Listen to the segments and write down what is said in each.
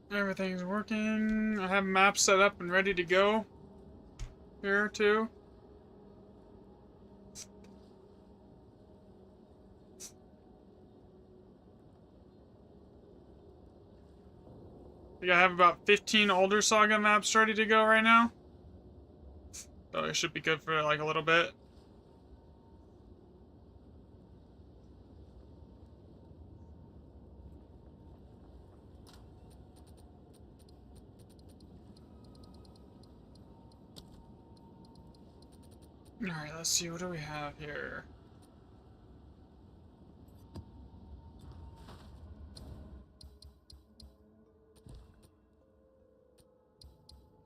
Everything's working. I have maps set up and ready to go. Here, too. I think I have about 15 older Saga maps ready to go right now. So it should be good for like a little bit. Alright, let's see, what do we have here?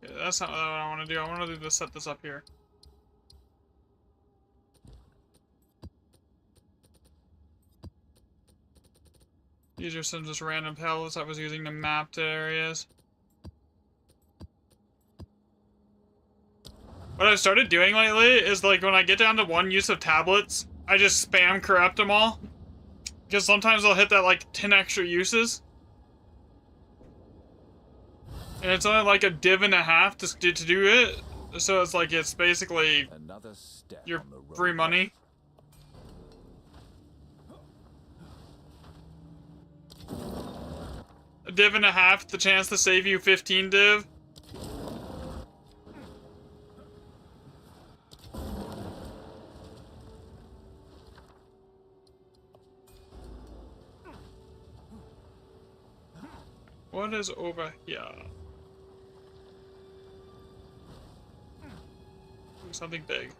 Yeah, that's not what I want to do. I want to set this up here. These are some just random pellets I was using to map the areas. What I've started doing lately is, like, when I get down to one use of tablets, I just spam corrupt them all. Because sometimes I'll hit that, like, 10 extra uses. And it's only like a div and a half to do it. So it's like, it's basically your free money. A div and a half, the chance to save you 15 div. What is over here? Something big.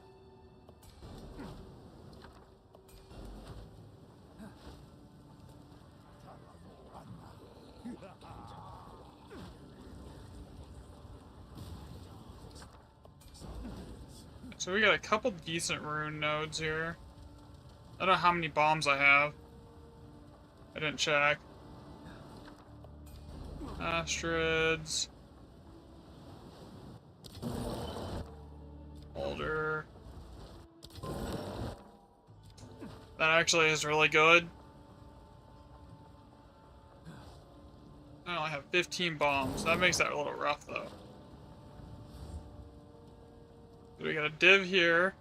So we got a couple decent rune nodes here. I don't know how many bombs I have. I didn't check. Astrids. Boulder. That actually is really good. I only have 15 bombs. That makes that a little rough, though. So we got a div here.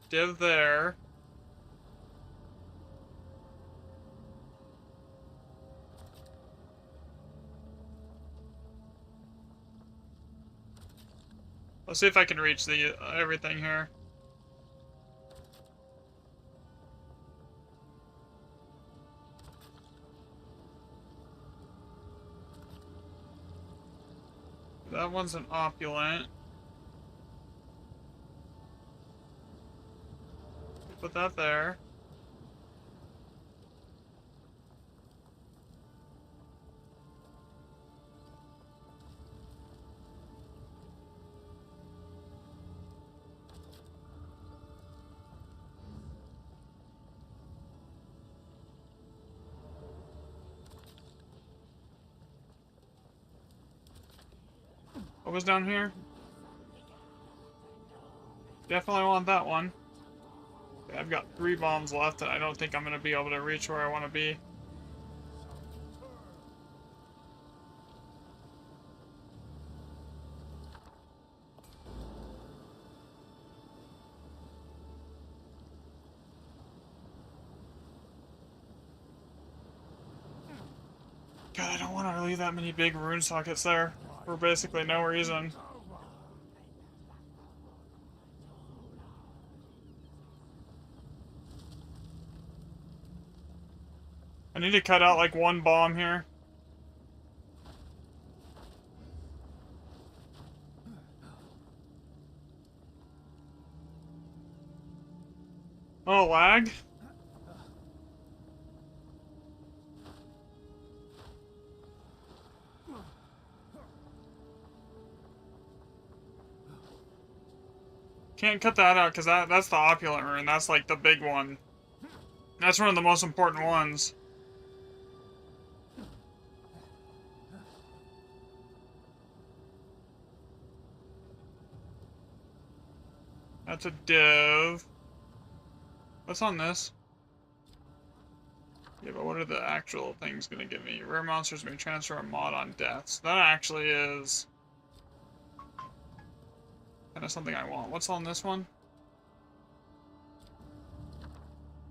Div there. Let's see if I can reach the everything here. That one's an opulent. Put that there. What was down here? Definitely want that one. Okay, I've got 3 bombs left, and I don't think I'm going to be able to reach where I want to be. God, I don't want to leave that many big rune sockets there for basically no reason. I need to cut out like 1 bomb here. Oh, lag? Can't cut that out because that's the opulent rune. That's like the big one. That's one of the most important ones. That's a div. What's on this? Yeah, but what are the actual things gonna give me? Rare monsters may transfer a mod on death. So that actually is kind of something I want. What's on this one?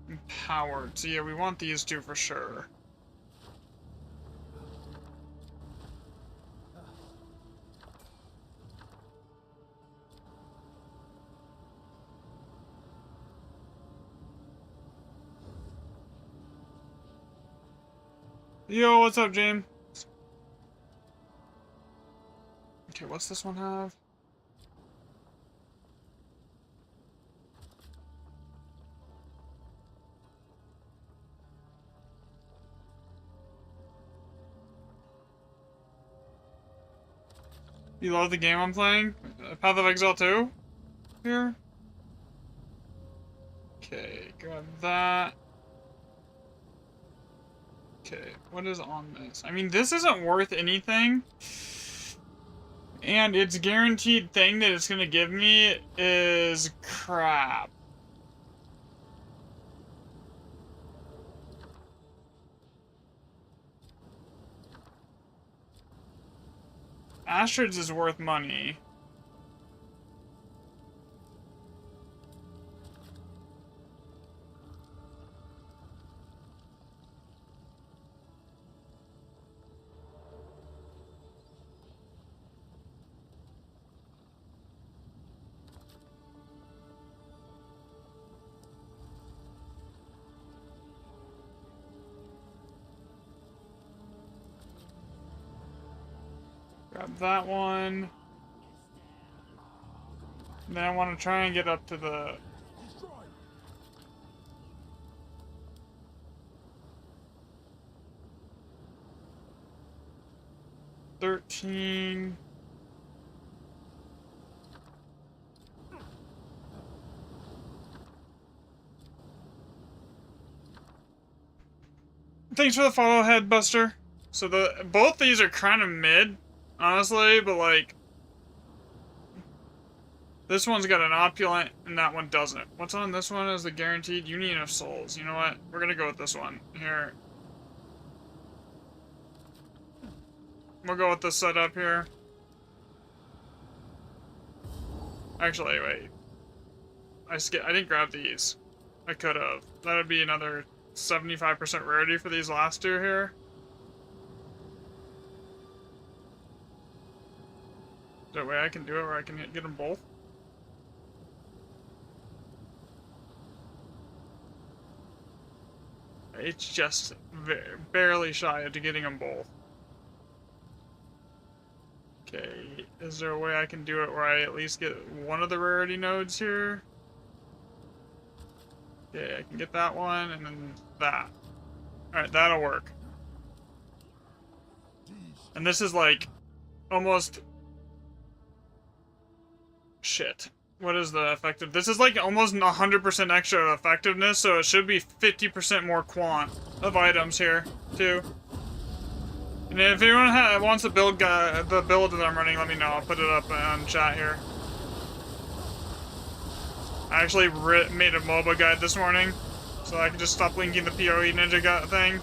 Empowered. So yeah, we want these two for sure. Yo, what's up, James? Okay, what's this one have? You love the game I'm playing? Path of Exile 2? Here? Okay, grab that. Okay, what is on this? I mean, this isn't worth anything. And its guaranteed thing that it's gonna give me is crap. Astrid's is worth money. Grab that one. And then I want to try and get up to the... $13. Thanks for the follow, Headbuster. So both these are kind of mid, honestly, but like this one's got an opulent and that one doesn't. What's on this one is the guaranteed Union of Souls. You know what? We're gonna go with this one here. We'll go with this setup here. Actually, wait. I didn't grab these. I could have. That would be another 75% rarity for these last two here. That way I can do it where I can get them both. It's just barely shy of getting them both. Okay, is there a way I can do it where I at least get one of the rarity nodes here? Okay, I can get that one and then that. Alright, that'll work. And this is like almost... Shit. What is the effective? This is like almost 100% extra effectiveness, so it should be 50% more quant of items here, too. And if anyone wants to build the build that I'm running, let me know. I'll put it up on chat here. I actually made a MOBA guide this morning, so I can just stop linking the PoE Ninja thing.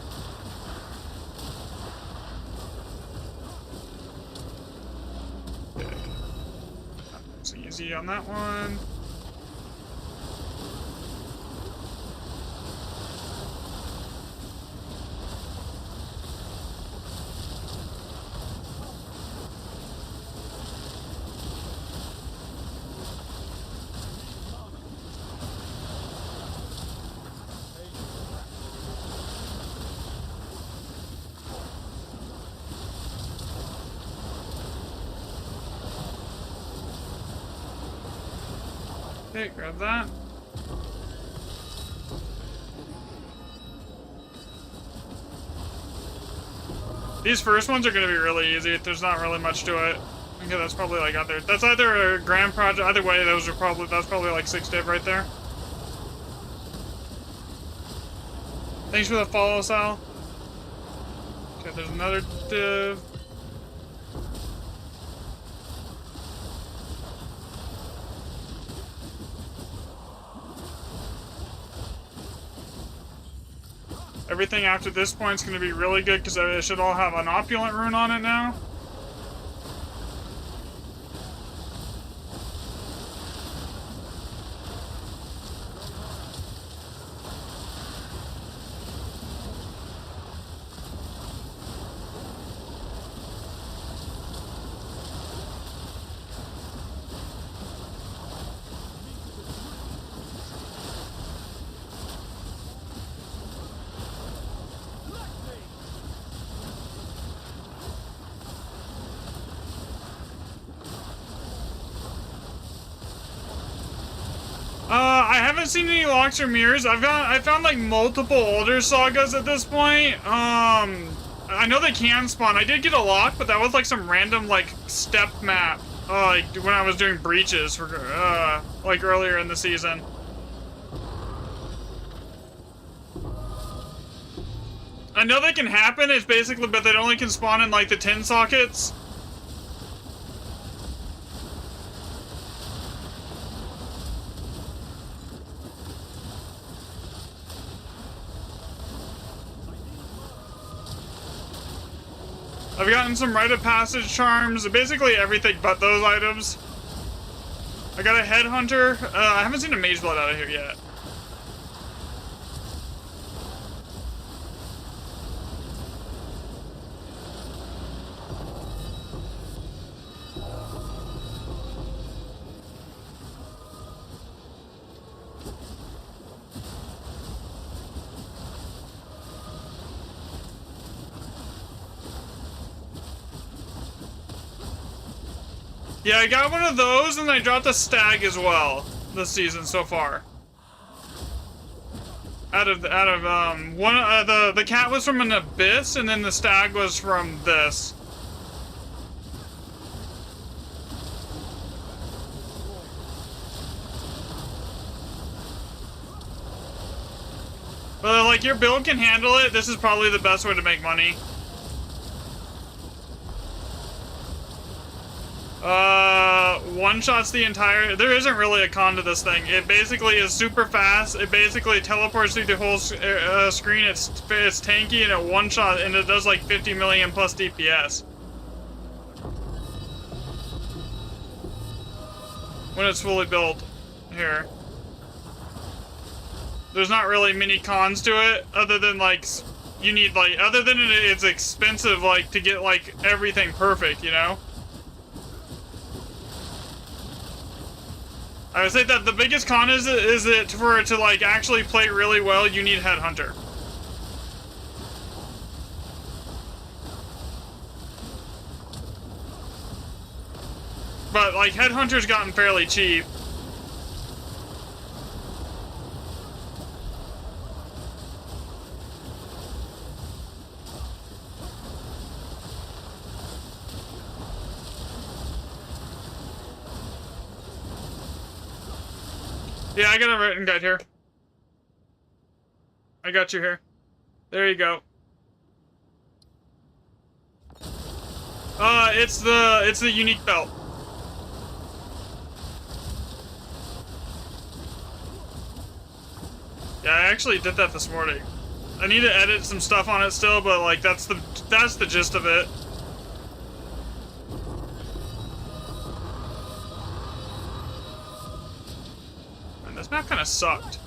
Okay. So easy on that one. Okay, grab that. These first ones are going to be really easy. There's not really much to it. Okay, that's probably like that's either a grand project. Either way, that's probably like 6 div right there. Thanks for the follow, Sal. Okay, there's another div. Everything after this point is going to be really good because it should all have an opulent rune on it now. I haven't seen any locks or mirrors. I found like multiple older sagas at this point. I know they can spawn. I did get a lock, but that was like some random like step map. Like when I was doing breaches for like earlier in the season. I know they can happen. It's basically, but they only can spawn in like the 10 sockets. I've gotten some rite of passage charms, basically everything but those items. I got a headhunter. I haven't seen a mage blood out of here yet. Yeah, I got one of those, and I dropped a stag as well this season so far. Out of one, the cat was from an abyss, and then the stag was from this. But like your build can handle it. This is probably the best way to make money. One-shots the entire... There isn't really a con to this thing. It basically is super fast. It basically teleports through the whole screen. It's tanky, and it one-shot, and it does like 50 million plus DPS. When it's fully built here. There's not really many cons to it, other than like... You need like... Other than it's expensive, like, to get like everything perfect, you know? I would say that the biggest con is that for it to like actually play really well, you need Headhunter. But like Headhunter's gotten fairly cheap. Yeah, I got a written guide here. I got you here. There you go. It's the unique belt. Yeah, I actually did that this morning. I need to edit some stuff on it still, but like that's the gist of it. This map kind of sucked.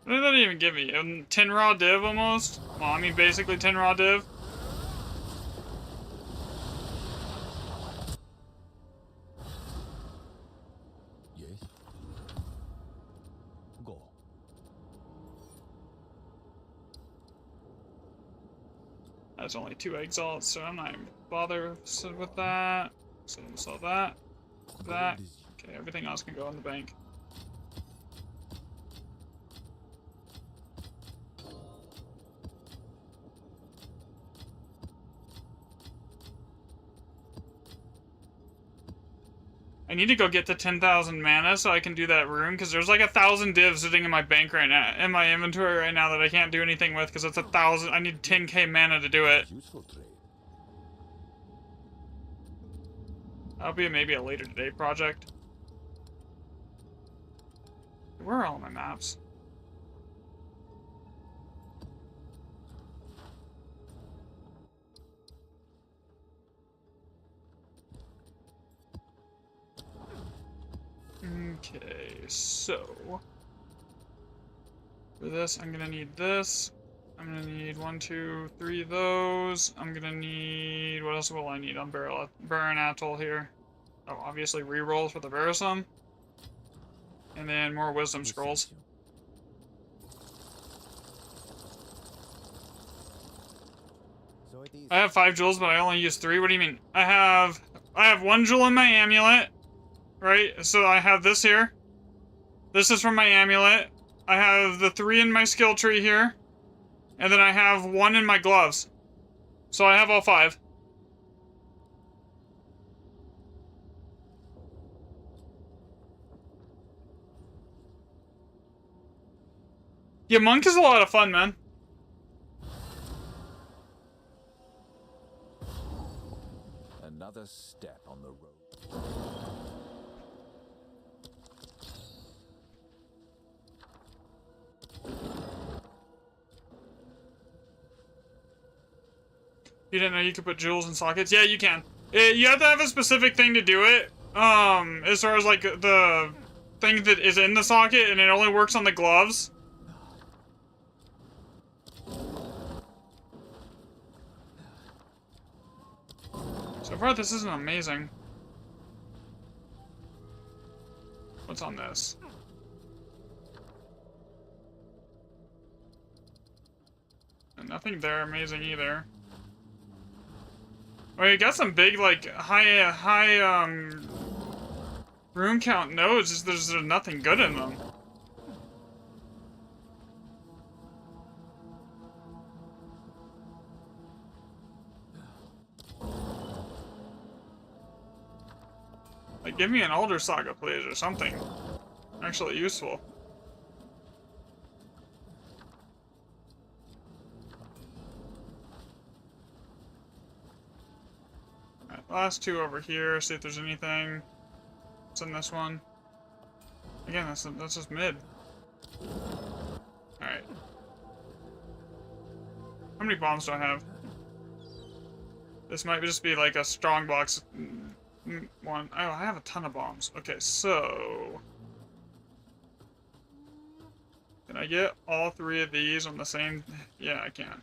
What did that even give me? 10 raw div almost? Well, I mean basically 10 raw div. Yes. Go. That's only 2 exalts, so I'm not even bothered with that. So I'm gonna sell that. That. Okay, everything else can go in the bank. I need to go get to 10,000 mana so I can do that room, because there's like 1,000 divs sitting in my bank right now, in my inventory right now, that I can't do anything with because it's 1,000. I need 10k mana to do it. That'll be maybe a later today project. Where are all my maps? Okay, so for this, I'm gonna need this. I'm gonna need 1, 2, 3 of those. I'm gonna need, what else will I need on Baron Atoll here? Oh, obviously rerolls for the Verisum. And then more Wisdom Scrolls. I have 5 jewels, but I only use 3. What do you mean? I have 1 jewel in my amulet, right? So I have this here. This is from my amulet. I have the 3 in my skill tree here. And then I have 1 in my gloves. So I have all 5. Yeah, Monk is a lot of fun, man. Another step on the road. You didn't know you could put jewels in sockets? Yeah, you can. You have to have a specific thing to do it. As far as like the thing that is in the socket, and it only works on the gloves. So far, this isn't amazing. What's on this? And nothing there amazing either. Oh, you got some big, like, high room count nodes, just there's nothing good in them. Like, give me an older saga, please, or something actually useful. Alright, last 2 over here, see if there's anything. What's in this one? Again, that's just mid. Alright. How many bombs do I have? This might just be like a strong box one. Oh, I have a ton of bombs. Okay, so can I get all 3 of these on the same? Yeah, I can.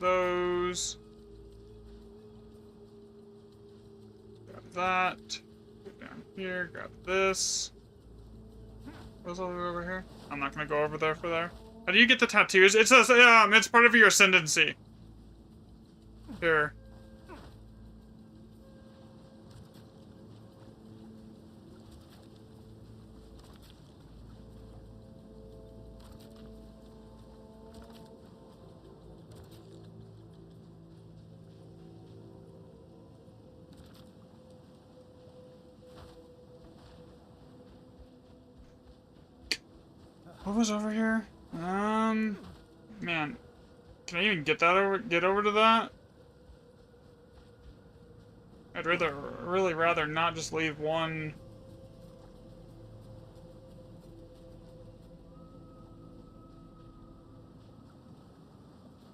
Those. Grab that. Go down here, grab this. What's over here? I'm not gonna go over there for there. How do you get the tattoos? It says, it's part of your ascendancy. Here. What was over here? Man. Can I even get over to that? I'd really rather not just leave one.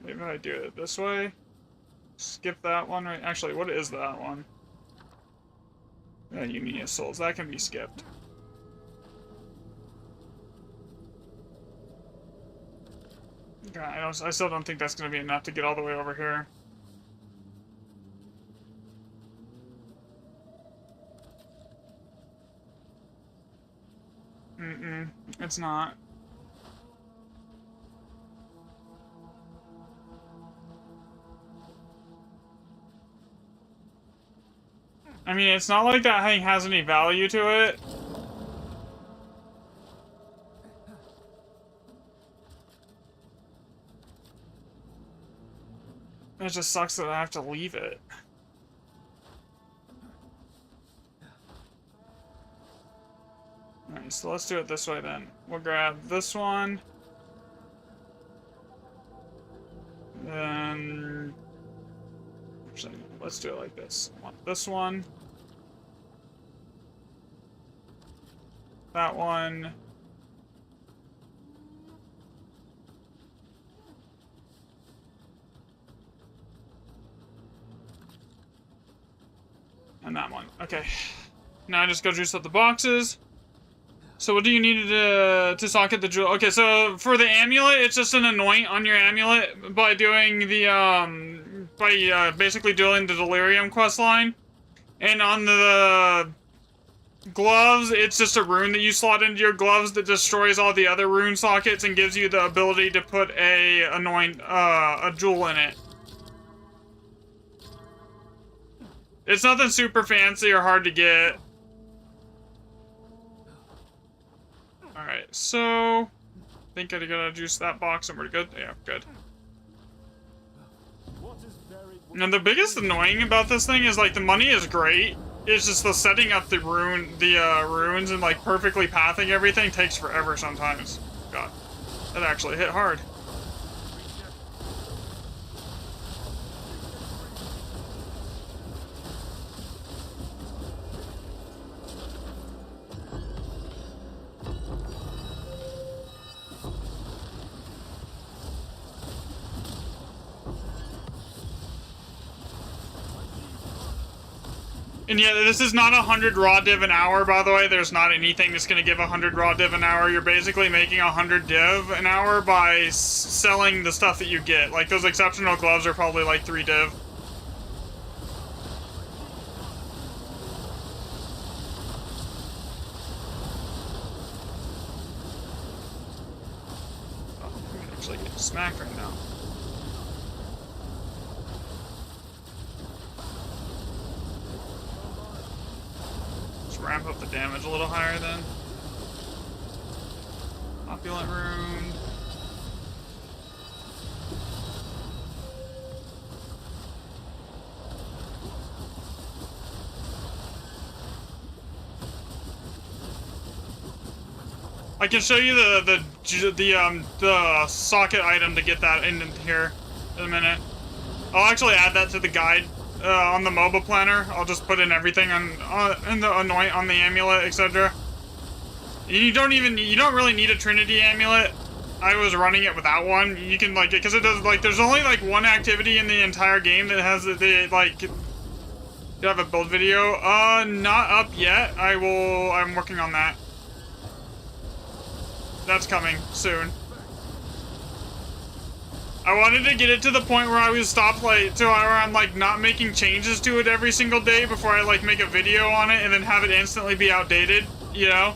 Maybe I do it this way. Skip that one, right? Actually, what is that one? Yeah, Unia Souls. That can be skipped. God, I still don't think that's going to be enough to get all the way over here. It's not. I mean, it's not like that thing has any value to it. It just sucks that I have to leave it. Alright, so let's do it this way then. We'll grab this one. Then... Actually, let's do it like this. I want this one. That one. And that one. Okay. Now I just go juice up the boxes. So what do you need to socket the jewel? Okay, so for the amulet, it's just an anoint on your amulet by doing the, basically doing the Delirium quest line. And on the gloves, it's just a rune that you slot into your gloves that destroys all the other rune sockets and gives you the ability to put a jewel in it. It's nothing super fancy or hard to get. Alright, so... I think I gotta juice that box and we're good. Yeah, good. Now the biggest annoying about this thing is, like, the money is great. It's just the setting up the runes and, like, perfectly pathing everything takes forever sometimes. God, that actually hit hard. And yeah, this is not 100 raw div an hour, by the way. There's not anything that's going to give 100 raw div an hour. You're basically making 100 div an hour by selling the stuff that you get. Like, those exceptional gloves are probably like 3 div. Oh, I'm actually getting smacked right now. Ramp up the damage a little higher then. Opulent rune. I can show you the socket item to get that in here in a minute. I'll actually add that to the guide. On the MOBA planner, I'll just put in everything in the anoint, on the amulet, etc. You don't really need a Trinity amulet. I was running it without one. You can, like, because it does, like, there's only, like, one activity in the entire game that has like, you have a build video? Not up yet. I'm working on that. That's coming soon. I wanted to get it to the point where I was stopped, like, to where I'm, like, not making changes to it every single day before I, like, make a video on it and then have it instantly be outdated, you know?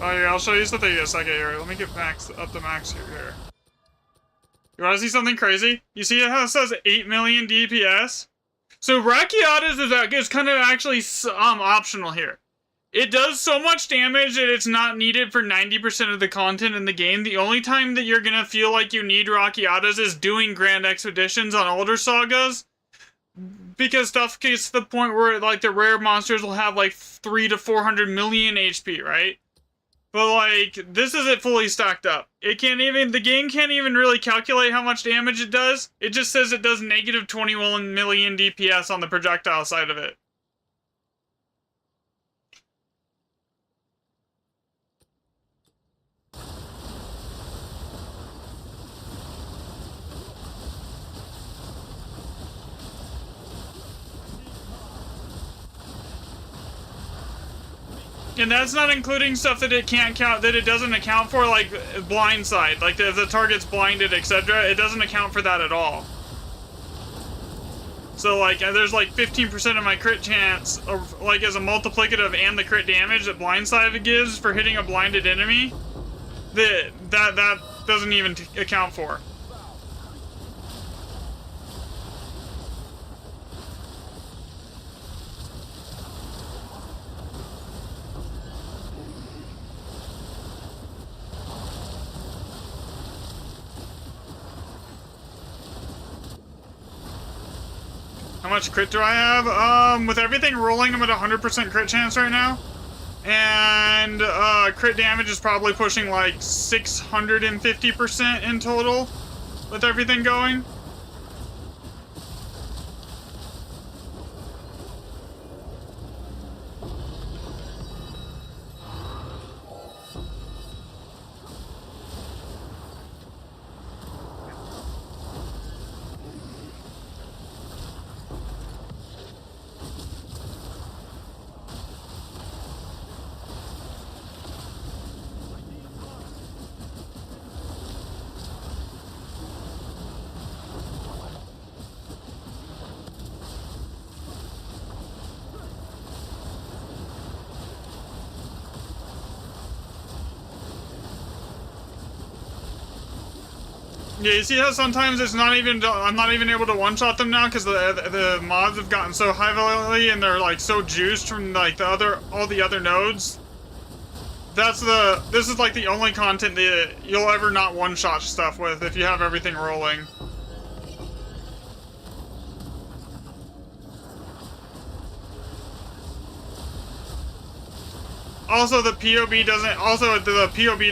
Oh yeah, I'll show you something in a second here. Let me get up to max here. You wanna see something crazy? You see how it says 8 million DPS? So Rakiatas is kind of actually optional here. It does so much damage that it's not needed for 90% of the content in the game. The only time that you're gonna feel like you need Rakiatas is doing Grand Expeditions on older sagas. Because stuff gets to the point where, like, the rare monsters will have, like, 300 to 400 million HP, right? But, like, this isn't fully stacked up. The game can't even really calculate how much damage it does. It just says it does negative 21 million DPS on the projectile side of it. And that's not including stuff that it can't count, that it doesn't account for, like blindside, like if the target's blinded, etc. It doesn't account for that at all. So like there's like 15% of my crit chance, of, like as a multiplicative and the crit damage that blindside gives for hitting a blinded enemy. That doesn't even account for. How much crit do I have? With everything rolling, I'm at 100% crit chance right now. And crit damage is probably pushing like 650% in total with everything going. Yeah, you see how sometimes it's not even, I'm not even able to one-shot them now because the mods have gotten so heavily and they're like so juiced from like all the other nodes. This is like the only content that you'll ever not one-shot stuff with if you have everything rolling. Also, the POB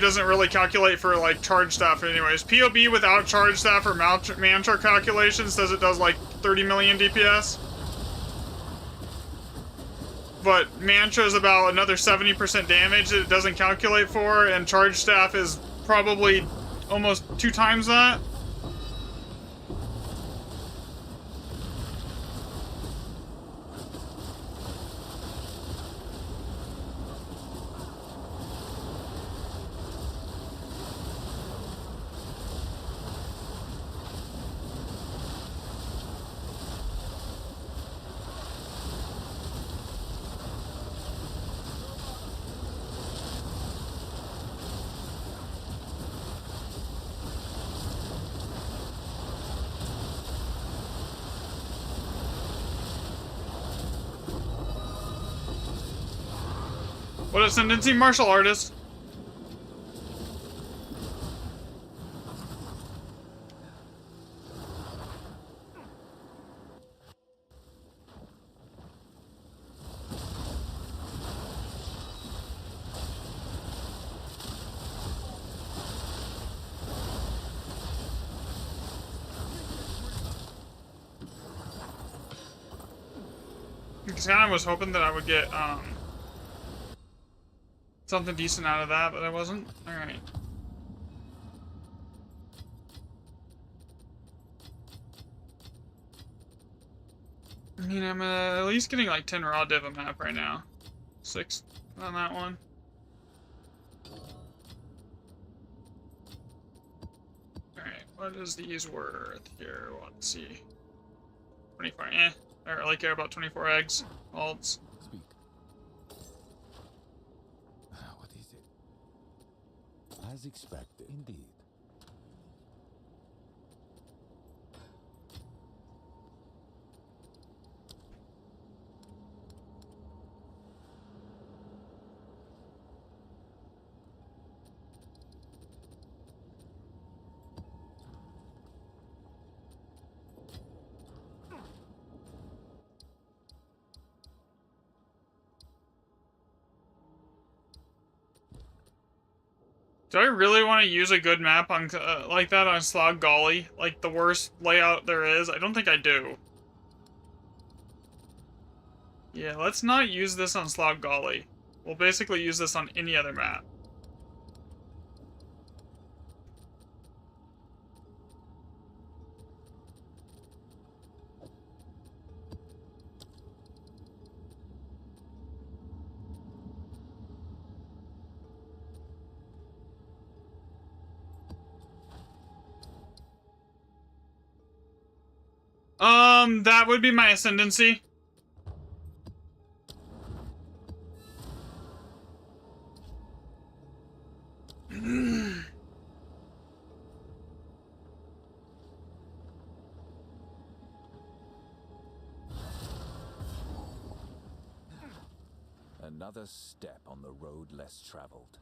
doesn't really calculate for like charge staff anyways. POB without charge staff or mantra calculation says it does like 30 million DPS. But mantra is about another 70% damage that it doesn't calculate for, and charge staff is probably almost 2 times that. What ascendancy martial artist? Because I was hoping that I would get something decent out of that, but I wasn't. All right. I mean, I'm at least getting like 10 raw div a map right now. 6 on that one. Alright, what is these worth here? Let's see. 24, I really care about 24 eggs. Alts. Speak. What is it? As expected, indeed. Do I really want to use a good map on like that on Slog Golly? Like the worst layout there is? I don't think I do. Yeah, let's not use this on Slog Golly. We'll basically use this on any other map. That would be my ascendancy. Another step on the road less traveled.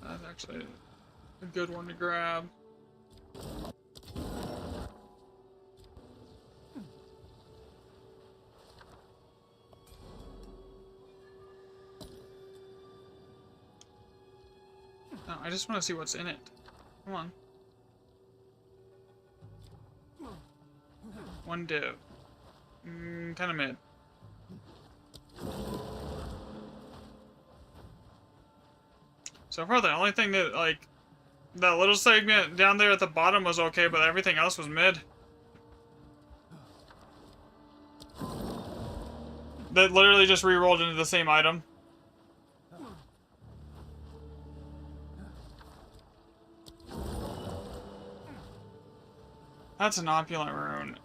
That's actually a good one to grab. No, I just want to see what's in it. Come on. 1+Div. Kind of mid. So far, the only thing that, like, that little segment down there at the bottom was okay, but everything else was mid. That literally just re-rolled into the same item. That's an opulent rune.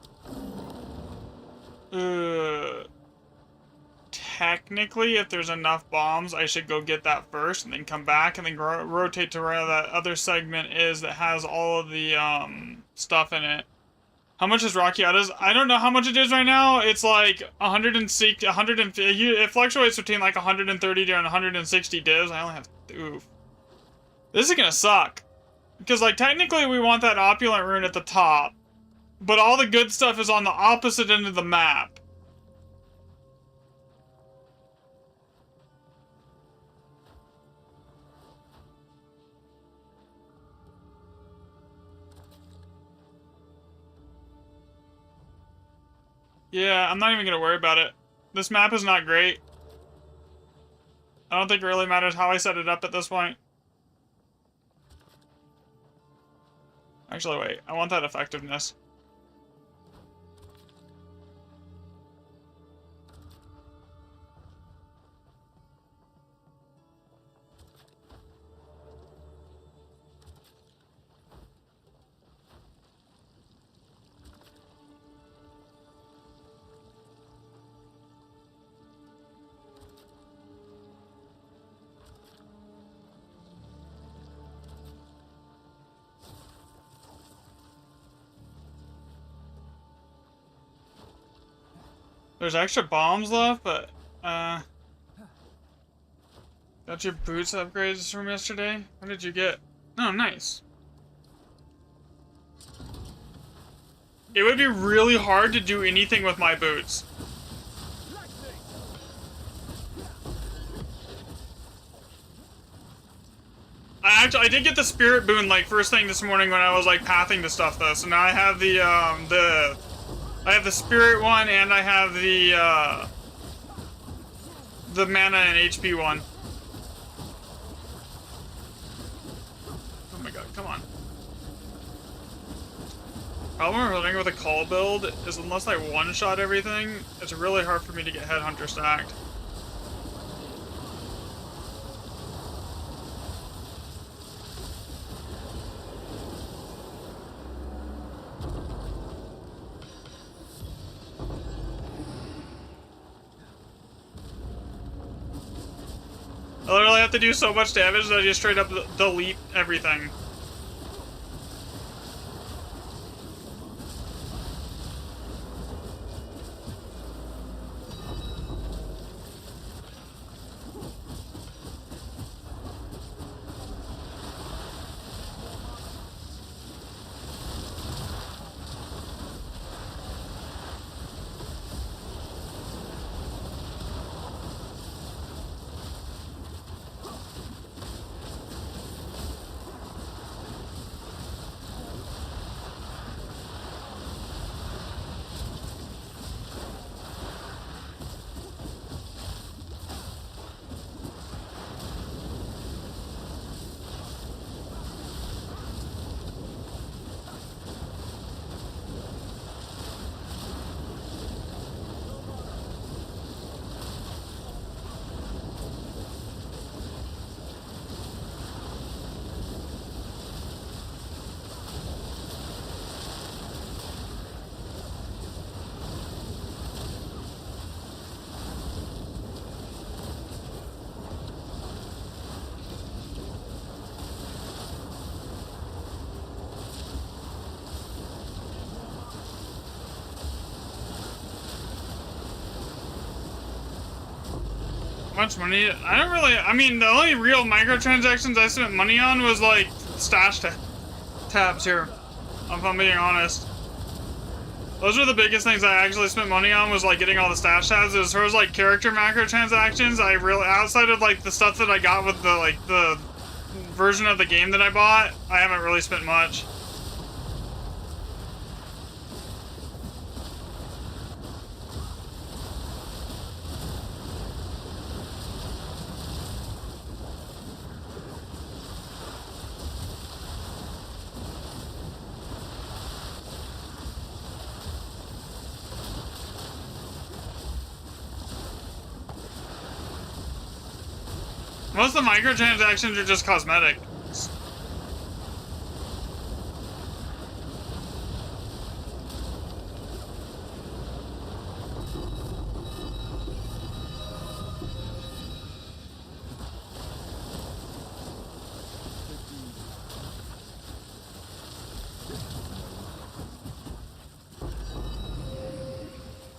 Technically, if there's enough bombs, I should go get that first and then come back and then rotate to where that other segment is that has all of the stuff in it. How much is Rockiata's? I don't know how much it is right now. It's like 160, 150. It fluctuates between like 130 to 160 divs. I only have, oof. This is gonna suck. Because like technically we want that opulent rune at the top. But all the good stuff is on the opposite end of the map. Yeah, I'm not even gonna worry about it. This map is not great. I don't think it really matters how I set it up at this point. Actually, wait. I want that effectiveness. There's extra bombs left, but, got your boots upgrades from yesterday? What did you get? Oh, nice. It would be really hard to do anything with my boots. I did get the spirit boon, like, first thing this morning when I was, like, pathing to stuff, though. So now I have I have the spirit one, and I have the mana and HP one. Oh my god, come on. Problem running with a call build is unless I one-shot everything, it's really hard for me to get Headhunter stacked. I literally have to do so much damage that I just straight up delete everything. much money. I don't really. I mean, the only real microtransactions I spent money on was like stash tabs here. If I'm being honest, those were the biggest things I actually spent money on. Was like getting all the stash tabs. As far as like character macrotransactions, I really outside of like the stuff that I got with the version of the game that I bought, I haven't really spent much. Most of the microtransactions are just cosmetic.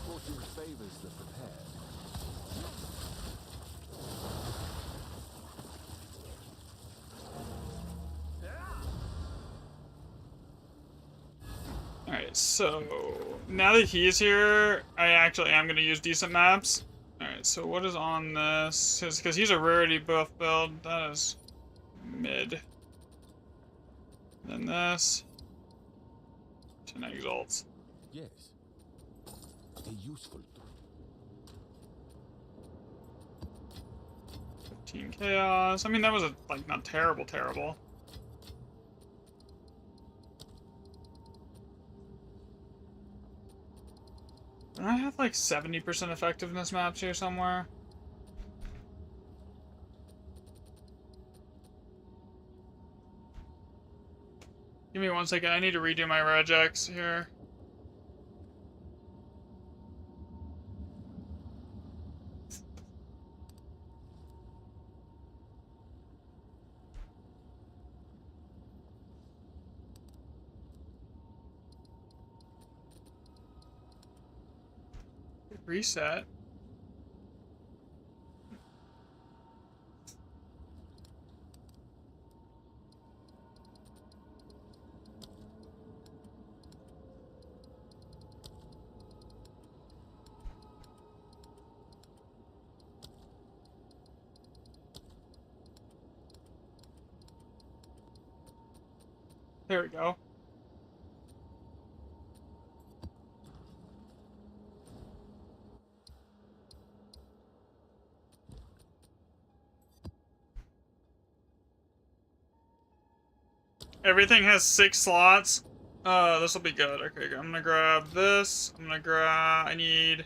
Fortune favors the prepared. Alright, so now that he's here, I actually am going to use decent maps. Alright, so what is on this? Because he's a rarity buff build. That is mid. Then this. 10 exalts. Yes. A useful tool. 15 chaos. I mean, that was like not terrible. Don't I have like 70% effectiveness maps here somewhere? Give me 1 second. I need to redo my regex here. Reset. There we go. Everything has 6 slots. This will be good. Okay, I'm gonna grab this. I need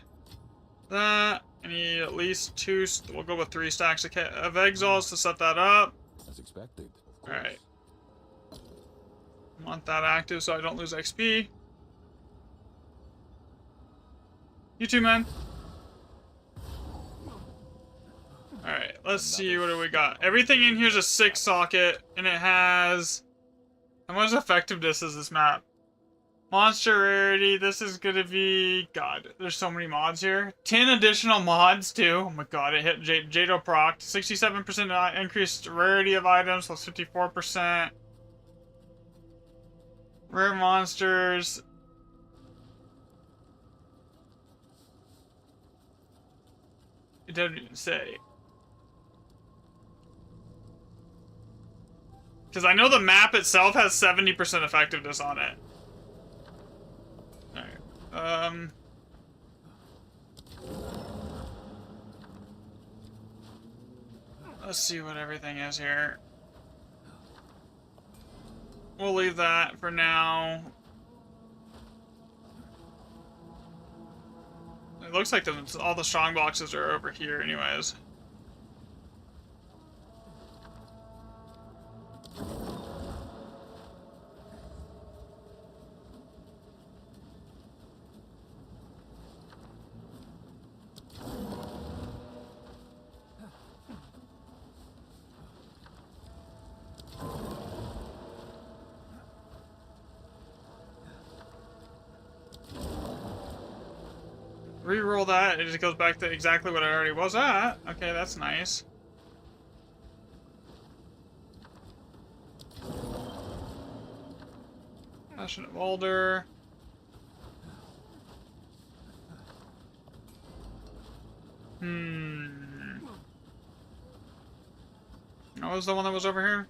that. I need at least 2. We'll go with 3 stacks of exalts to set that up. As expected. Alright. I want that active so I don't lose XP. You too, man. Alright, let's see what do we got. Everything in here is a 6 socket, and it has... How much effectiveness is this map? Monster rarity, this is gonna be... God, there's so many mods here. 10 additional mods, too. Oh my god, it hit Jado proc. 67% increased rarity of items, plus 54%. Rare monsters. It doesn't even say. Because I know the map itself has 70% effectiveness on it. Alright. Let's see what everything is here. We'll leave that for now. It looks like all the strong boxes are over here anyways. Reroll that, it just goes back to exactly what I already was at. Okay, that's nice. Passion of Alder. What was the one that was over here?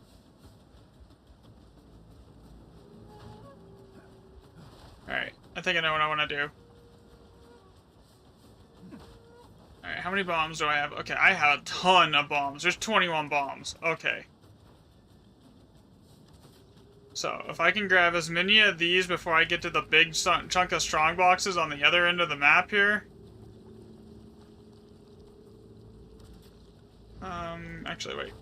Alright, I think I know what I want to do. Alright, how many bombs do I have? Okay, I have a ton of bombs. There's 21 bombs. Okay. So, if I can grab as many of these before I get to the big chunk of strong boxes on the other end of the map here. Actually, wait.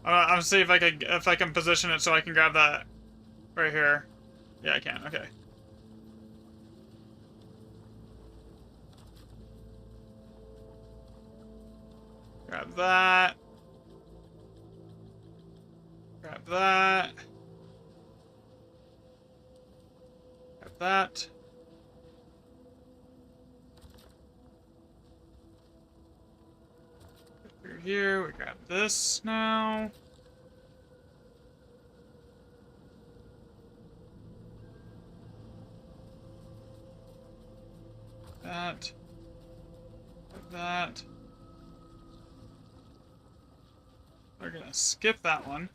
I'm gonna see if I can position it so I can grab that right here. Yeah, I can. Okay. Grab that. Grab that. Grab that. Through here, we grab this now. That. That. We're gonna skip that one.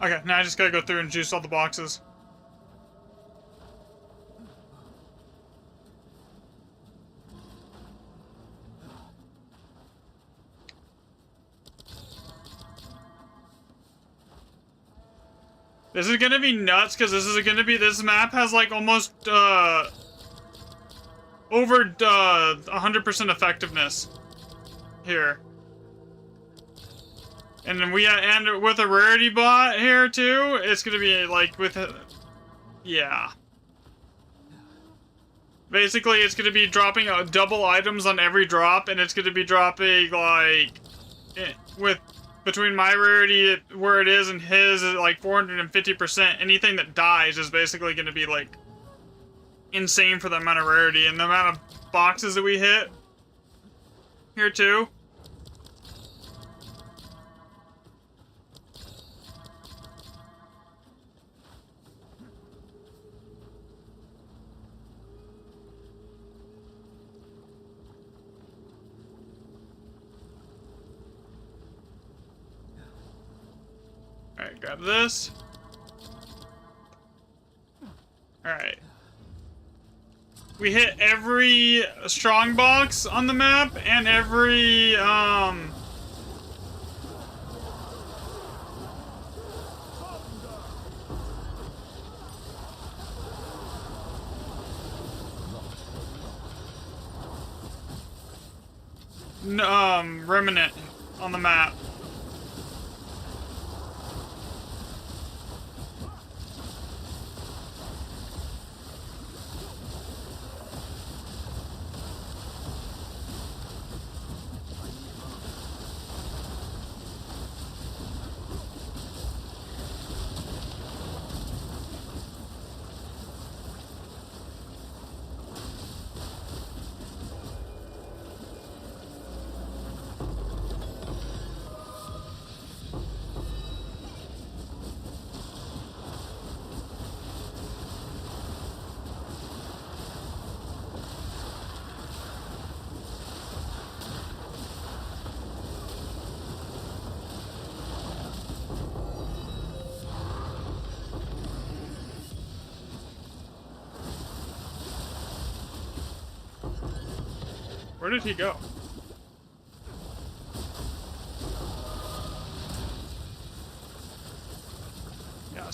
Okay, now I just gotta go through and juice all the boxes. This is gonna be nuts, because this map has like almost, over, 100% effectiveness here. And then and with a rarity bot here too, it's gonna be like yeah. Basically, it's gonna be dropping double items on every drop, and it's gonna be dropping like between my rarity where it is and his is like 450%. Anything that dies is basically gonna be like insane for the amount of rarity and the amount of boxes that we hit here too. Alright, grab this. Alright. We hit every strong box on the map and every, remnant on the map. Where did he go?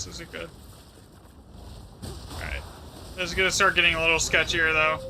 fast as it could. Alright. This is gonna start getting a little sketchier, though.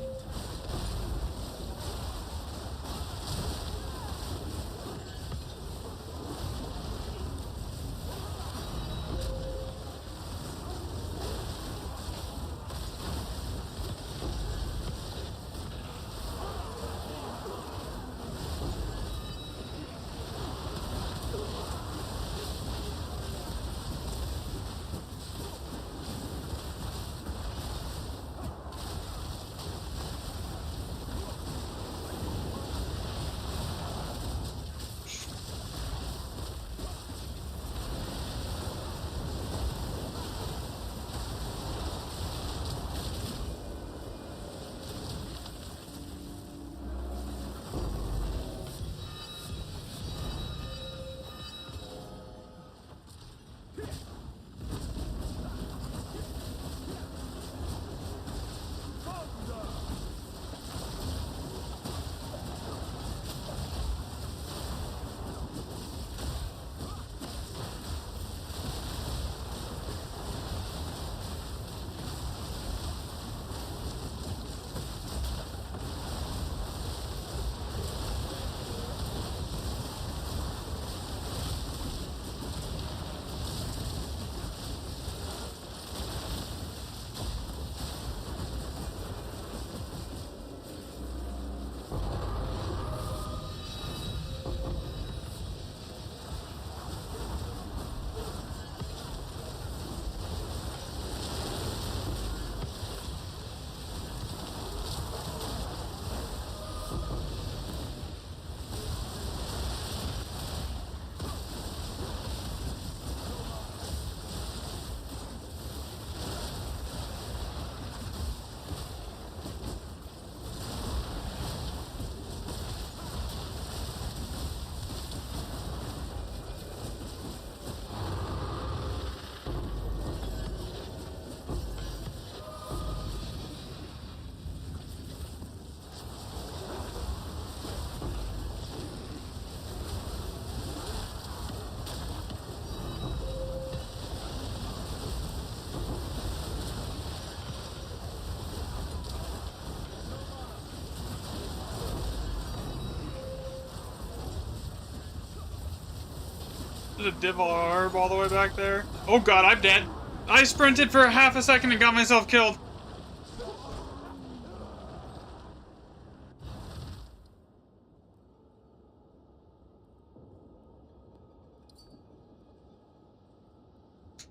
There's a div orb all the way back there. Oh god, I'm dead. I sprinted for half a second and got myself killed.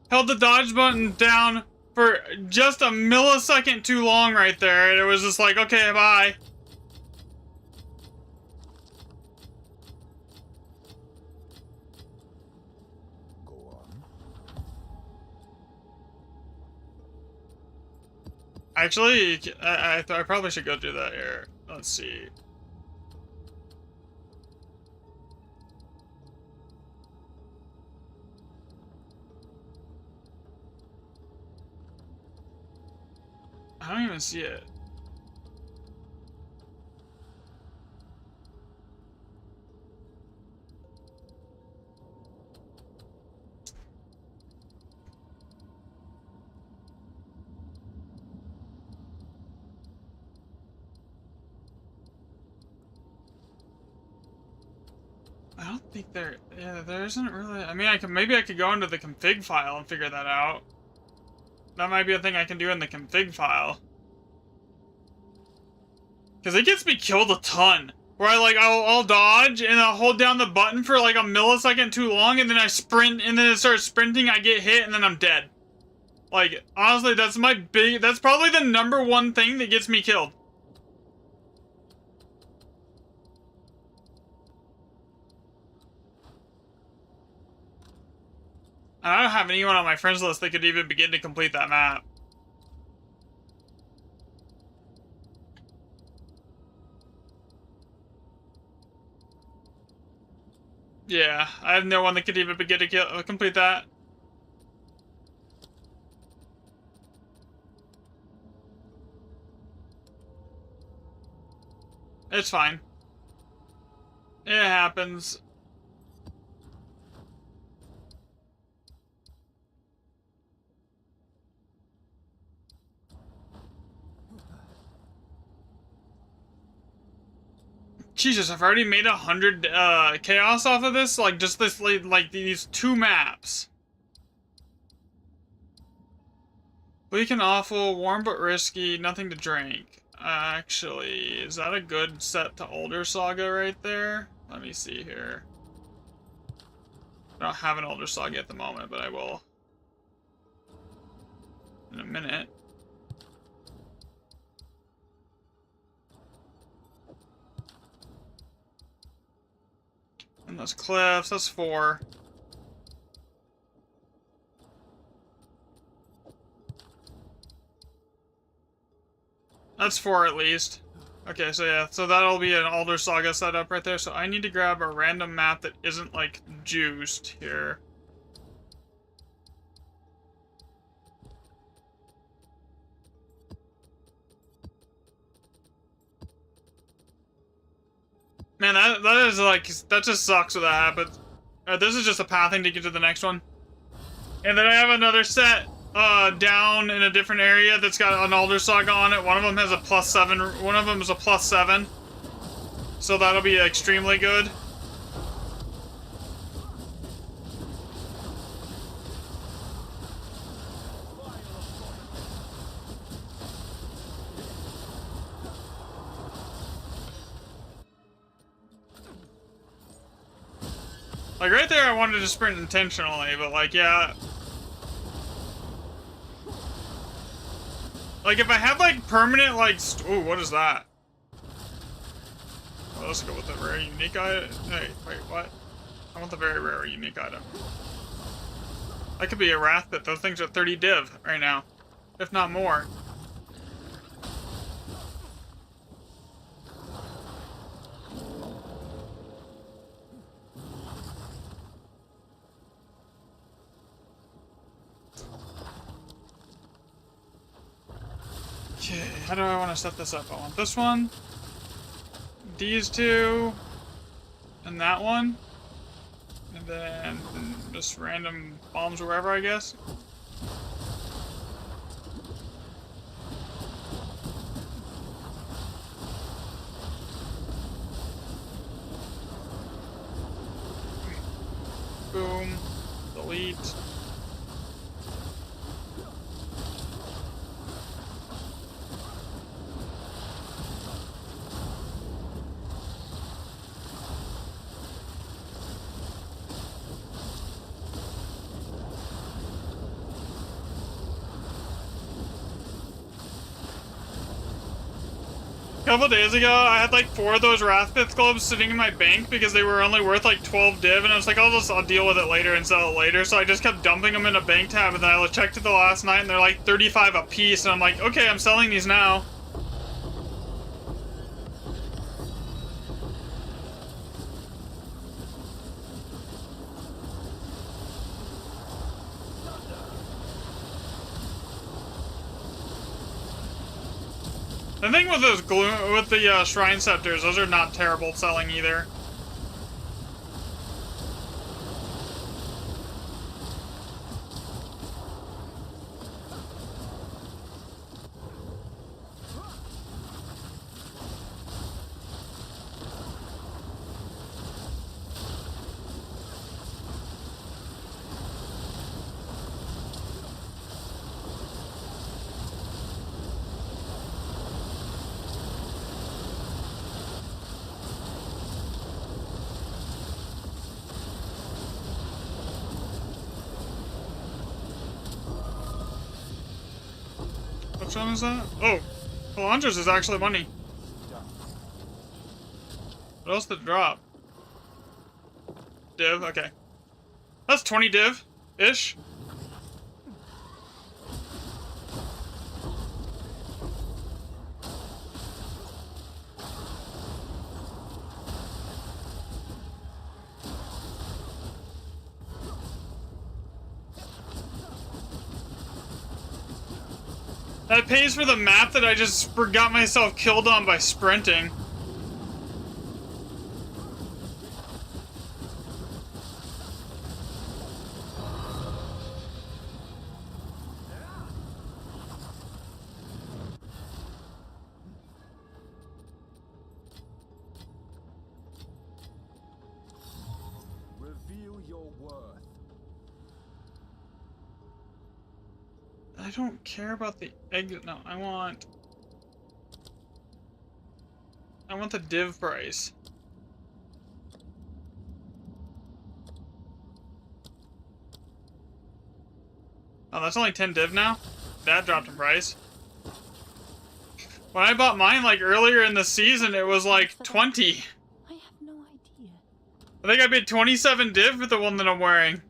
Held the dodge button down for just a millisecond too long right there, and it was just like, okay, bye. Go on. Actually, I probably should go do that here. Let's see. I don't even see it. I don't think there isn't really. I mean, maybe I could go into the config file and figure that out. That might be a thing I can do in the config file. Because it gets me killed a ton. Where I'll dodge and I'll hold down the button for like a millisecond too long and then I sprint and then it starts sprinting, I get hit and then I'm dead. Like, honestly, that's probably the #1 thing that gets me killed. I don't have anyone on my friends list that could even begin to complete that map. Yeah, I have no one that could even begin to complete that. It's fine. It happens. Jesus, I've already made 100 chaos off of this. Like just this, like these 2 maps. Bleak and awful, warm but risky, nothing to drink. Actually, is that a good set to Older Saga right there? Let me see here. I don't have an Older Saga at the moment, but I will in a minute. And those cliffs, that's 4. That's 4 at least. Okay, so yeah, so that'll be an Alder Saga setup right there. So I need to grab a random map that isn't, like, juiced here. Man, that is, like, that just sucks when that happens. This is just a pathing to get to the next one. And then I have another set down in a different area that's got an Alder Saga on it. One of them has a +7. One of them is a +7. So that'll be extremely good. Like right there I wanted to sprint intentionally, but like yeah. Like, if I had, like, permanent, like, ooh, what is that? Well, let's go with the very unique item. Hey, wait, what? I want the very rare unique item. That could be a Wrath Pit. Those things are 30 div right now. If not more. Okay, how do I want to set this up? I want this one, these 2, and that one, and then just random bombs wherever, I guess. Boom, delete. A couple days ago, I had like 4 of those Wrathpith globes sitting in my bank because they were only worth like 12 div, and I was like, I'll deal with it later and sell it later. So I just kept dumping them in a bank tab, and then I checked it the last night, and they're like 35 a piece, and I'm like, okay, I'm selling these now. The thing with those with the Shrine Scepters, those are not terrible selling either. Which one is that? Oh, Palandra's is actually money. What else did it drop? Div, okay. That's 20 div-ish. That pays for the map that I just got myself killed on by sprinting. I don't care about the exit. No, I want the div price. Oh, that's only 10 div now? That dropped in price. When I bought mine, like, earlier in the season, it was like 20. I have no idea. I think I paid 27 div for the one that I'm wearing.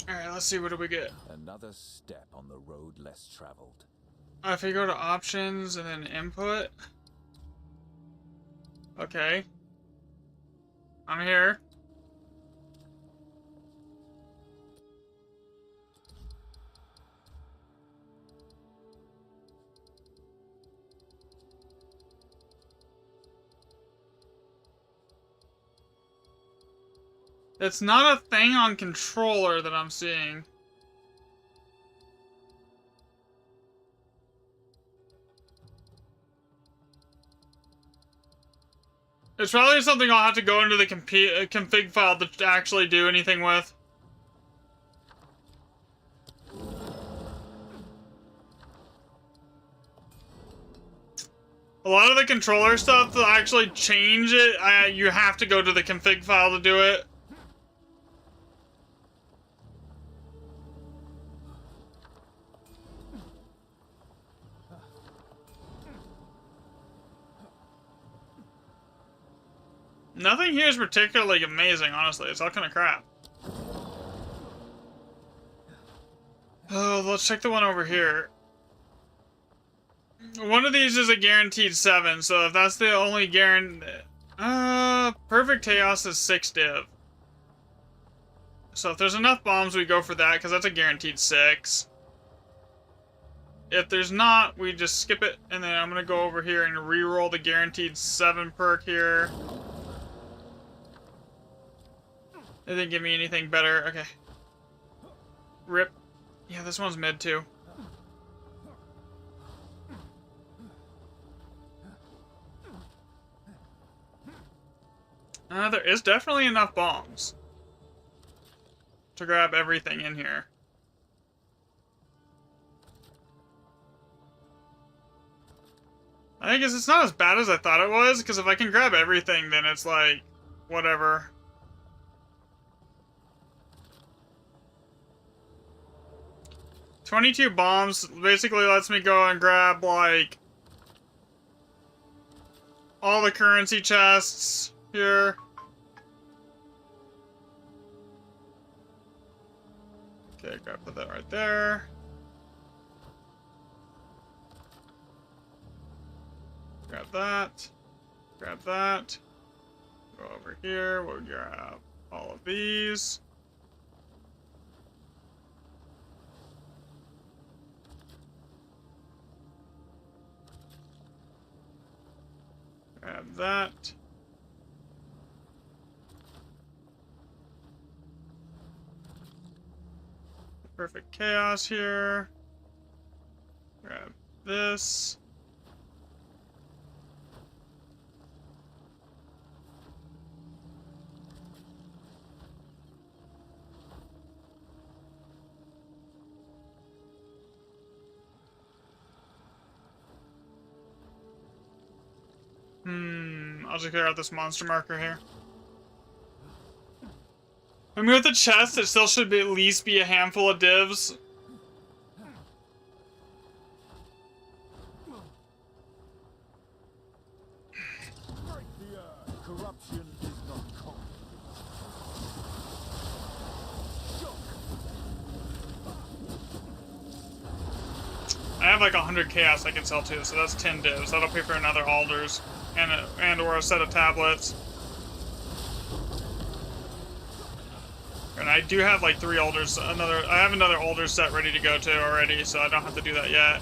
Alright, let's see, what do we get? Another step on the road less traveled. If you go to options and then input. Okay. I'm here. It's not a thing on controller that I'm seeing. It's probably something I'll have to go into the config file to actually do anything with. A lot of the controller stuff to actually change it, you have to go to the config file to do it. Nothing here is particularly amazing, honestly. It's all kind of crap. Oh, let's check the one over here. One of these is a guaranteed 7, so if that's the only Perfect Chaos is 6 div. So if there's enough bombs, we go for that, because that's a guaranteed 6. If there's not, we just skip it, and then I'm going to go over here and re-roll the guaranteed 7 perk here. They didn't give me anything better. Okay. Rip. Yeah, this one's mid too. There is definitely enough bombs to grab everything in here. I guess it's not as bad as I thought it was, because if I can grab everything, then it's like, whatever. $22 bombs basically lets me go and grab, like, all the currency chests here. Okay, put that right there. Grab that. Grab that. Go over here. We'll grab all of these. Grab that. Perfect Chaos here. Grab this. I'll just clear out this monster marker here. I mean, with the chest, it still should be at least be a handful of divs. Corruption is not common. I have like 100 chaos I can sell too, so that's 10 divs. That'll pay for another alders and or a set of tablets. And I do have like 3 alders. I have another alder set ready to go to already, so I don't have to do that yet.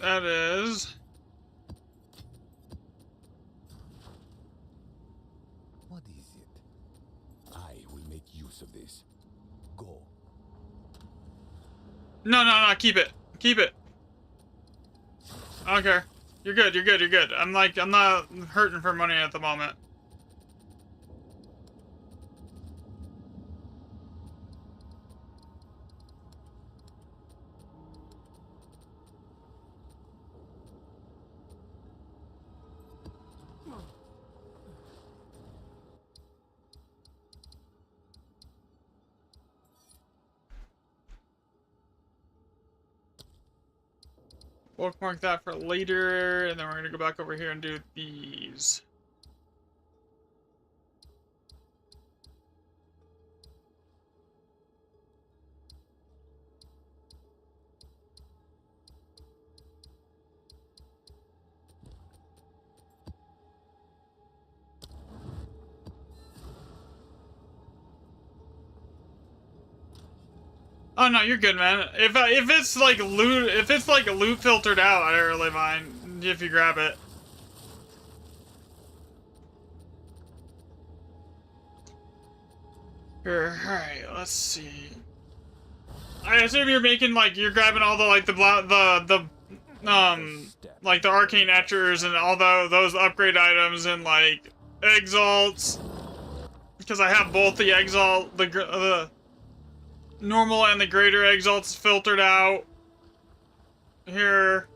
That is. What is it? I will make use of this. Go. No, no, no, keep it. Keep it. I don't care. You're good, you're good, you're good. I'm not hurting for money at the moment. Bookmark that for later, and then we're gonna go back over here and do these. Oh no, you're good, man. If it's like loot, if it's like loot filtered out, I don't really mind if you grab it. Here, alright, let's see. I assume you're making like you're grabbing all the like like the arcane etchers and all those upgrade items and like exalts, because I have both the exalt the normal and the greater exalts filtered out here.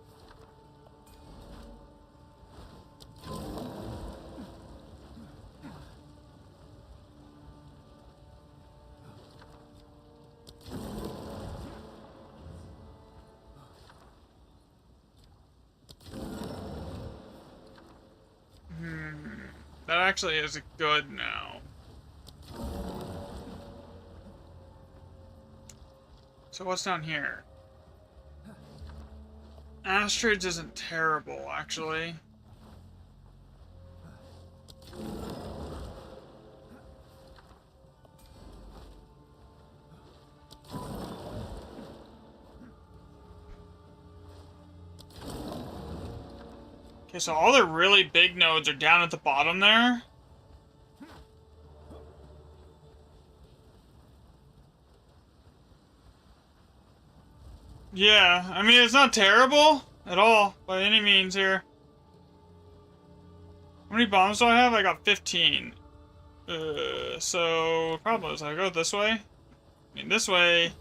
That actually is good now. So what's down here? Asteroids isn't terrible, actually. Okay, so all the really big nodes are down at the bottom there. Yeah, I mean, it's not terrible at all, by any means here. How many bombs do I have? I got 15. So, problem is, I go this way. I mean, this way.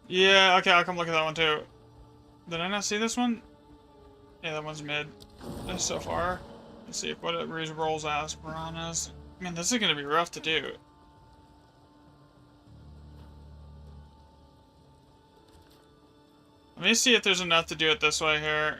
Yeah, okay, I'll come look at that one too. Did I not see this one? Yeah, that one's mid. So far. Let's see what it rolls as piranhas. Man, this is gonna be rough to do. Let me see if there's enough to do it this way here.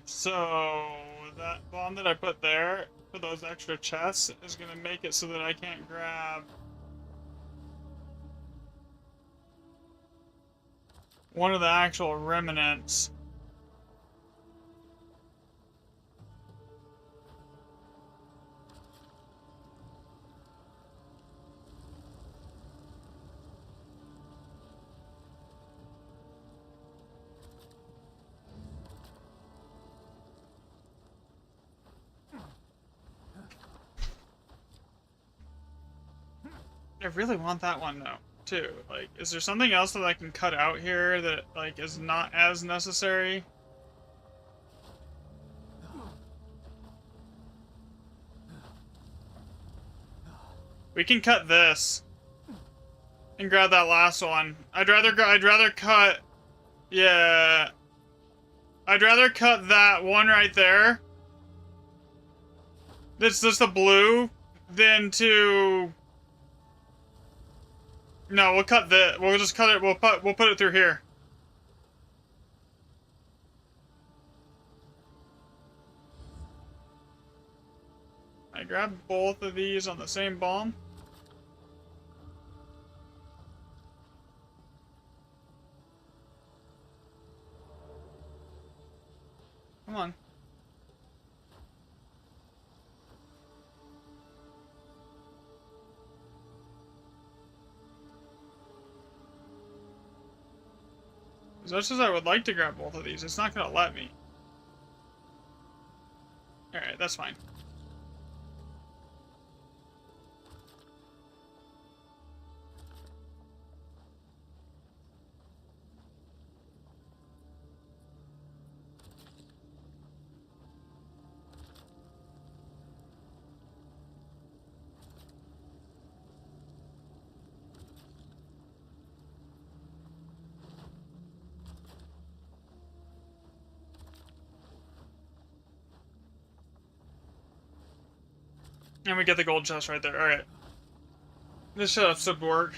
So that bomb that I put there for those extra chests is gonna make it so that I can't grab one of the actual remnants. I really want that one though, too. Like, is there something else that I can cut out here that like is not as necessary? We can cut this and grab that last one. I'd rather cut, yeah. I'd rather cut that one right there. That's just the blue, than to. No, we'll cut the. We'll just cut it. We'll put it through here. I grabbed both of these on the same bomb. Come on. As much as I would like to grab both of these, it's not gonna let me. Alright, that's fine. And we get the gold chest right there. Alright. This should work.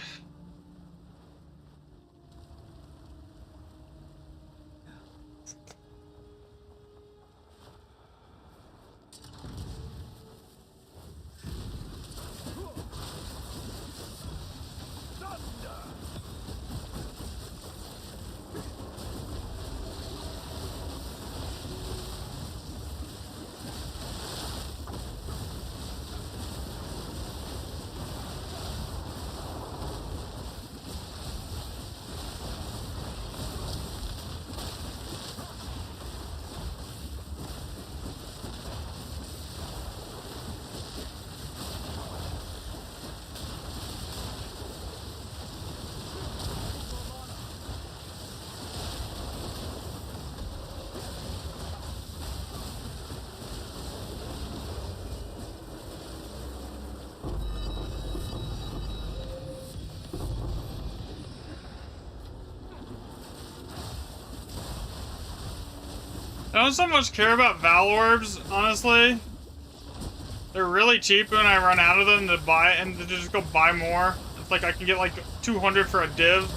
I don't so much care about Val Orbs, honestly. They're really cheap when I run out of them to buy and to just go buy more. It's like I can get like 200 for a div.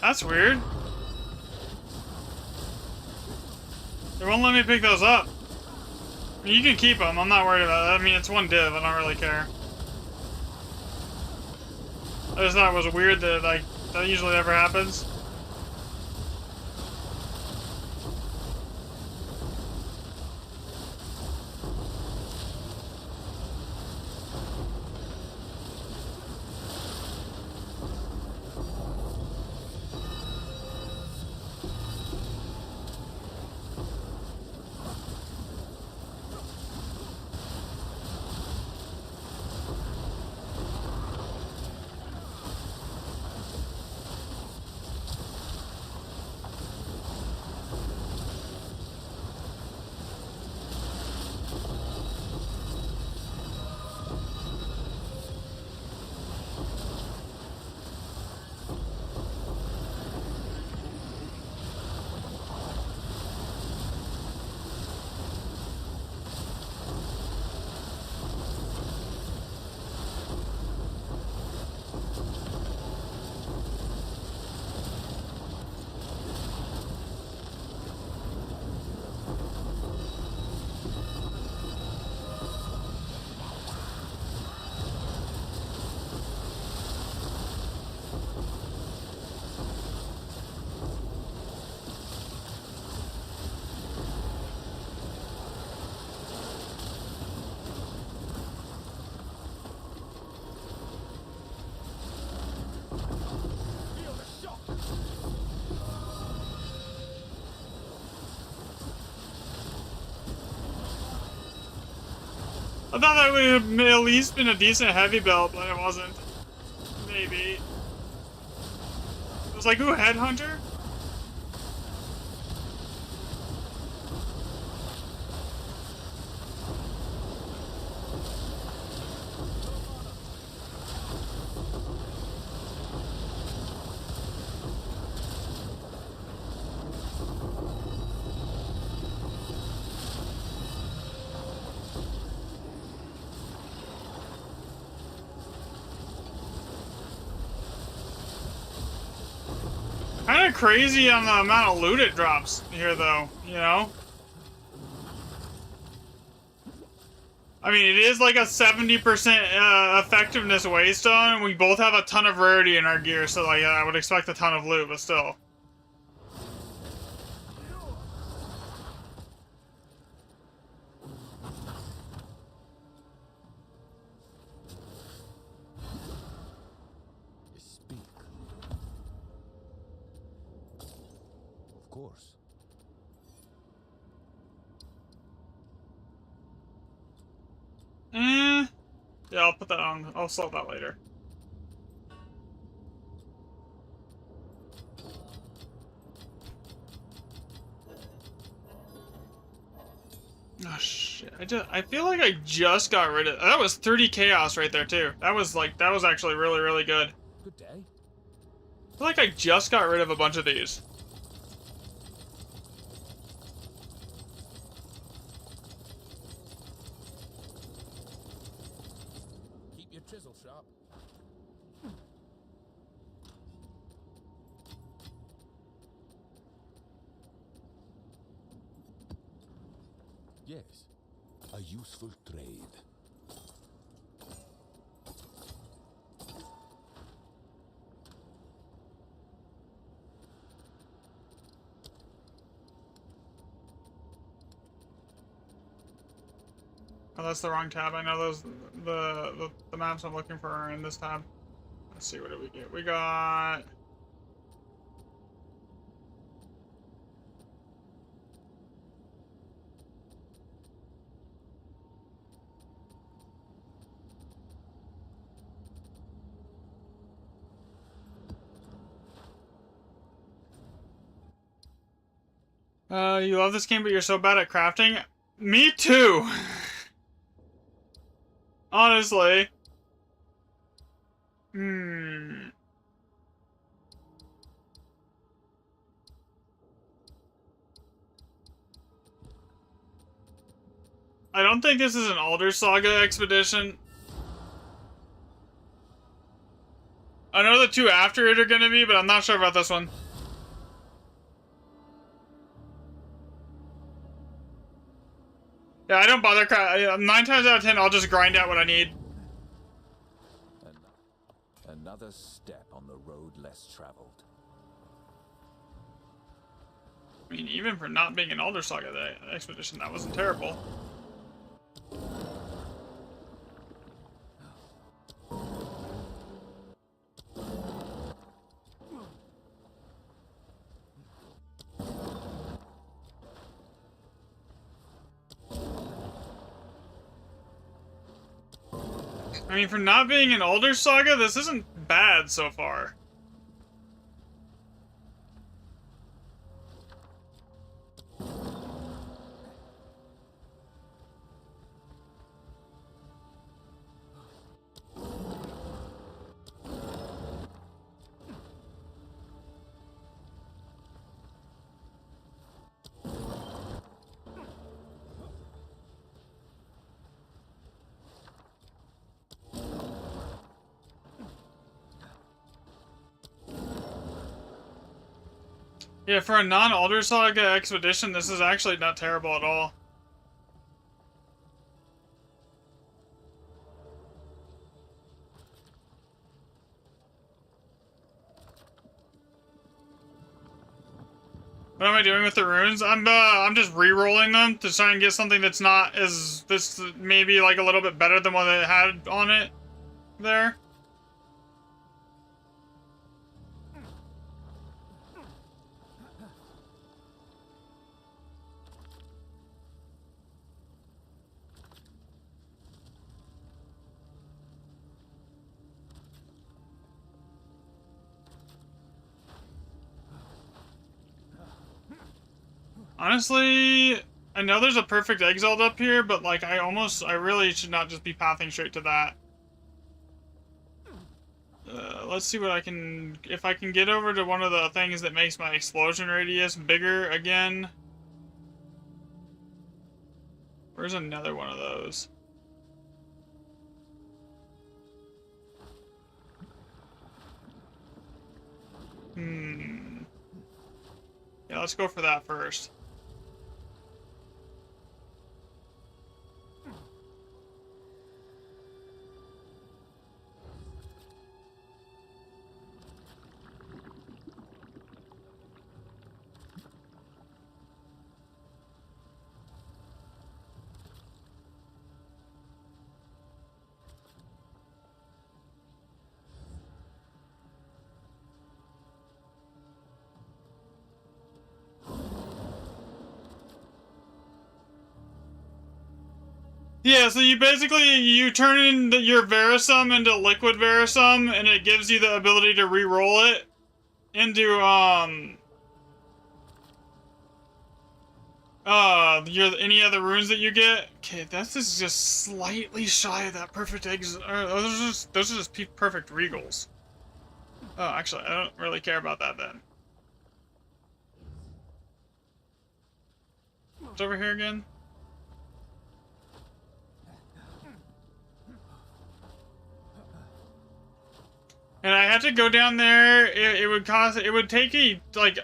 That's weird. They won't let me pick those up. I mean, you can keep them. I'm not worried about it. I mean, it's one div. I don't really care. I just thought it was weird that, like, that usually never happens. I thought that would have at least been a decent heavy build, but it wasn't. Maybe. It was like, ooh, Headhunter? Kind of crazy on the amount of loot it drops here, though, you know? I mean, it is like a 70% effectiveness waystone, and we both have a ton of rarity in our gear, so like I would expect a ton of loot, but still. Speak. Of course. Yeah, I'll put that on. I'll solve that later. Oh shit! I feel like I just got rid of that. Was 30 chaos right there too. That was actually really really good. Good day. I feel like I just got rid of a bunch of these. Keep your chisel sharp. Yes, a useful trade. Oh, that's the wrong tab. I know those the maps I'm looking for are in this tab. Let's see, what did we get? We got you love this game, but you're so bad at crafting. Me too. Honestly. I don't think this is an Alder Saga expedition. I know the two after it are gonna be, but I'm not sure about this one. Yeah, I don't bother. 9 times out of 10, I'll just grind out what I need. Another step on the road less traveled. I mean, even for not being an Alder Saga expedition, that wasn't terrible. I mean, for not being an Alder Saga, this isn't bad so far. Yeah, for a non-Alder Saga expedition, this is actually not terrible at all. What am I doing with the runes? I'm just re-rolling them to try and get something that's not as this maybe like a little bit better than what it had on it there. Honestly, I know there's a perfect exalt up here, but like I really should not just be pathing straight to that. Let's see what I can, if I can get over to one of the things that makes my explosion radius bigger again. Where's another one of those? Yeah, let's go for that first. Yeah, so you basically, you turn in your Verisum into liquid Verisum, and it gives you the ability to re-roll it into, any other runes that you get. Okay, this is just slightly shy of that perfect those are just perfect regals. Oh, actually, I don't really care about that then. What's over here again? And I had to go down there. It would take me like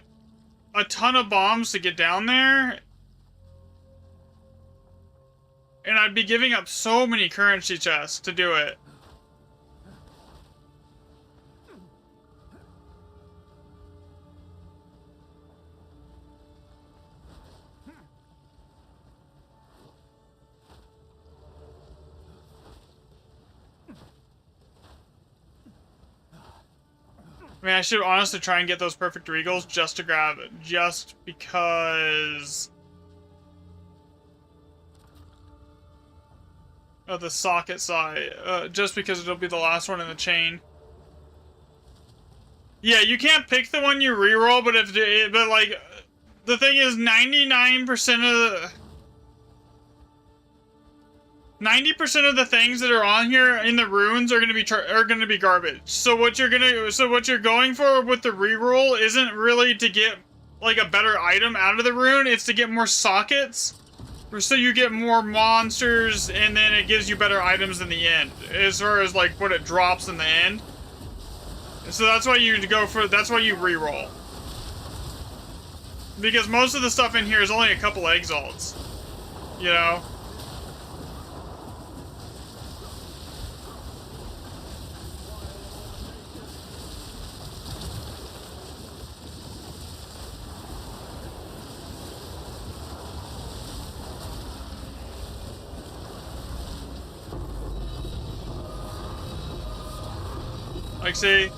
a ton of bombs to get down there. And I'd be giving up so many currency chests to do it. I mean, I should honestly try and get those perfect regals just to grab it. Just because of the socket side. Just because it'll be the last one in the chain. Yeah, you can't pick the one you reroll, but like, the thing is 90% of the things that are on here in the runes are gonna be garbage. So what you're going for with the reroll isn't really to get like a better item out of the rune, it's to get more sockets. So you get more monsters, and then it gives you better items in the end, as far as like what it drops in the end. So that's why you reroll. Because most of the stuff in here is only a couple exalts. You know? Like, see?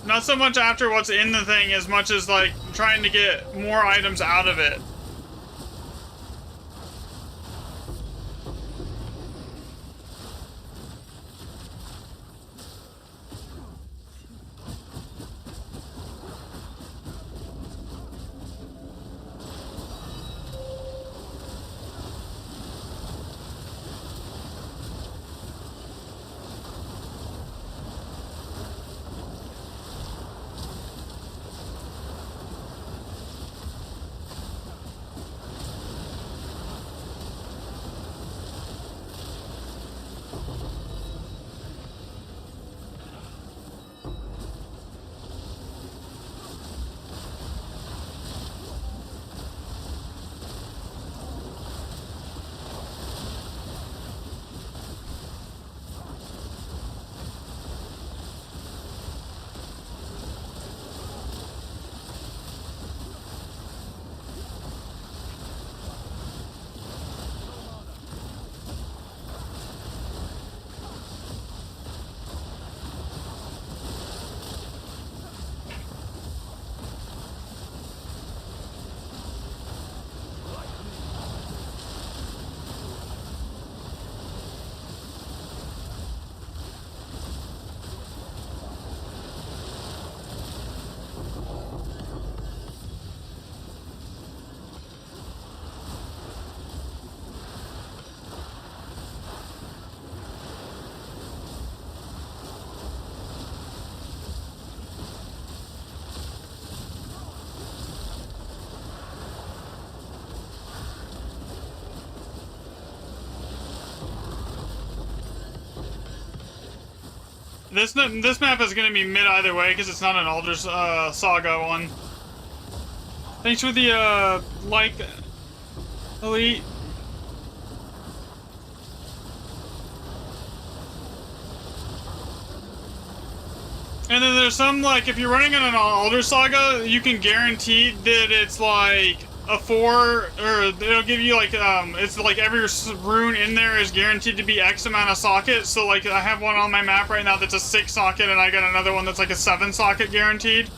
Not so much after what's in the thing as much as, like, trying to get more items out of it. This map is gonna be mid either way because it's not an Alder's Saga one. Thanks for the like, Elite. And then there's some, like, if you're running on an Alder Saga, you can guarantee that it's like a 4, or it'll give you like, it's like every rune in there is guaranteed to be X amount of sockets. So like I have one on my map right now that's a 6 socket, and I got another one that's like a 7 socket guaranteed.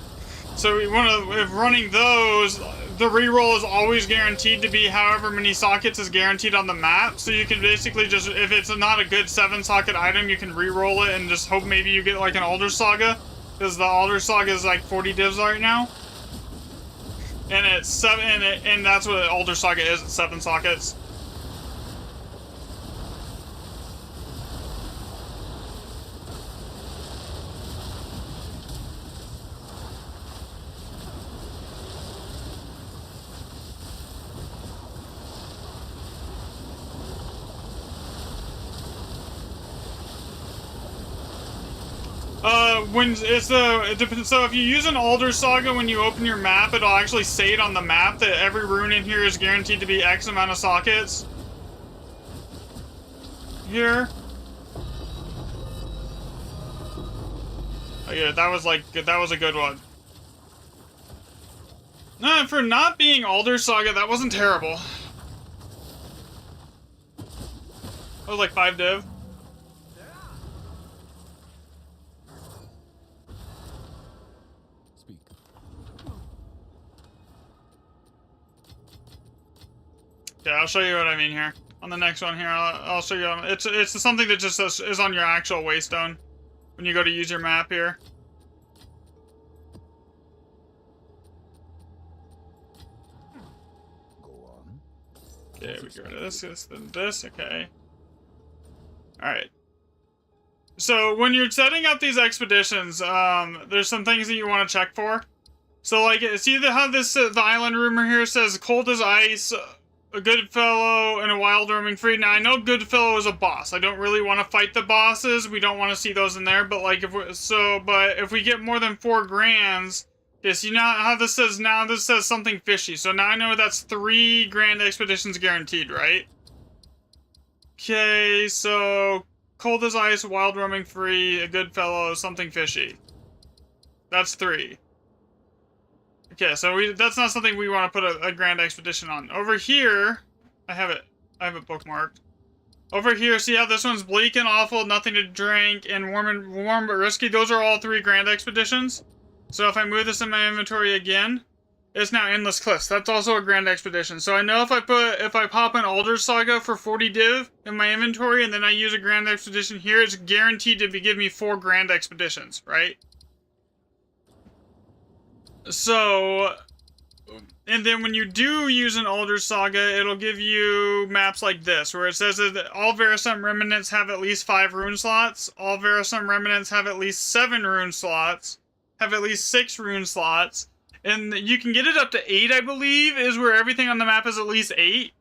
So if running those, the reroll is always guaranteed to be however many sockets is guaranteed on the map. So you can basically just, if it's not a good 7 socket item, you can reroll it and just hope maybe you get like an Alder Saga. Because the Alder Saga is like 40 divs right now. And it's 7, and that's what Alder Saga is, it's 7 sockets. It depends. So if you use an Alder Saga when you open your map, it'll actually say it on the map that every rune in here is guaranteed to be X amount of sockets. Here. Oh yeah, that was a good one. No, for not being Alder Saga, that wasn't terrible. That was like 5 div. Yeah, I'll show you what I mean here. On the next one here, I'll show you. It's something that just is on your actual waystone when you go to use your map here. Go on. Okay, we get rid of this, then this, okay. Alright. So, when you're setting up these expeditions, there's some things that you want to check for. So, like, see how this, the island rumor here says, cold as ice, a good fellow, and a wild roaming free. Now, I know good fellow is a boss. I don't really want to fight the bosses. We don't want to see those in there, but, like, but if we get more than 4 grands, yes, you know how this says, now this says something fishy. So now I know that's 3 grand expeditions guaranteed, right? Okay, so cold as ice, wild roaming free, a good fellow, something fishy. That's 3. Okay, so that's not something we want to put a grand expedition on. Over here, I have it bookmarked. Over here, see how this one's bleak and awful, nothing to drink, and warm but risky? Those are all 3 grand expeditions. So if I move this in my inventory again, it's now Endless Cliffs. That's also a grand expedition. So I know if I pop an Alder Saga for 40 div in my inventory, and then I use a grand expedition here, it's guaranteed to give me 4 grand expeditions, right? So, and then when you do use an Alder Saga, it'll give you maps like this, where it says that all Verisum Remnants have at least 5 rune slots, all Verisum Remnants have at least 7 rune slots, have at least 6 rune slots, and you can get it up to 8, I believe, is where everything on the map is at least 8.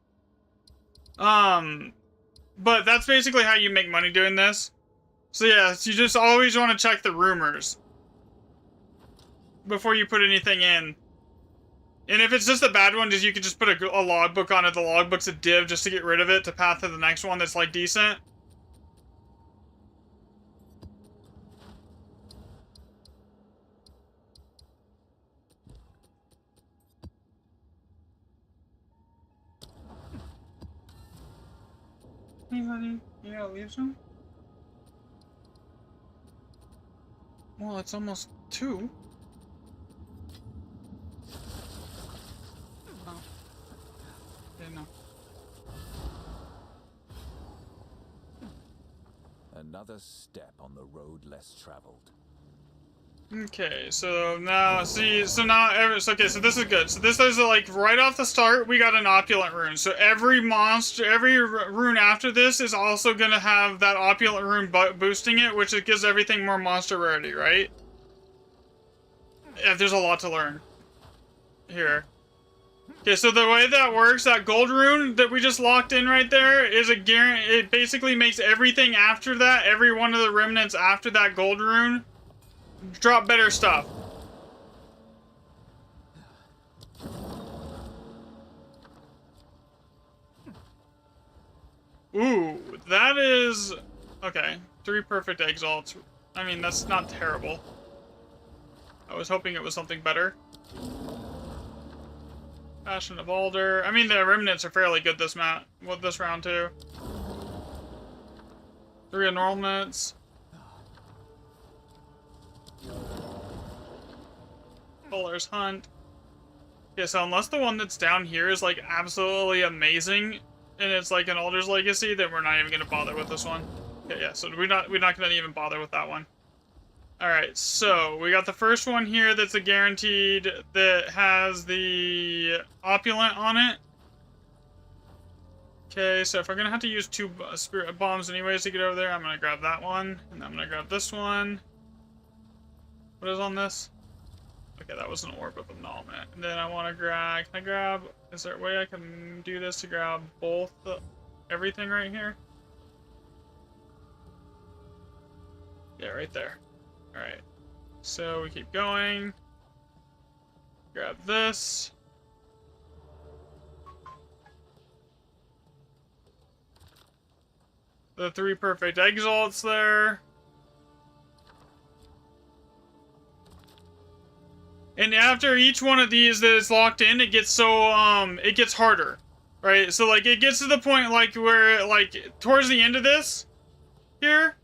But that's basically how you make money doing this. So yeah, you just always want to check the rumors before you put anything in. And if it's just a bad one, you can just put a logbook on it. The logbook's a div just to get rid of it, to path to the next one that's like decent. Hey honey, you gotta leave some? Well, it's almost 2. No. Another step on the road less traveled. Okay, so now, see, so okay, so this is good. So this is like, right off the start, we got an opulent rune. So every monster, every rune after this is also gonna have that opulent rune boosting it, which it gives everything more monster rarity, right? Yeah, there's a lot to learn here. Okay, so the way that works, that gold rune that we just locked in right there is a guarantee. It basically makes everything after that, every one of the remnants after that gold rune, drop better stuff. Ooh, that is... Okay, 3 perfect exalts. I mean, that's not terrible. I was hoping it was something better. Passion of Alder. I mean, the remnants are fairly good this this round too. 3 annulments. Fuller's Hunt. Okay, so unless the one that's down here is like absolutely amazing, and it's like an Alder's Legacy, then we're not even gonna bother with this one. Okay, yeah, so we're not gonna even bother with that one. Alright, so we got the first one here that's a guaranteed that has the opulent on it. Okay, so if we're gonna have to use 2 spirit bombs anyways to get over there, I'm gonna grab that one, and I'm gonna grab this one. What is on this? Okay, that was an orb of annulment. And then I want to grab, can I grab, is there a way I can do this to grab both, everything right here? Yeah, right there. Alright, so we keep going. Grab this. The 3 perfect exalts there. And after each one of these that is locked in, it gets so, it gets harder. Right? So, like, it gets to the point, like, where, like, towards the end of this, here,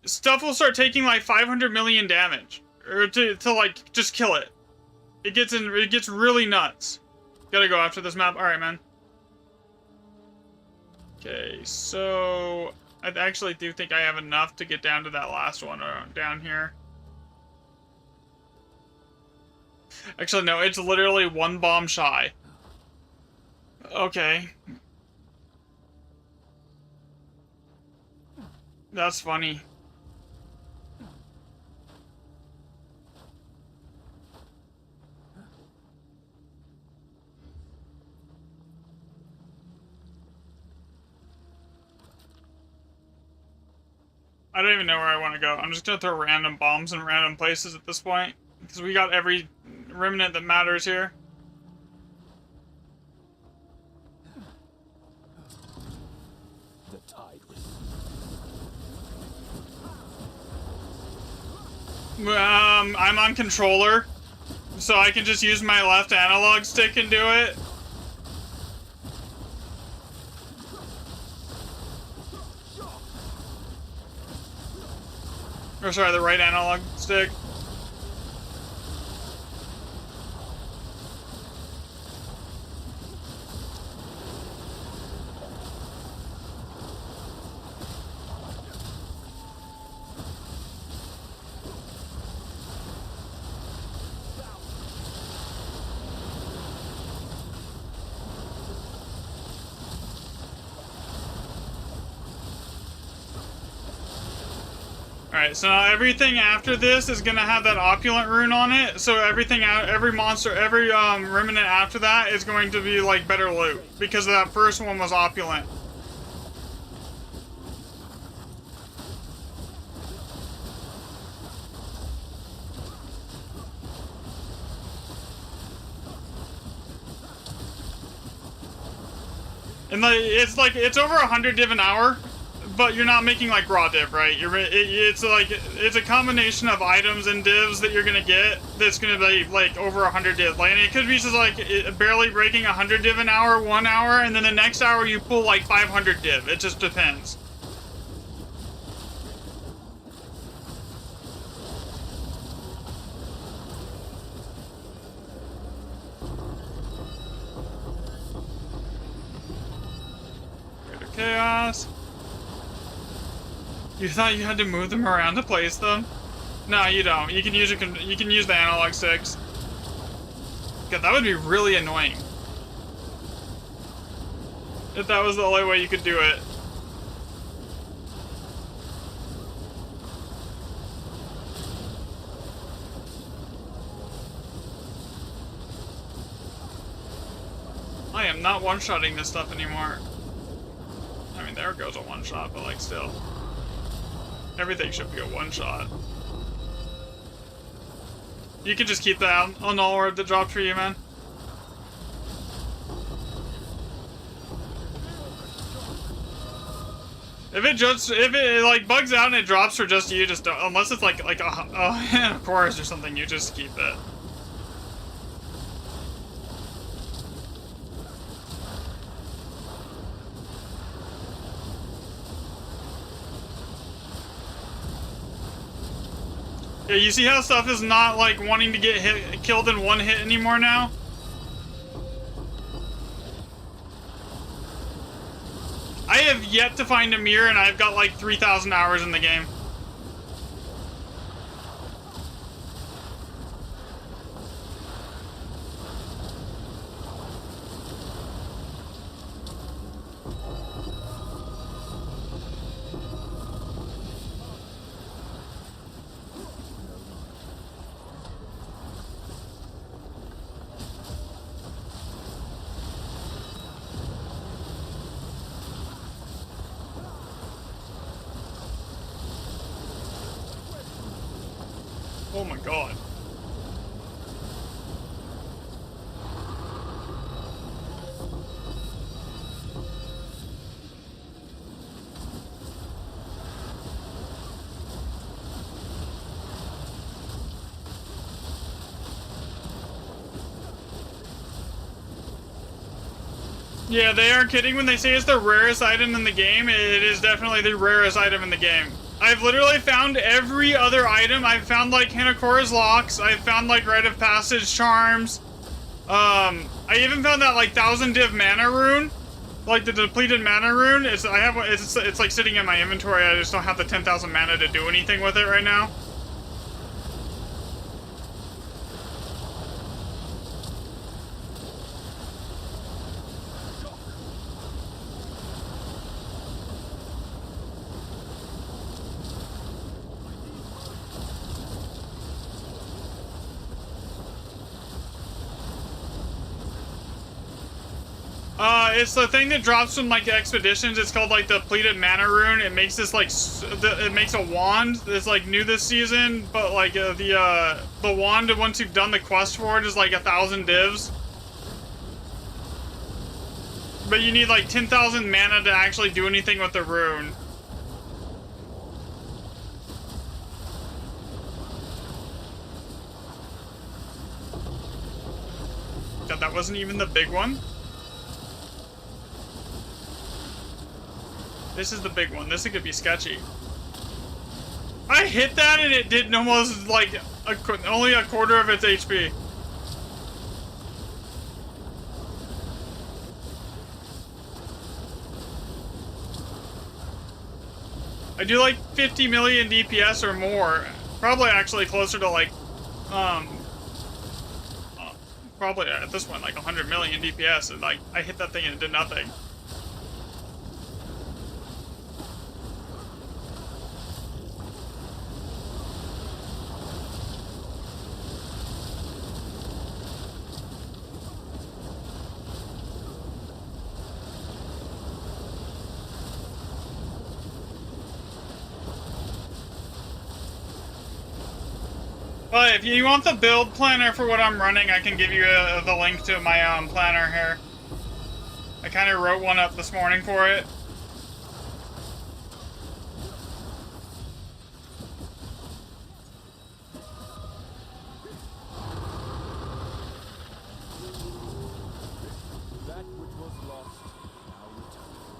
stuff will start taking, like, 500 million damage. Or to like, just kill it. It gets really nuts. Gotta go after this map. Alright, man. Okay, so... I actually do think I have enough to get down to that last one down here. Actually, no, it's literally 1 bomb shy. Okay. That's funny. I don't even know where I want to go. I'm just gonna throw random bombs in random places at this point. Because we got every remnant that matters here. The tide was... I'm on controller, so I can just use my left analog stick and do it. Or sorry, the right analog stick. Alright, so now everything after this is gonna have that opulent rune on it, so everything out, every monster, every remnant after that is going to be like better loot, because that first one was opulent. And it's over 100 div an hour. But you're not making like raw div, right? It's a combination of items and divs that you're gonna get that's gonna be like over 100 div. Like, and it could be just like barely breaking 100 div an hour, 1 hour, and then the next hour you pull like 500 div. It just depends. Greater Chaos. You thought you had to move them around to place them? No, you don't. You can use the analog sticks. God, that would be really annoying. If that was the only way you could do it. not one-shotting this stuff anymore. I mean, there goes a one-shot, but like still. Everything should be a one-shot. You can just keep that on all orb that dropped for you, man. If it like bugs out and it drops for just you, just don't, unless it's like a chorus or something, you just keep it. Yeah, you see how stuff is not like wanting to get killed in one hit anymore now? I have yet to find a mirror, and I've got like 3,000 hours in the game. Oh my god. Yeah, they aren't kidding when they say it's the rarest item in the game. It is definitely the rarest item in the game. I've literally found every other item. I've found like Hanakora's locks. I've found like Rite of Passage charms. I even found that like 1,000 div mana rune, like the depleted mana rune. It's like sitting in my inventory. I just don't have the 10,000 mana to do anything with it right now. It's the thing that drops from like expeditions. It's called like the depleted mana rune. It makes this like it makes a wand that's like new this season, but like the wand once you've done the quest for it is like 1,000 divs. But you need like 10,000 mana to actually do anything with the rune. God, that wasn't even the big one. This is the big one. This could be sketchy. I hit that and it did almost like only a quarter of its HP. I do like 50 million DPS or more. Probably actually closer to like, probably at this point like 100 million DPS. And like I hit that thing and it did nothing. But if you want the build planner for what I'm running, I can give you the link to my planner here. I kind of wrote one up this morning for it. That which was lost now returns.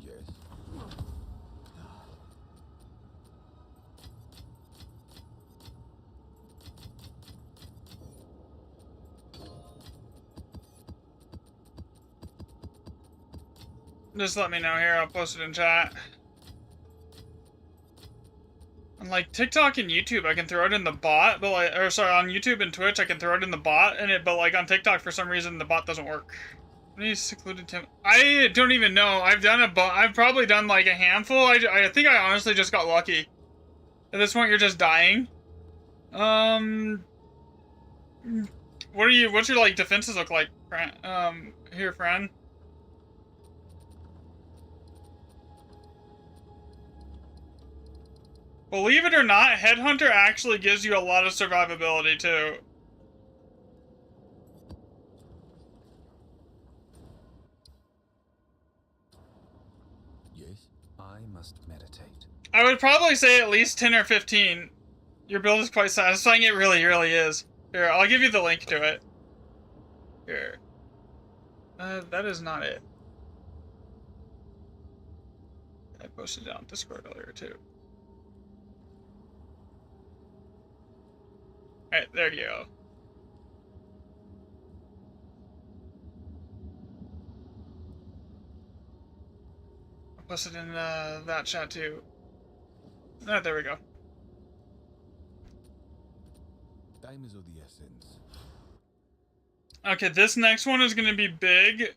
Yes. Just let me know here, I'll post it in chat. On like TikTok and YouTube, I can throw it in the bot, but like, or sorry, on YouTube and Twitch, I can throw it in the bot, but like on TikTok, for some reason, the bot doesn't work. Any secluded Tim? I don't even know. I've probably done like a handful. I think I honestly just got lucky. At this point, you're just dying. Um, what's your, like, defenses look like, here, friend? Believe it or not, Headhunter actually gives you a lot of survivability, too. Yes? I must meditate. I would probably say at least 10 or 15. Your build is quite satisfying. It really, really is. Here, I'll give you the link to it. Here. That is not it. I posted it on Discord earlier, too. Alright, there you go. I posted in that chat, too. There we go. Time is of the essence. Okay, this next one is gonna be big.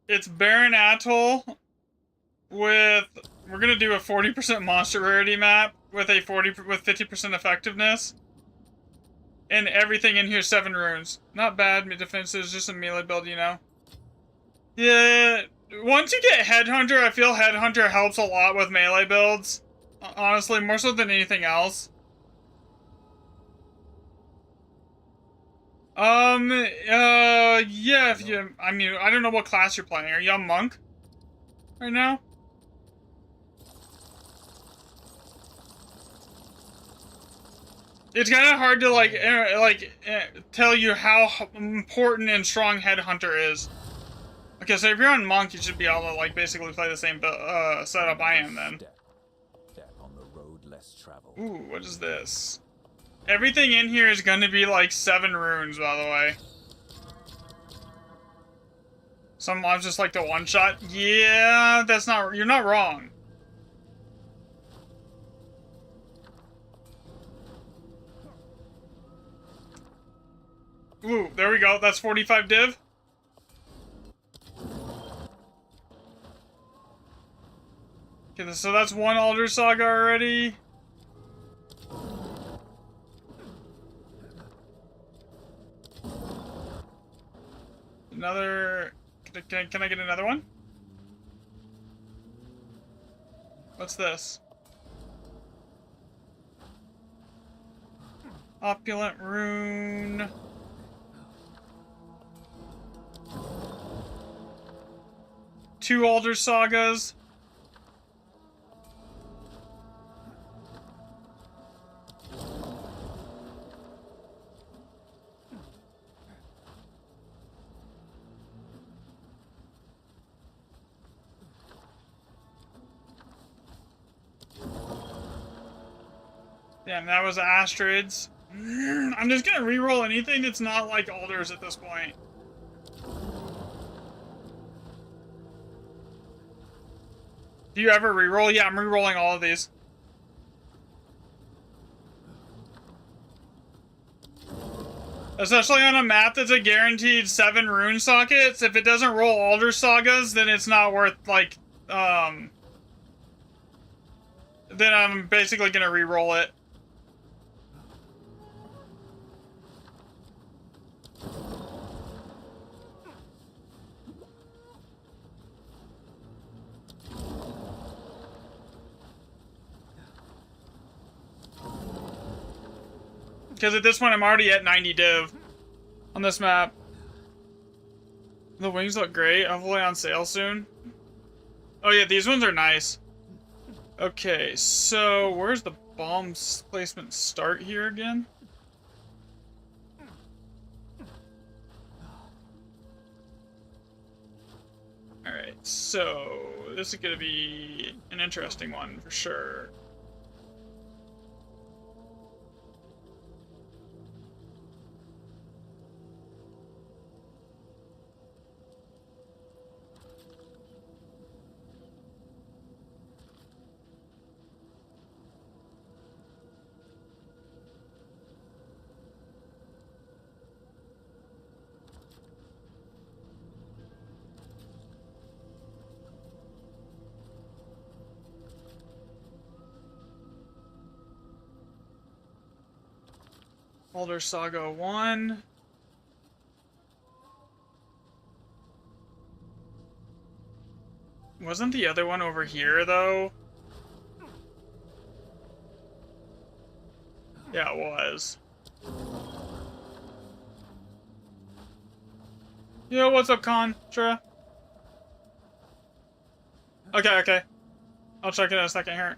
It's Barren Atoll with... We're gonna do a 40% monster rarity map with 50% effectiveness. And everything in here 7 runes. Not bad, mid defenses, just a melee build, you know. Yeah, once you get Headhunter, I feel Headhunter helps a lot with melee builds. Honestly, more so than anything else. Yeah, if you, I mean, I don't know what class you're playing. Are you a monk right now? It's kind of hard to, like, tell you how important and strong Headhunter is. Okay, so if you're on monk, you should be able to, like, basically play the same setup I am then. Step on the road less traveled. Ooh, what is this? Everything in here is going to be like 7 runes, by the way. Some mobs just like to one-shot. Yeah, that's not... You're not wrong. Ooh, there we go. That's 45 div. Okay, so that's 1 Alder Saga already. Another... Can I get another one? What's this? Opulent rune. Two Alder Sagas. Damn, that was Astrids. I'm just gonna reroll anything that's not like Alders at this point. Do you ever reroll? Yeah, I'm rerolling all of these. Especially on a map that's a guaranteed 7 rune sockets. If it doesn't roll Alder Sagas, then it's not worth, like, then I'm basically gonna reroll it. Because at this point, I'm already at 90 div on this map. The wings look great. Hopefully on sale soon. Oh yeah, these ones are nice. Okay, so where's the bomb placement start here again? Alright, so this is going to be an interesting one for sure. Elder Saga 1. Wasn't the other one over here, though? Yeah, it was. Yo, what's up, Contra? Okay. I'll check it in a second here.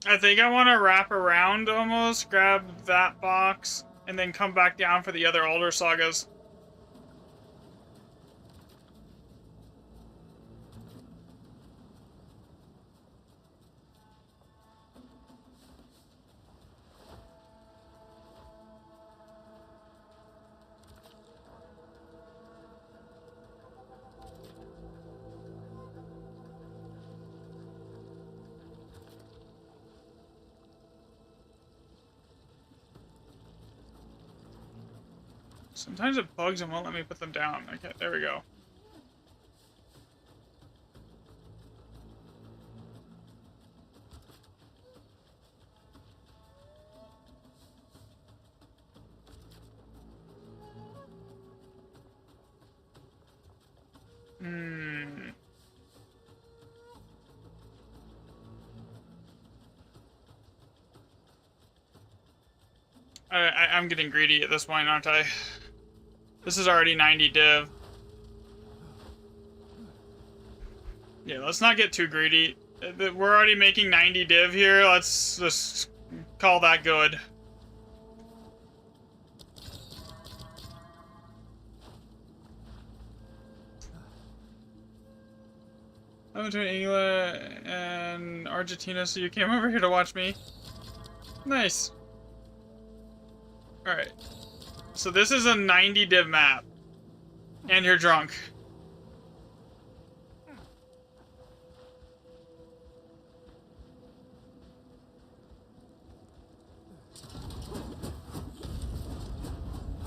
I think I want to wrap around almost, grab that box, and then come back down for the other older sagas. Sometimes it bugs and won't let me put them down. Okay, there we go. I'm getting greedy at this point, aren't I? This is already 90 div. Yeah, let's not get too greedy. We're already making 90 div here. Let's just call that good. I'm between England and Argentina, so you came over here to watch me. Nice. Alright. So this is a 90 div map. And you're drunk.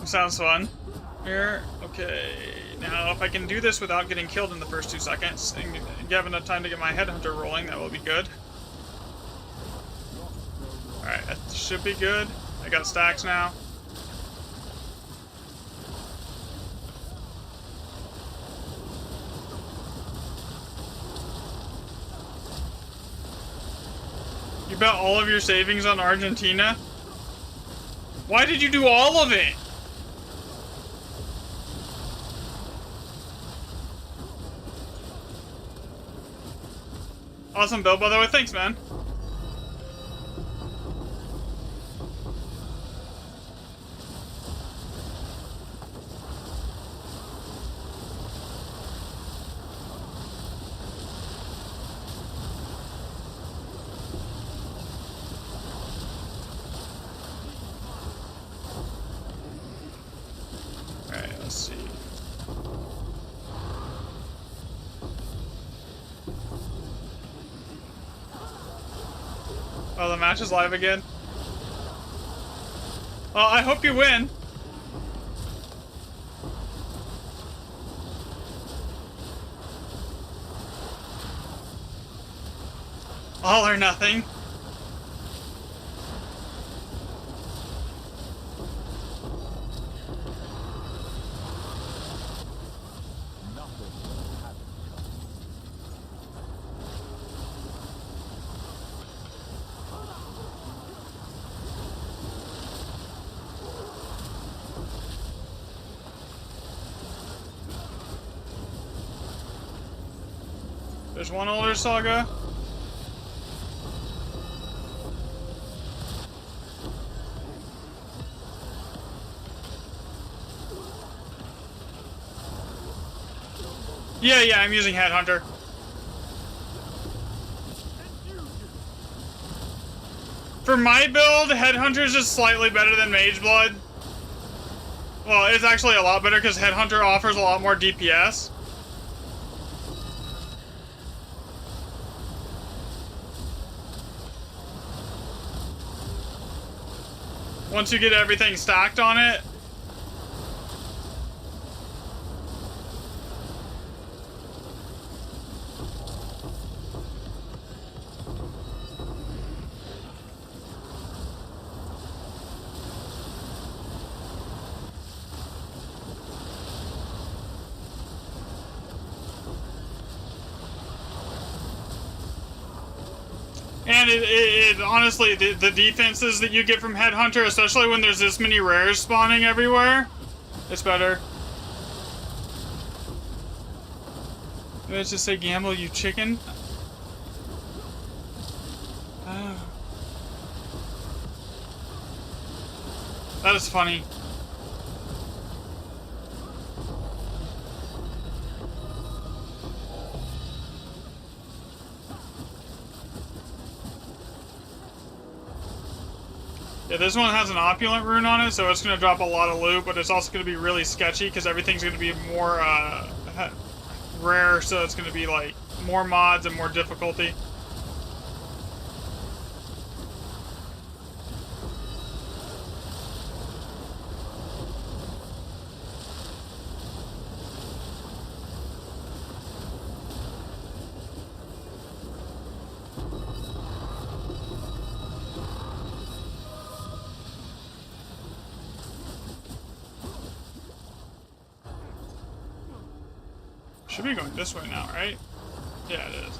Sounds fun. Here, okay. Now, if I can do this without getting killed in the first 2 seconds, and give enough time to get my headhunter rolling, that will be good. Alright, that should be good. I got stacks now. You bet all of your savings on Argentina? Why did you do all of it? Awesome build, by the way. Thanks, man. Alright, let's see. Oh, the match is live again? Well, I hope you win. All or nothing. There's one older saga. Yeah, I'm using Headhunter. For my build, Headhunter is just slightly better than Mage Blood. Well, it's actually a lot better because Headhunter offers a lot more DPS. Once you get everything stacked on it. And it honestly, the defenses that you get from Headhunter, especially when there's this many rares spawning everywhere, it's better. Let's just say gamble, you chicken. That is funny. Yeah, this one has an opulent rune on it, so it's going to drop a lot of loot, but it's also going to be really sketchy because everything's going to be more rare, so it's going to be like more mods and more difficulty. Should be going this way now, right? Yeah, it is.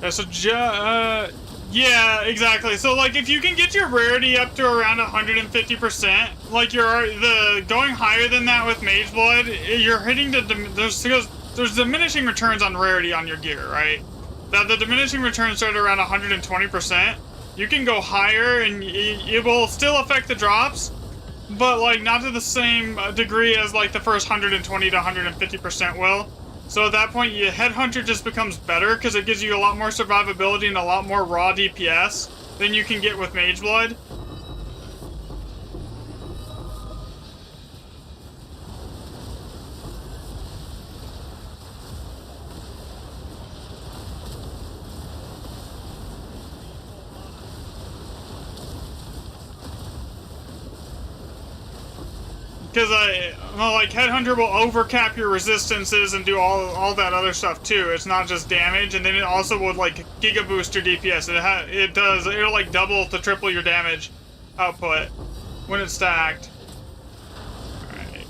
Yeah, so yeah, exactly. So like, if you can get your rarity up to around 150%, like the going higher than that with Mage Blood, you're hitting there's diminishing returns on rarity on your gear, right? That the diminishing returns start around 120%. You can go higher, and it will still affect the drops, but like not to the same degree as like the first 120 to 150% will. So at that point, your Headhunter just becomes better because it gives you a lot more survivability and a lot more raw DPS than you can get with Mage Blood. Because like Headhunter will overcap your resistances and do all that other stuff too. It's not just damage, and then it also will like giga boost your DPS. It'll like double to triple your damage output when it's stacked. Alright.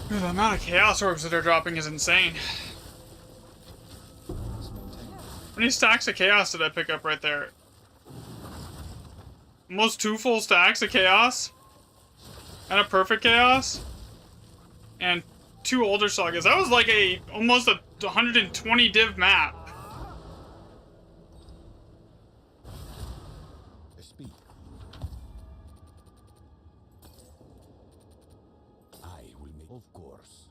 The amount of Chaos Orbs that are dropping is insane. How many stacks of Chaos did I pick up right there? Almost 2 full stacks of Chaos? And a perfect Chaos? And 2 older sagas. That was like almost a 120 div map. Speak. I will make. Of course.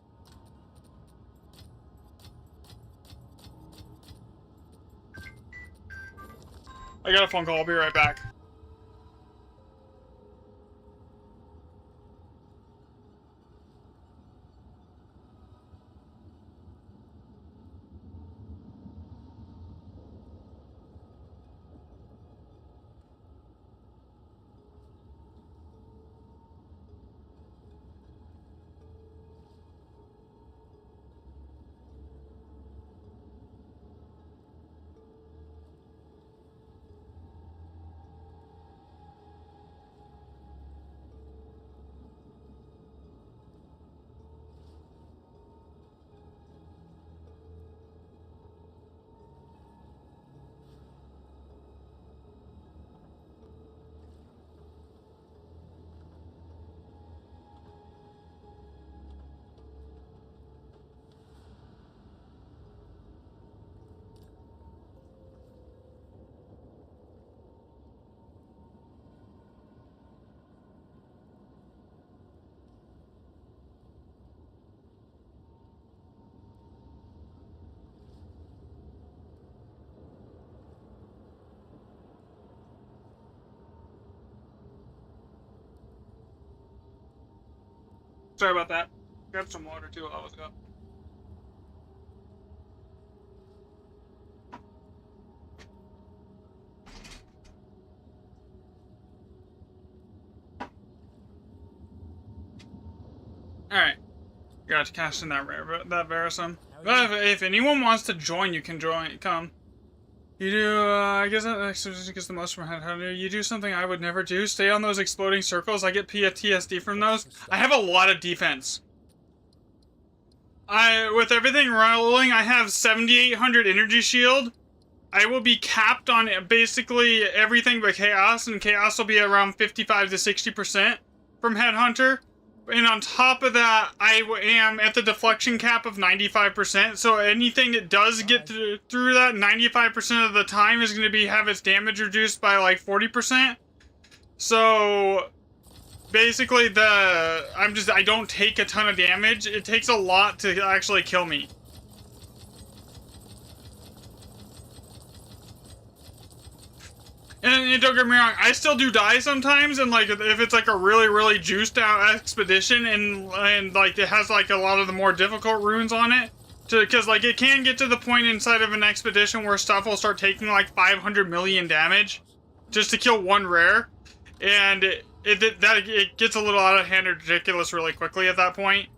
I got a phone call. I'll be right back. Sorry about that. Grab some water too while I was gone. Alright. Got to cash in that rare, that Verisum. But if anyone wants to join, you can join. Come. You do, I guess that actually gets the most from Headhunter. You do something I would never do. Stay on those exploding circles. I get PTSD from those. I have a lot of defense. With everything rolling, I have 7,800 energy shield. I will be capped on basically everything but Chaos, and Chaos will be around 55 to 60% from Headhunter. And on top of that, I am at the deflection cap of 95%, so anything that does get through that 95% of the time is going to have its damage reduced by like 40%. So basically I don't take a ton of damage. It takes a lot to actually kill me. And don't get me wrong, I still do die sometimes, and like if it's like a really, really juiced out expedition and like it has like a lot of the more difficult runes on it, because like it can get to the point inside of an expedition where stuff will start taking like 500 million damage just to kill one rare, and it gets a little out of hand and ridiculous really quickly at that point.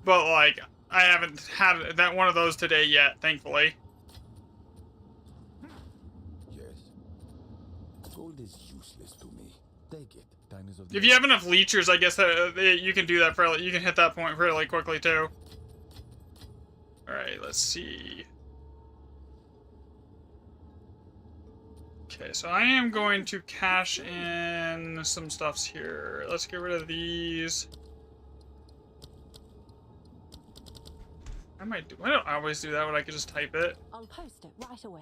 But like I haven't had that one of those today yet, thankfully. If you have enough leechers, I guess that you can do that fairly. You can hit that point fairly quickly too. All right, let's see. Okay, so I am going to cash in some stuffs here. Let's get rid of these. I don't always do that when I could just type it. I'll post it right away.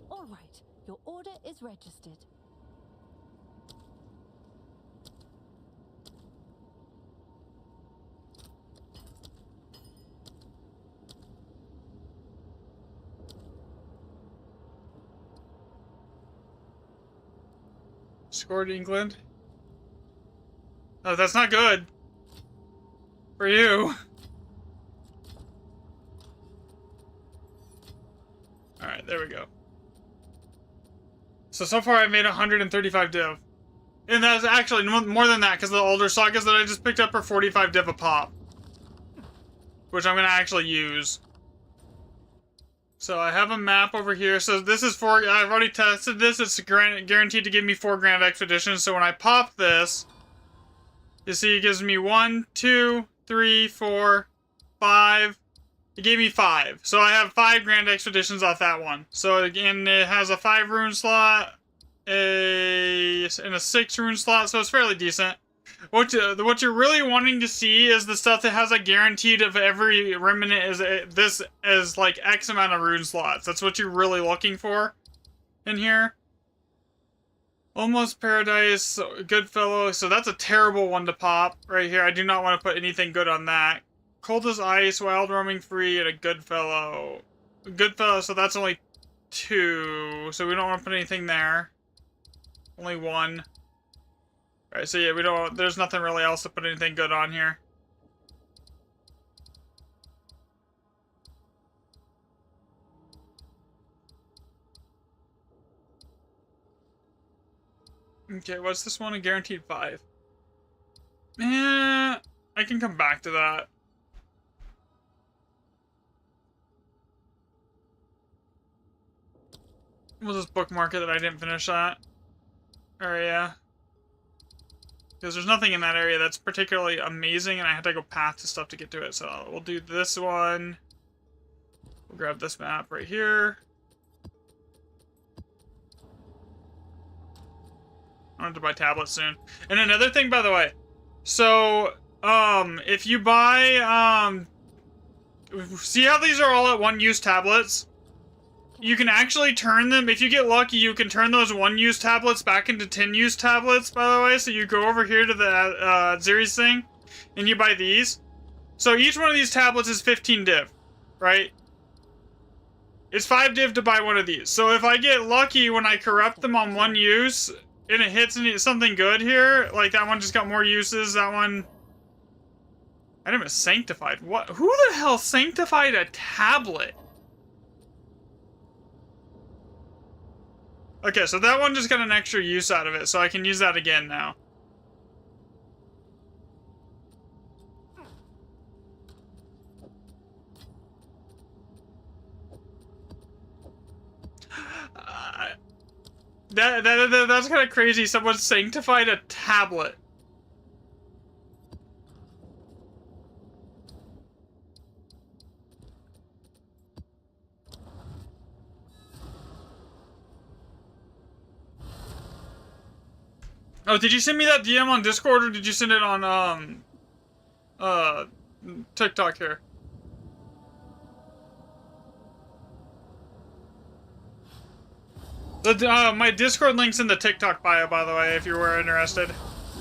All right, your order is registered. Scored England. Oh, that's not good. For you. Alright, there we go. So far I've made 135 div. And that's actually more than that, because the older sagas that I just picked up are 45 div a pop. Which I'm going to actually use. So I have a map over here. So this is I've already tested this. It's guaranteed to give me 4 grand expeditions. So when I pop this, you see it gives me 1, 2, 3, 4, 5. It gave me 5. So I have 5 grand expeditions off that one. So again, it has a 5 rune slot, and a 6 rune slot. So it's fairly decent. What you're really wanting to see is the stuff that has a guaranteed of every remnant is this as like X amount of rune slots. That's what you're really looking for in here. Almost Paradise, Goodfellow. So that's a terrible one to pop right here. I do not want to put anything good on that. Cold as Ice, Wild Roaming Free, and a Goodfellow. Goodfellow, so that's only 2. So we don't want to put anything there. Only 1. Alright, so yeah, there's nothing really else to put anything good on here. Okay, what's this one? A guaranteed 5. I can come back to that. We'll just bookmark it that I didn't finish that area. Because there's nothing in that area that's particularly amazing, and I had to go path to stuff to get to it. So we'll do this one. We'll grab this map right here. I'm going to buy tablets soon. And another thing, by the way. So, if you buy, see how these are all at 1-use tablets? You can actually turn them, if you get lucky, you can turn those 1-use tablets back into 10-use tablets, by the way. So you go over here to the Xeris thing, and you buy these. So each one of these tablets is 15 div, right? It's 5 div to buy one of these. So if I get lucky when I corrupt them on 1 use, and it hits something good here. Like that one just got more uses. That one. Item is sanctified. What? Who the hell sanctified a tablet? Okay, so that one just got an extra use out of it, so I can use that again now. That's kind of crazy. Someone sanctified a tablet. Oh, did you send me that DM on Discord or did you send it on TikTok here? My Discord link's in the TikTok bio, by the way, if you were interested.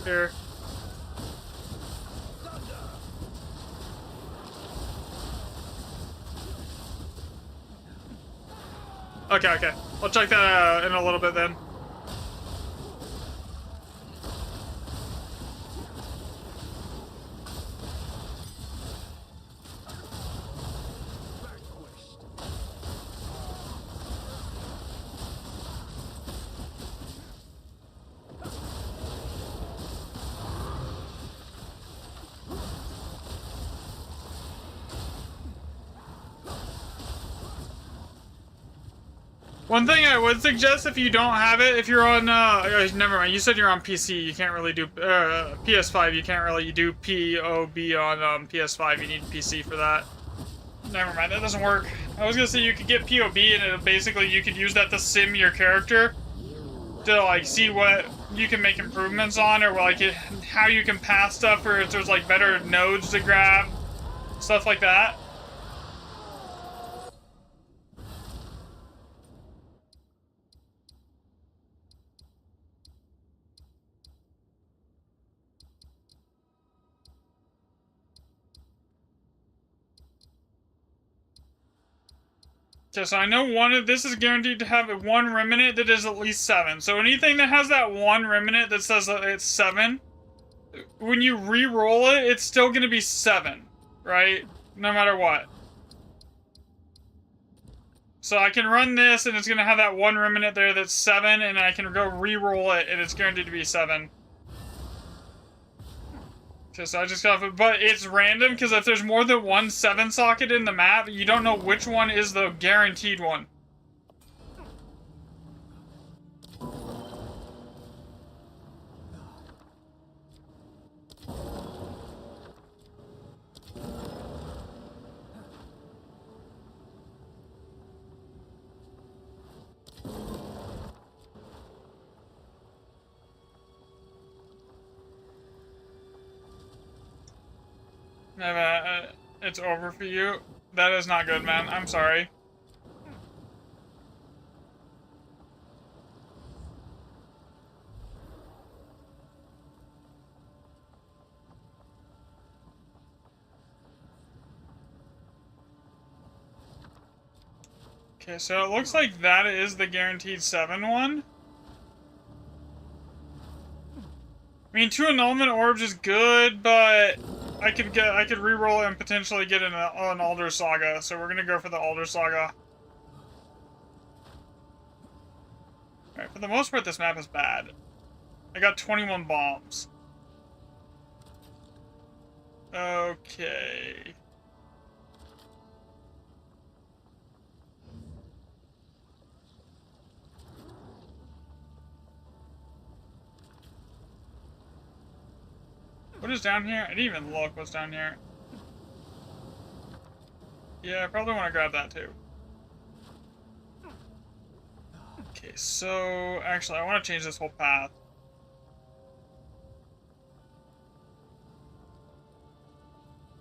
Here. Okay. I'll check that out in a little bit then. One thing I would suggest if you don't have it, if you're on, never mind, you said you're on PC, you can't really do, PS5, you can't really do POB on, PS5, you need PC for that. Never mind, that doesn't work. I was gonna say you could get POB and basically you could use that to sim your character to, like, see what you can make improvements on or, like, how you can pass stuff or if there's, like, better nodes to grab, stuff like that. Okay, so I know one of this is guaranteed to have one remnant that is at least 7. So anything that has that one remnant that says that it's 7, when you re-roll it, it's still going to be 7, right? No matter what. So I can run this and it's going to have that one remnant there that's 7, and I can go re-roll it and it's guaranteed to be 7. Okay, so I just got, but it's random because if there's more than one 7 socket in the map, you don't know which one is the guaranteed one. It's over for you. That is not good, man. I'm sorry. Okay, so it looks like that is the guaranteed 7 one. I mean, 2 annulment orbs is good, but I could re-roll it and potentially get an Alder Saga, so we're gonna go for the Alder Saga. Alright, for the most part, this map is bad. I got 21 bombs. Okay. What is down here? I didn't even look what's down here. Yeah, I probably want to grab that too. Okay, so actually I want to change this whole path.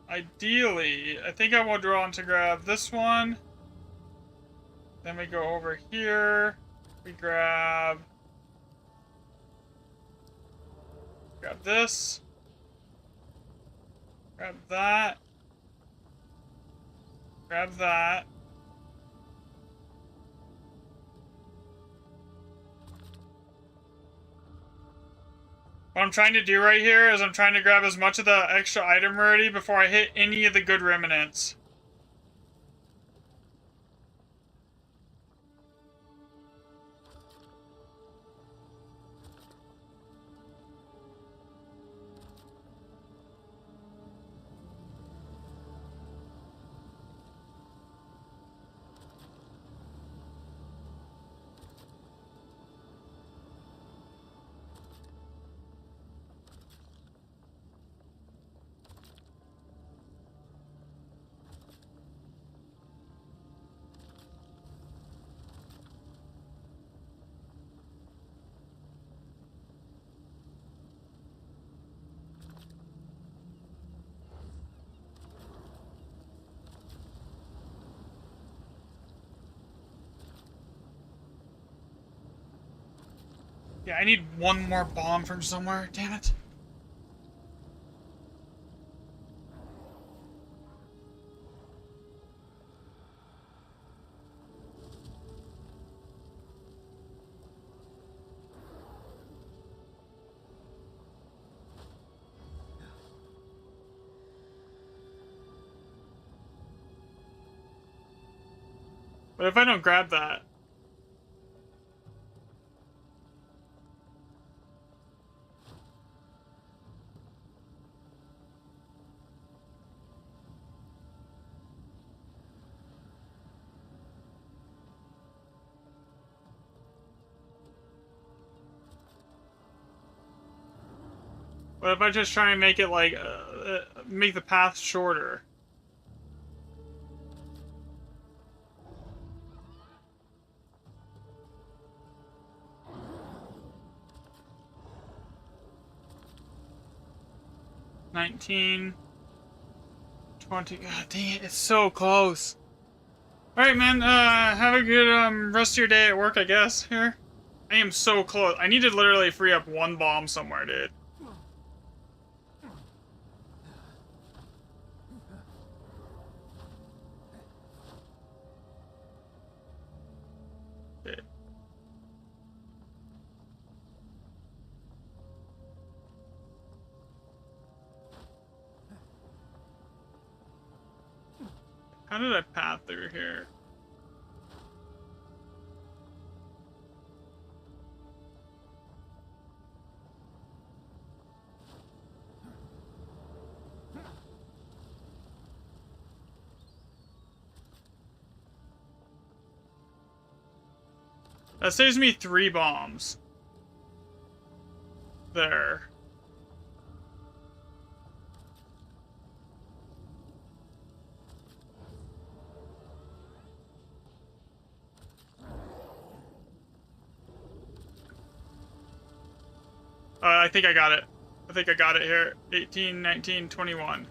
Ideally, I think I will draw on to grab this one. Then we go over here. We grab this. Grab that. Grab that. What I'm trying to do right here is I'm trying to grab as much of the extra item rarity before I hit any of the good remnants. Yeah, I need one more bomb from somewhere, damn it. What if I don't grab that? What if I just try and make it like, make the path shorter? $19, $20. God dang it, it's so close. Alright, man, have a good rest of your day at work, I guess, here. I am so close. I need to literally free up one bomb somewhere, dude. Okay. How did I path through here? That saves me 3 bombs. There. I think I got it. I think I got it here. 18, 19, 21.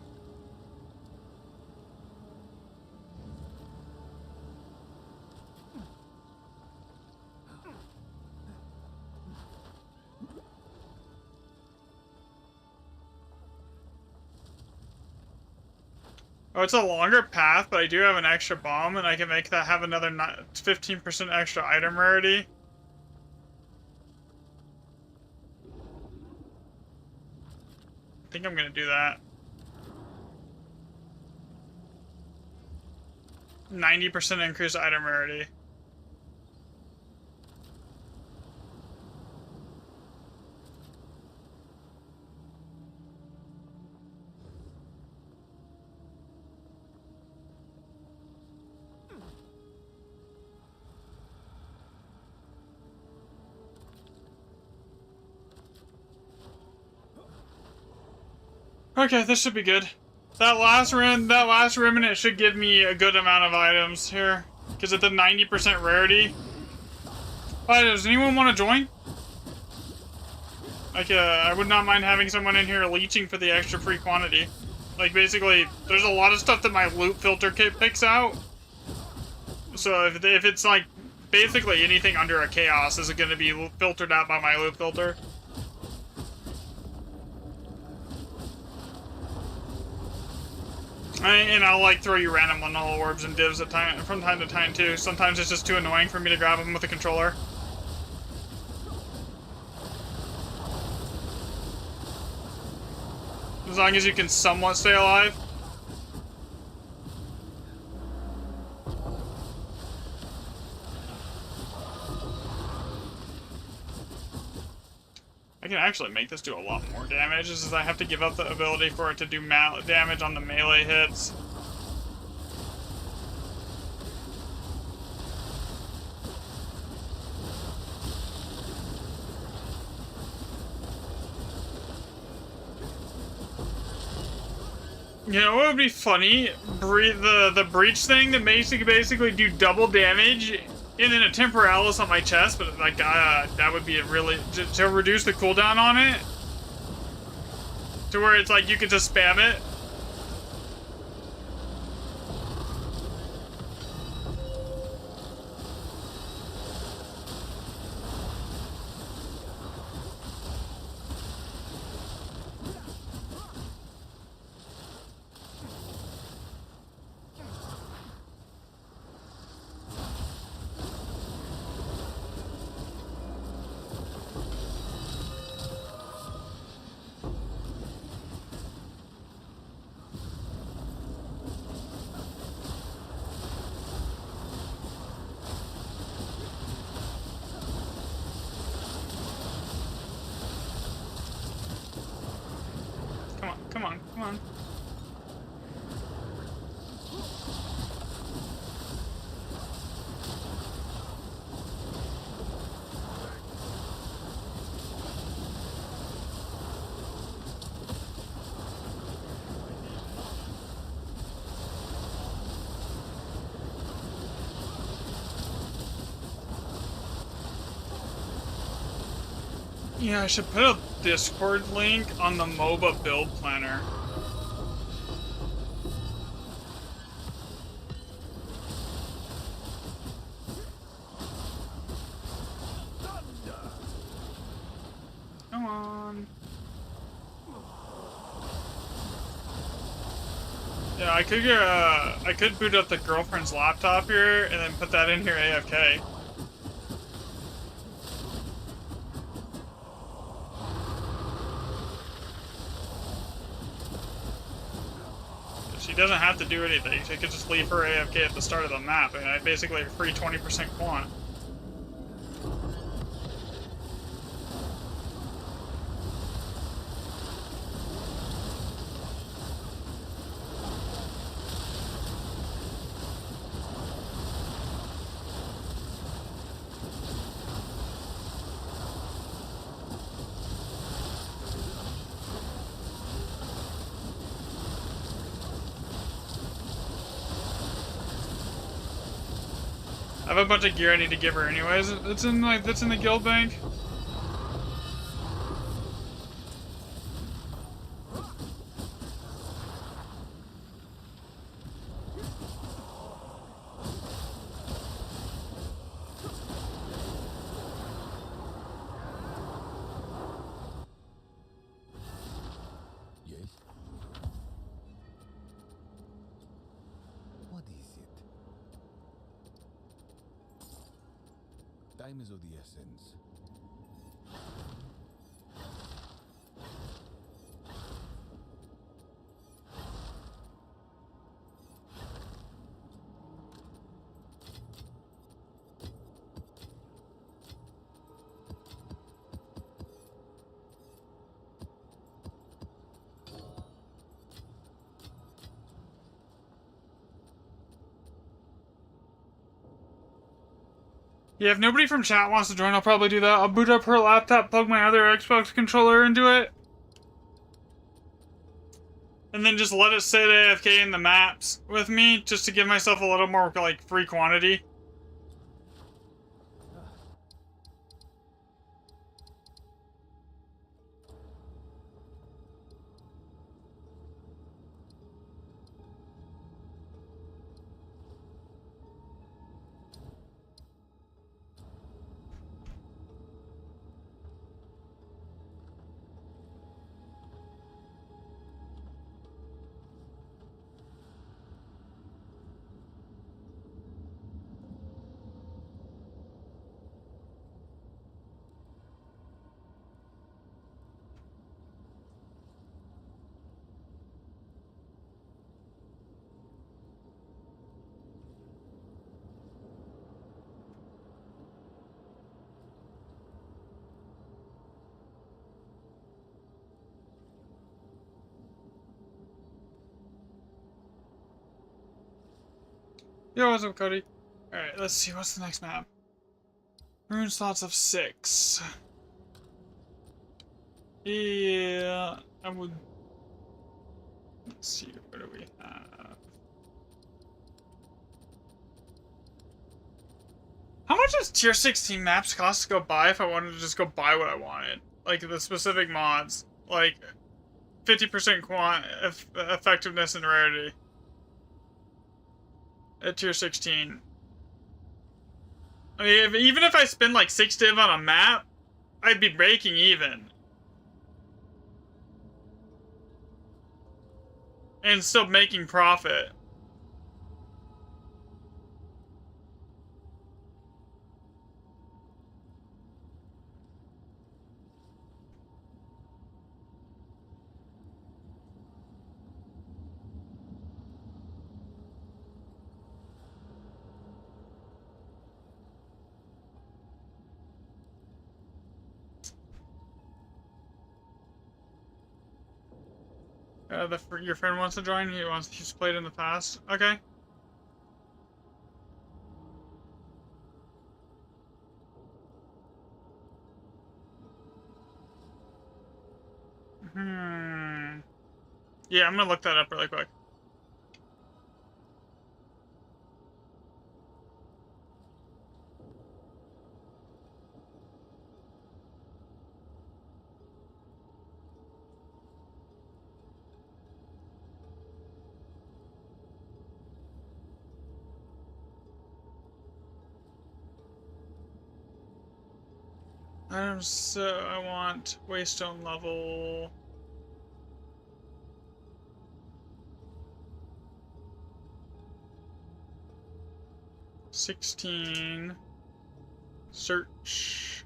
Oh, it's a longer path, but I do have an extra bomb, and I can make that have another 15% extra item rarity. I think I'm gonna do that. 90% increased item rarity. Okay, this should be good. That last remnant should give me a good amount of items here. Because at the 90% rarity. Does anyone want to join? Like, I would not mind having someone in here leeching for the extra free quantity. Like, basically, there's a lot of stuff that my loot filter kit picks out. So if it's like, basically anything under a chaos is going to be filtered out by my loot filter. And I'll like throw you random one-hole orbs and divs from time to time too. Sometimes it's just too annoying for me to grab them with a controller. As long as you can somewhat stay alive. I can actually make this do a lot more damage. This is I have to give up the ability for it to do damage on the melee hits. You know what would be funny? The breach thing that makes you basically do double damage and then a temporalis on my chest, but like that would be a really to reduce the cooldown on it to where it's like you could just spam it. Come on, come on. Yeah, I should put a Discord link on the MOBA build planner. Come on. Yeah, I could boot up the girlfriend's laptop here and then put that in here AFK. She doesn't have to do anything. She could just leave her AFK at the start of the map, and I basically free 20% quant. I have a bunch of gear I need to give her anyways. It's in the guild bank. Yes? What is it? Time is of the essence. Yeah, if nobody from chat wants to join, I'll probably do that. I'll boot up her laptop, plug my other Xbox controller into it, and then just let it sit AFK in the maps with me, just to give myself a little more, like, free quantity. Yo, what's up, Cody? Alright, let's see. What's the next map? Rune slots of 6. Yeah, I would... Let's see, what do we have? How much does tier 16 maps cost to go buy if I wanted to just go buy what I wanted? Like, the specific mods. Like, 50% effectiveness and rarity. At tier 16. I mean, even if I spend like 6 div on a map, I'd be breaking even. And still making profit. Your friend wants to join. He's played in the past. Okay. Yeah, I'm gonna look that up really quick. So I want waystone level. $16. Search.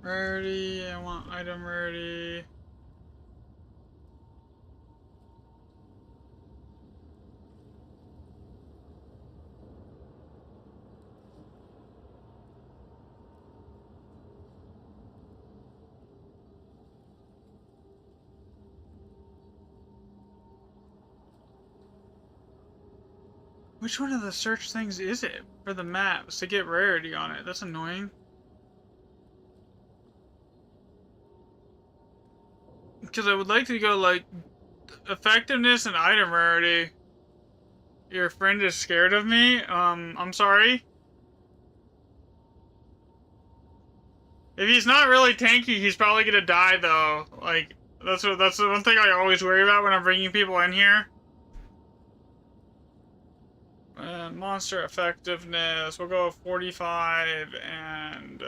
Rarity, I want item rarity. Which one of the search things is it for the maps to get rarity on it? That's annoying. Because I would like to go like effectiveness and item rarity. Your friend is scared of me? I'm sorry. If he's not really tanky, he's probably gonna die though. Like, that's the one thing I always worry about when I'm bringing people in here. Monster effectiveness, we'll go 45 and...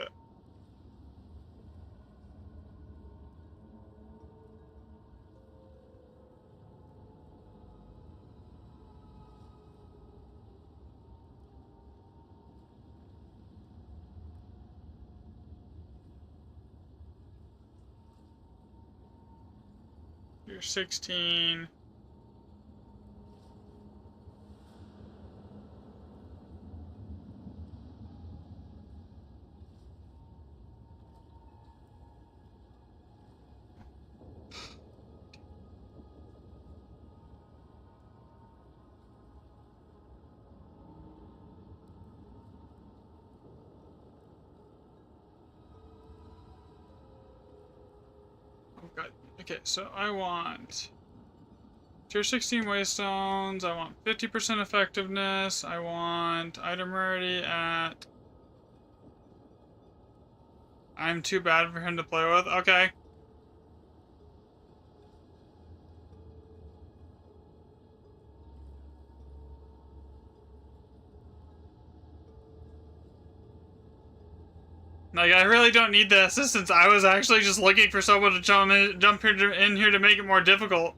You're 16. Oh god. Okay, so I want tier 16 waystones, I want 50% effectiveness, I want item rarity at... I'm too bad for him to play with? Okay. Like, I really don't need the assistance. I was actually just looking for someone to jump in here to make it more difficult.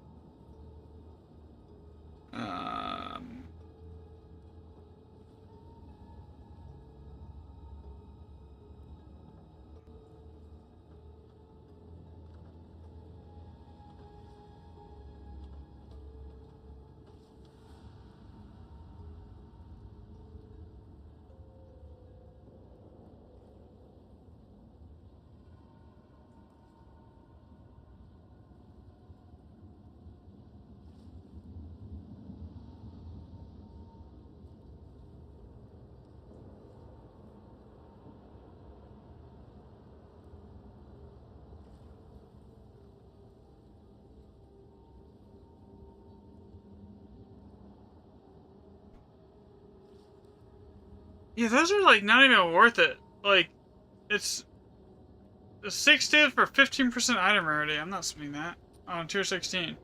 Yeah, those are like not even worth it. Like, it's a 6 div for 15% item rarity. I'm not spending that on tier 16.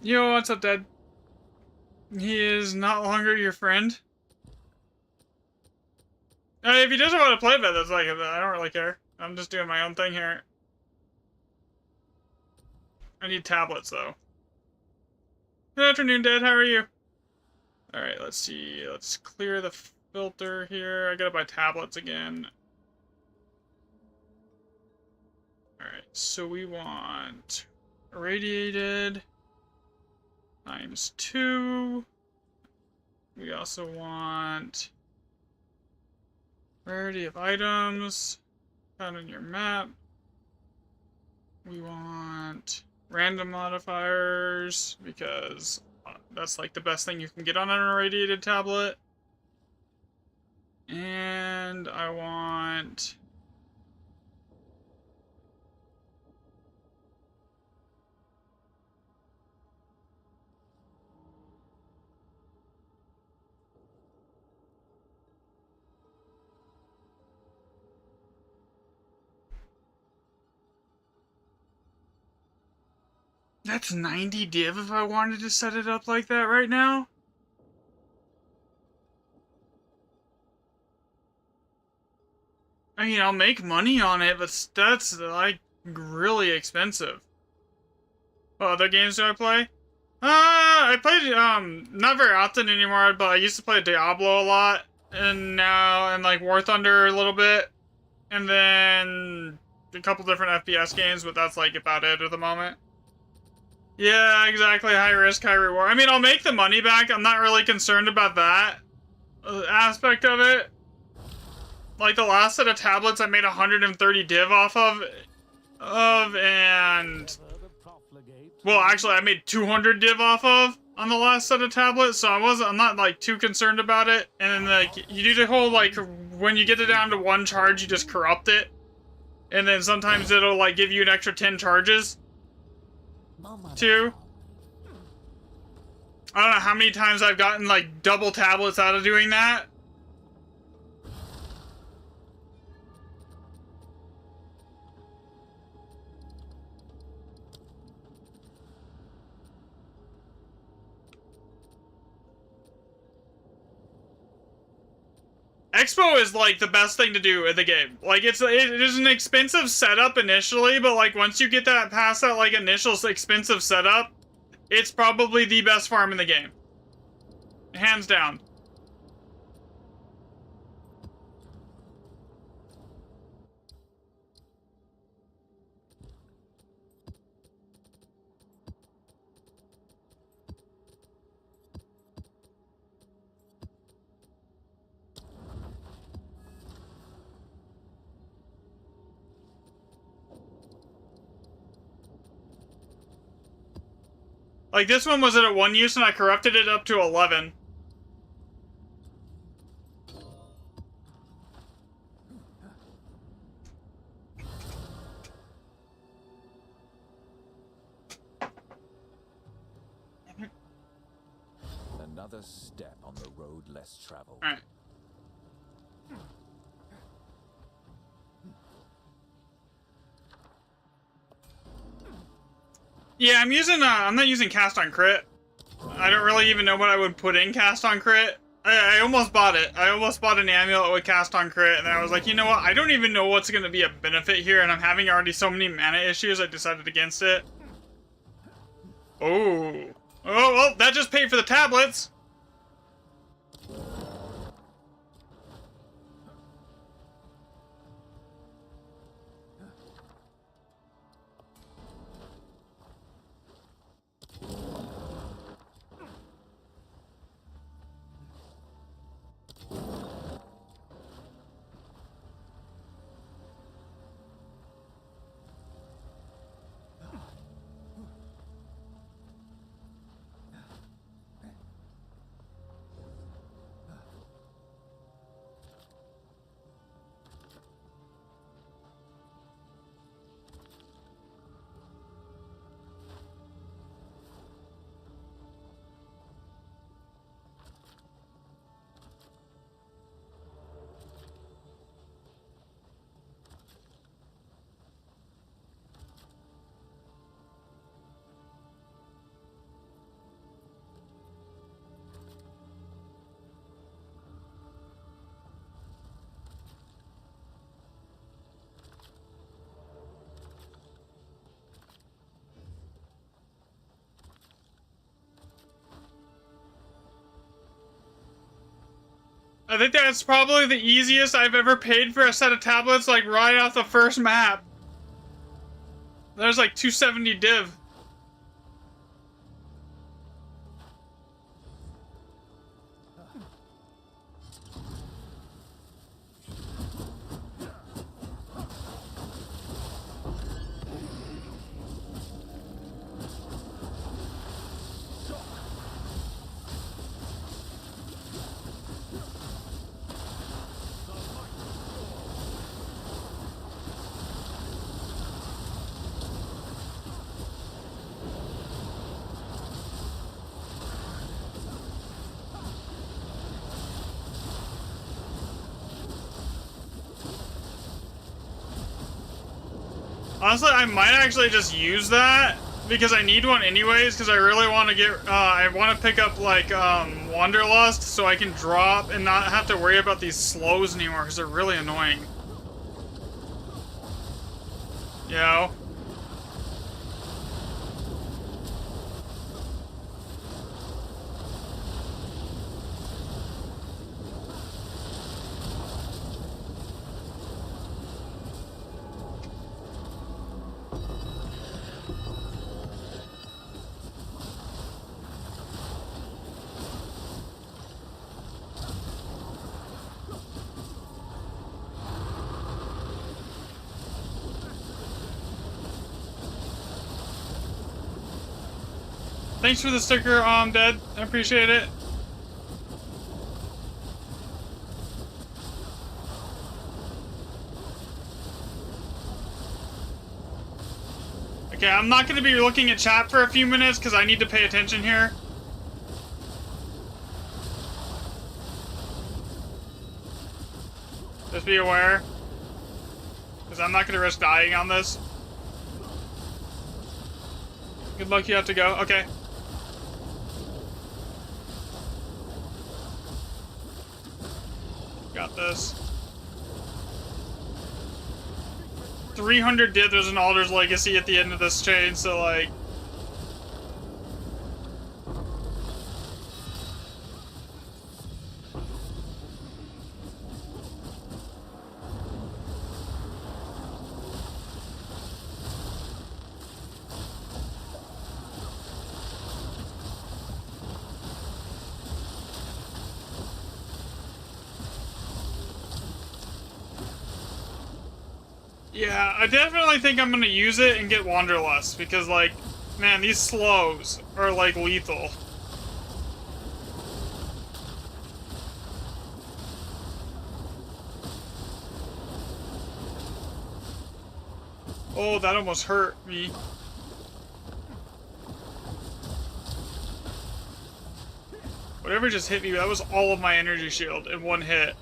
Yo, what's up, Dad? He is not longer your friend. If he doesn't want to play with it, that's like, I don't really care. I'm just doing my own thing here. I need tablets, though. Good afternoon, Dad. How are you? Alright, let's see. Let's clear the filter here. I gotta buy tablets again. Alright, so we want irradiated ×2. We also want rarity of items found in your map. We want random modifiers because that's like the best thing you can get on an irradiated tablet. And I want that's 90 div if I wanted to set it up like that right now. I mean, I'll make money on it, but that's like really expensive. What other games do I play? I played not very often anymore, but I used to play Diablo a lot, and now and like War Thunder a little bit, and then a couple different FPS games, but that's like about it at the moment. Yeah, exactly. High risk, high reward. I mean, I'll make the money back. I'm not really concerned about that aspect of it. Like the last set of tablets I made 130 div off of, and well, actually I made 200 div off of on the last set of tablets, so I'm not like too concerned about it. And then like you do the whole like when you get it down to 1 charge, you just corrupt it, and then sometimes it'll like give you an extra 10 charges too. I don't know how many times I've gotten like double tablets out of doing that. Expo is like the best thing to do in the game. Like it is an expensive setup initially, but like once you get that past that like initial expensive setup, it's probably the best farm in the game. Hands down. Like this one was at 1 use and I corrupted it up to 11. Another step on the road less traveled. All right. Yeah, I'm not using cast on crit. I don't really even know what I would put in cast on crit. I almost bought it. I almost bought an amulet with cast on crit, and then I was like, you know what? I don't even know what's going to be a benefit here, and I'm having already so many mana issues, I decided against it. Oh. Oh, well, that just paid for the tablets. I think that's probably the easiest I've ever paid for a set of tablets, like right off the first map. There's like 270 div. Honestly, I might actually just use that because I need one anyways. Because I really want to get, I want to pick up like Wanderlust so I can drop and not have to worry about these slows anymore because they're really annoying. Yo. Thanks for the sticker, Dead. I appreciate it. Okay, I'm not going to be looking at chat for a few minutes because I need to pay attention here. Just be aware. Because I'm not going to risk dying on this. Good luck, you have to go. Okay. Got this. 300 div, there's an Alder's Legacy at the end of this chain, so like... Yeah, I definitely think I'm gonna use it and get Wanderlust, because, like, man, these slows are, like, lethal. Oh, that almost hurt me. Whatever just hit me, that was all of my energy shield in one hit.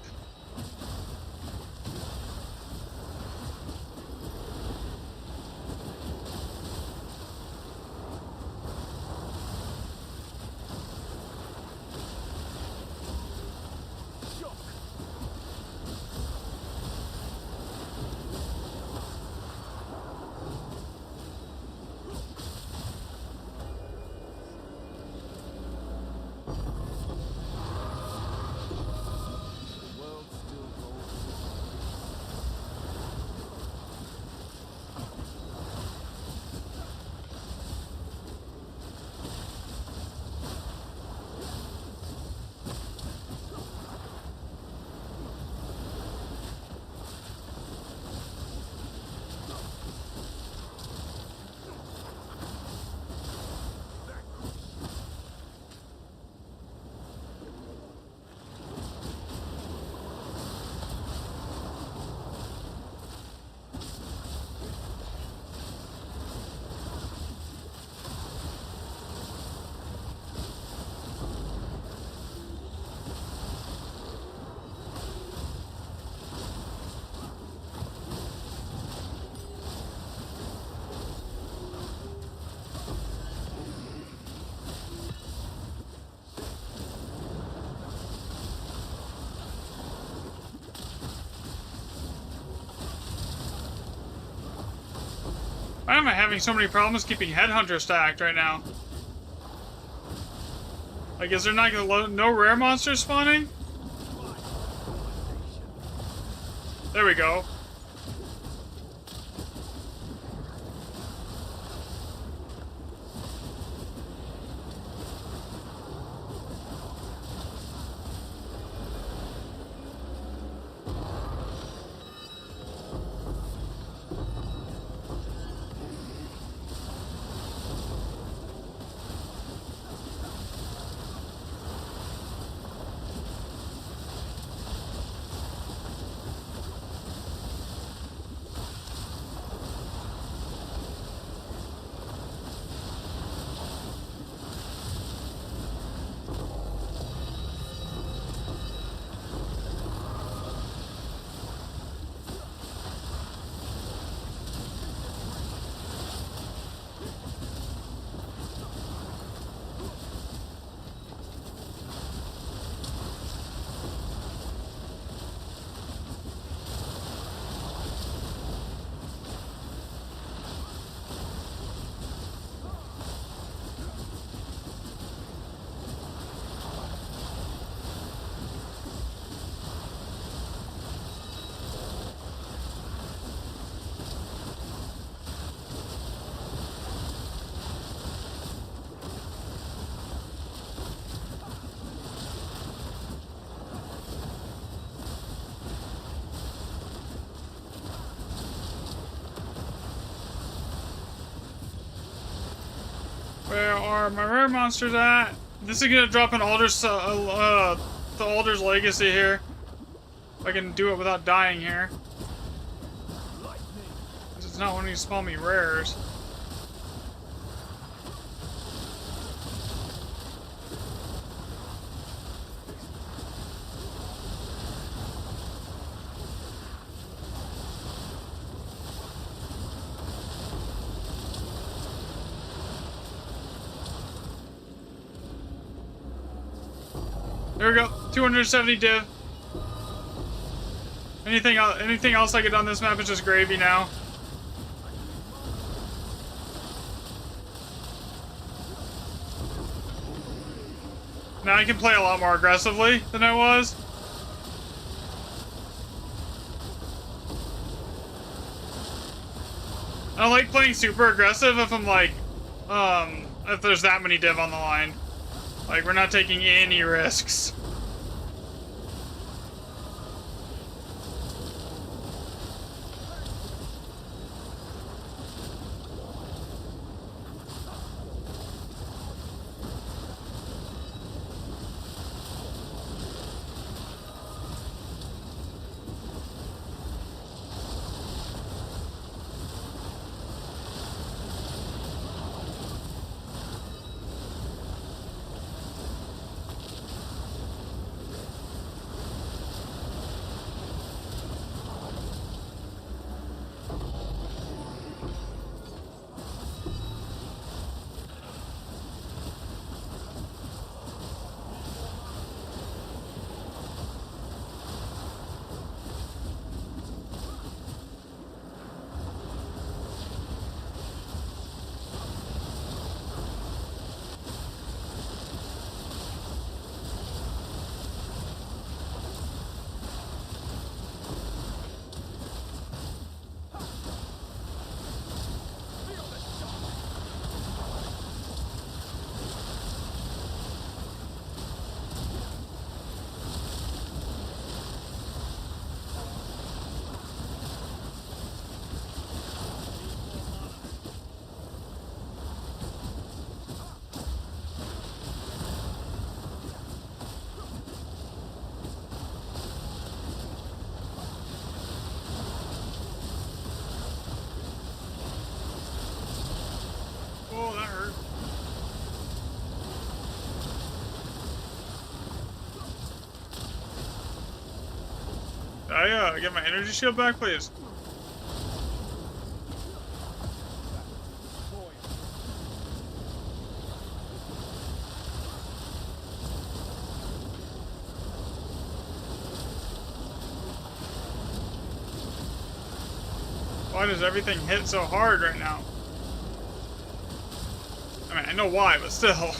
Why am I having so many problems keeping Headhunter stacked right now? Like, is there not no rare monsters spawning? There we go. Where are my rare monsters at? This is gonna drop an Alder's, the Alder's Legacy here. If I can do it without dying here. This is not wanting to spawn me rares. There we go. 270 div. Anything else I get on this map is just gravy now. Now I can play a lot more aggressively than I was. I like playing super aggressive if I'm like, if there's that many div on the line. Like, we're not taking any risks. Oh, that hurt. I get my energy shield back, please. Why does everything hit so hard right now? I mean, I know why, but still.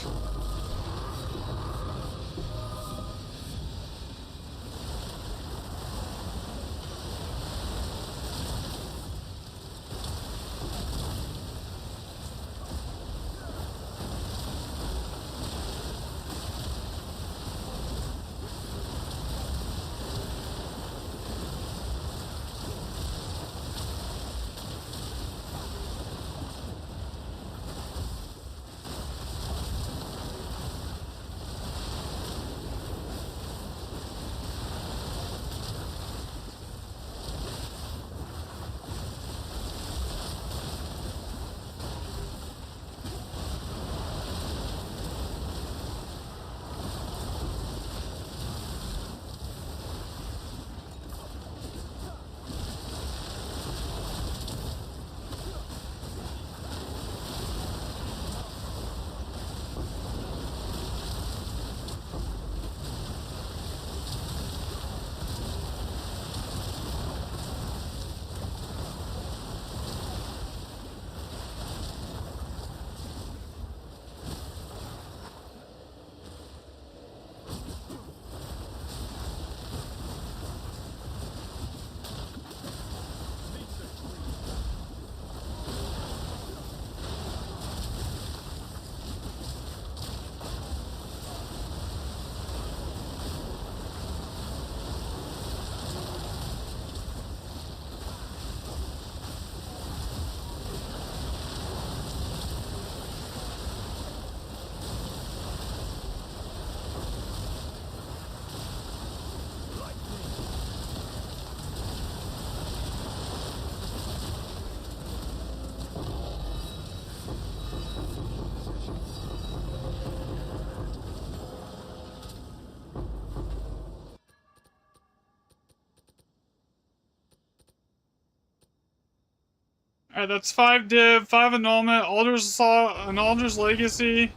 Alright, that's 5 div, 5 annulment, Alder's Assault, an Alder's Legacy.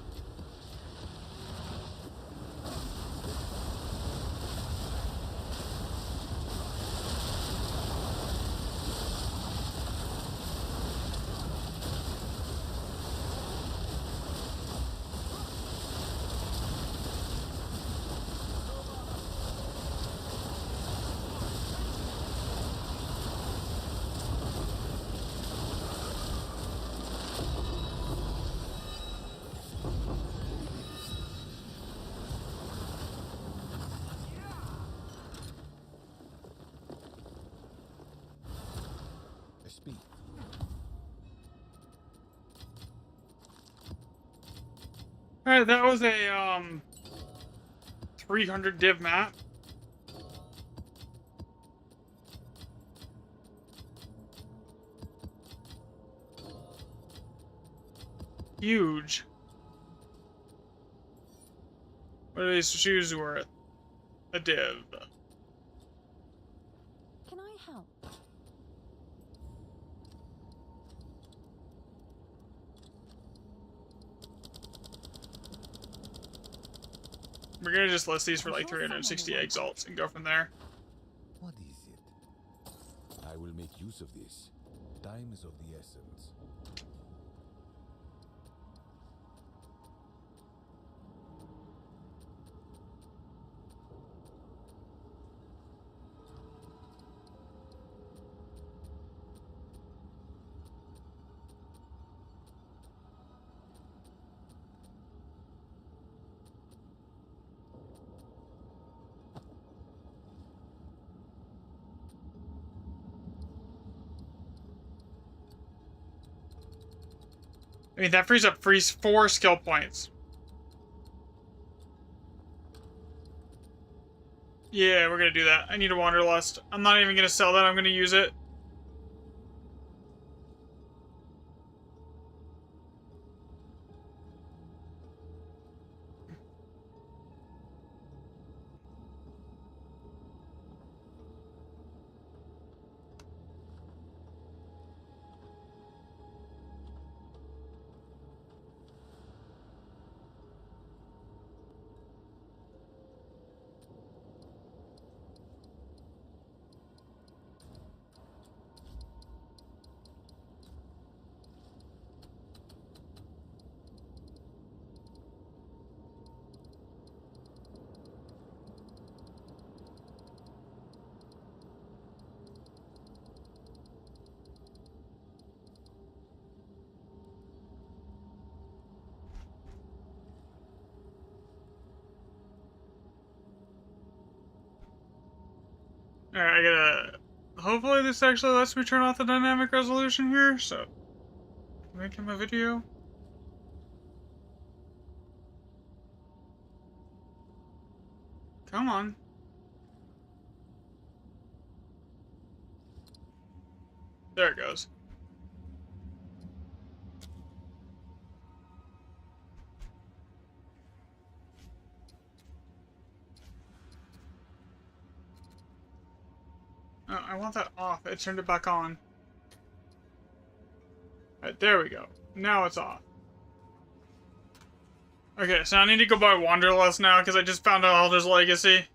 Speak. Alright, that was a 300 div map. Huge. What are these shoes worth? A div. Can I help? We're gonna just list these for like 360 exalts and go from there. What is it? I will make use of this. Time is of the essence. I mean, that frees up 4 skill points. Yeah, we're gonna do that. I need a Wanderlust. I'm not even gonna sell that, I'm gonna use it. Alright, I gotta... Hopefully this actually lets me turn off the dynamic resolution here, so... Make him a video. Come on. There it goes. Oh, I want that off. It turned it back on. Alright, there we go. Now it's off. Okay, so I need to go buy Wanderlust now because I just found out Alder's Legacy.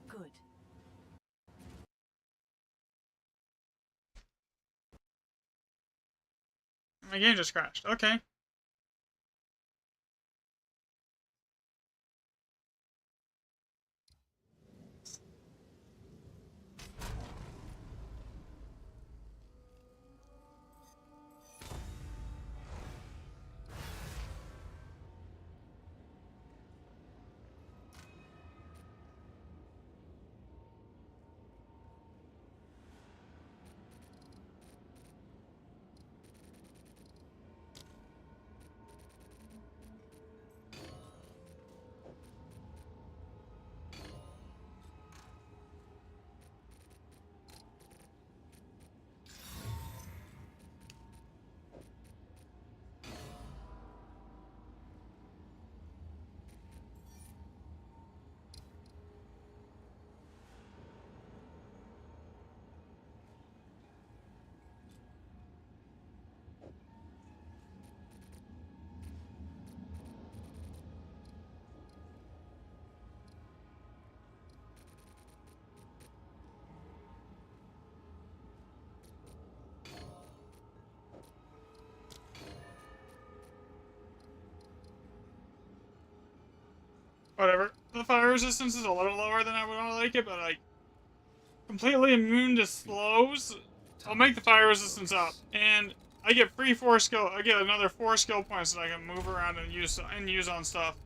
Good. My game just crashed. Okay. Whatever. The fire resistance is a little lower than I would want to like it, but like completely immune to slows. I'll make the fire resistance up, and I get free 4 skill. I get another 4 skill points that I can move around and use on stuff.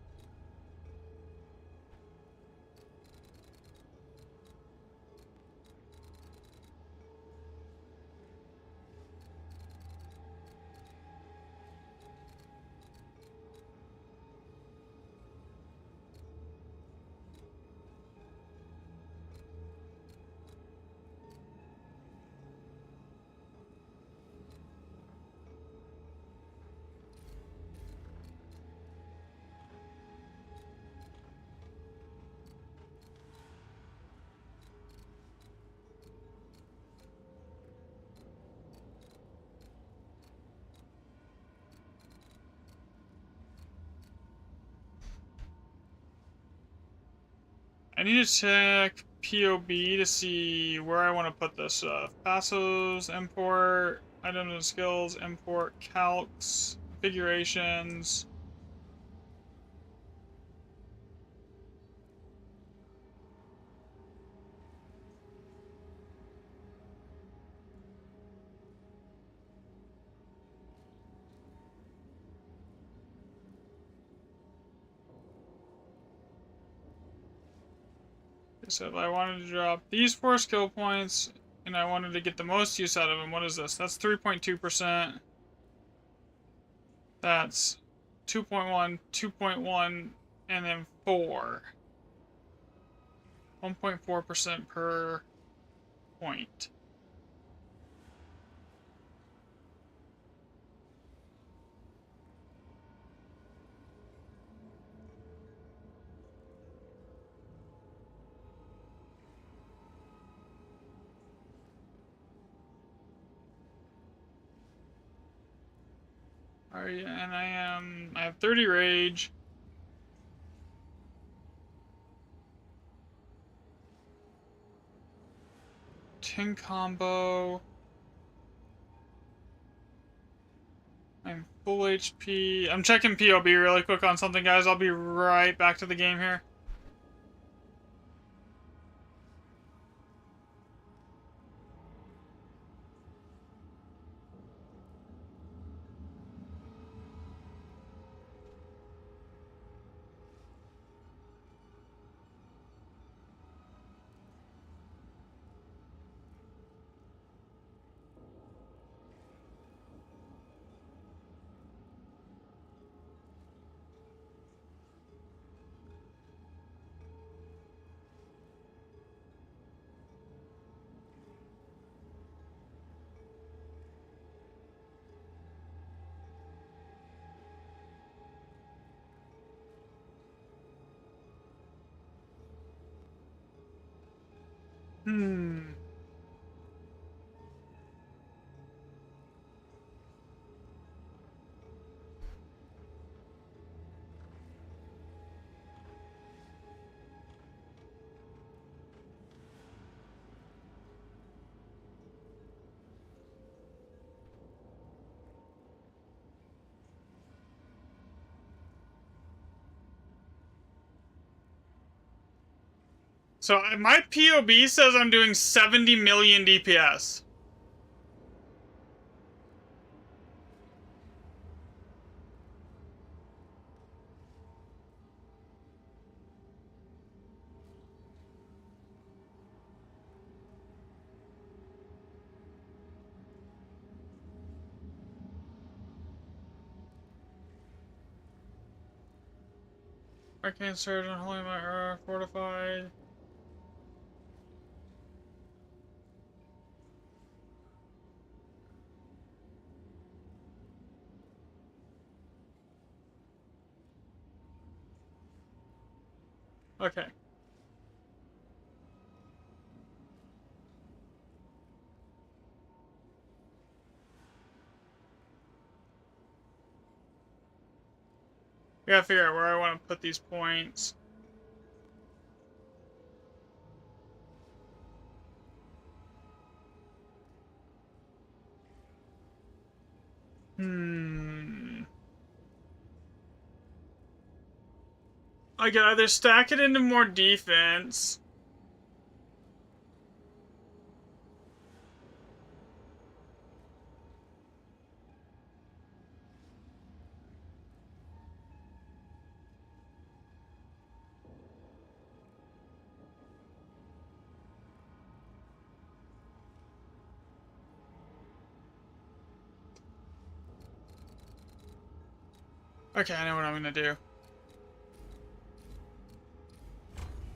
I need to check POB to see where I want to put this stuff. Passos, import, items and skills, import, calcs, configurations. So if I wanted to drop these 4 skill points, and I wanted to get the most use out of them, what is this? That's 3.2%. That's 2.1, 2.1, and then 4. 1.4% per point. Alright, and I have 30 rage. Tin combo. I'm full HP. I'm checking POB really quick on something, guys. I'll be right back to the game here. Hmm. So my POB says I'm doing 70 million DPS. Arcane Surgeon, Holy Mirror, Fortified. Okay. I gotta figure out where I want to put these points. Hmm. I could either stack it into more defense. Okay, I know what I'm gonna do.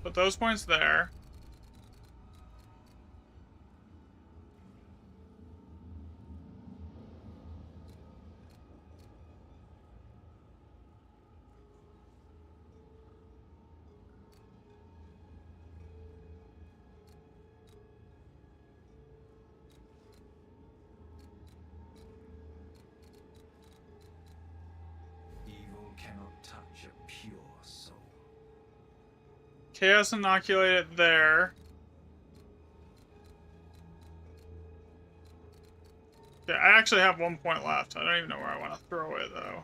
Put those points there. Evil cannot touch a pure soul. Chaos inoculated there. Yeah, I actually have 1 point left. I don't even know where I want to throw it, though.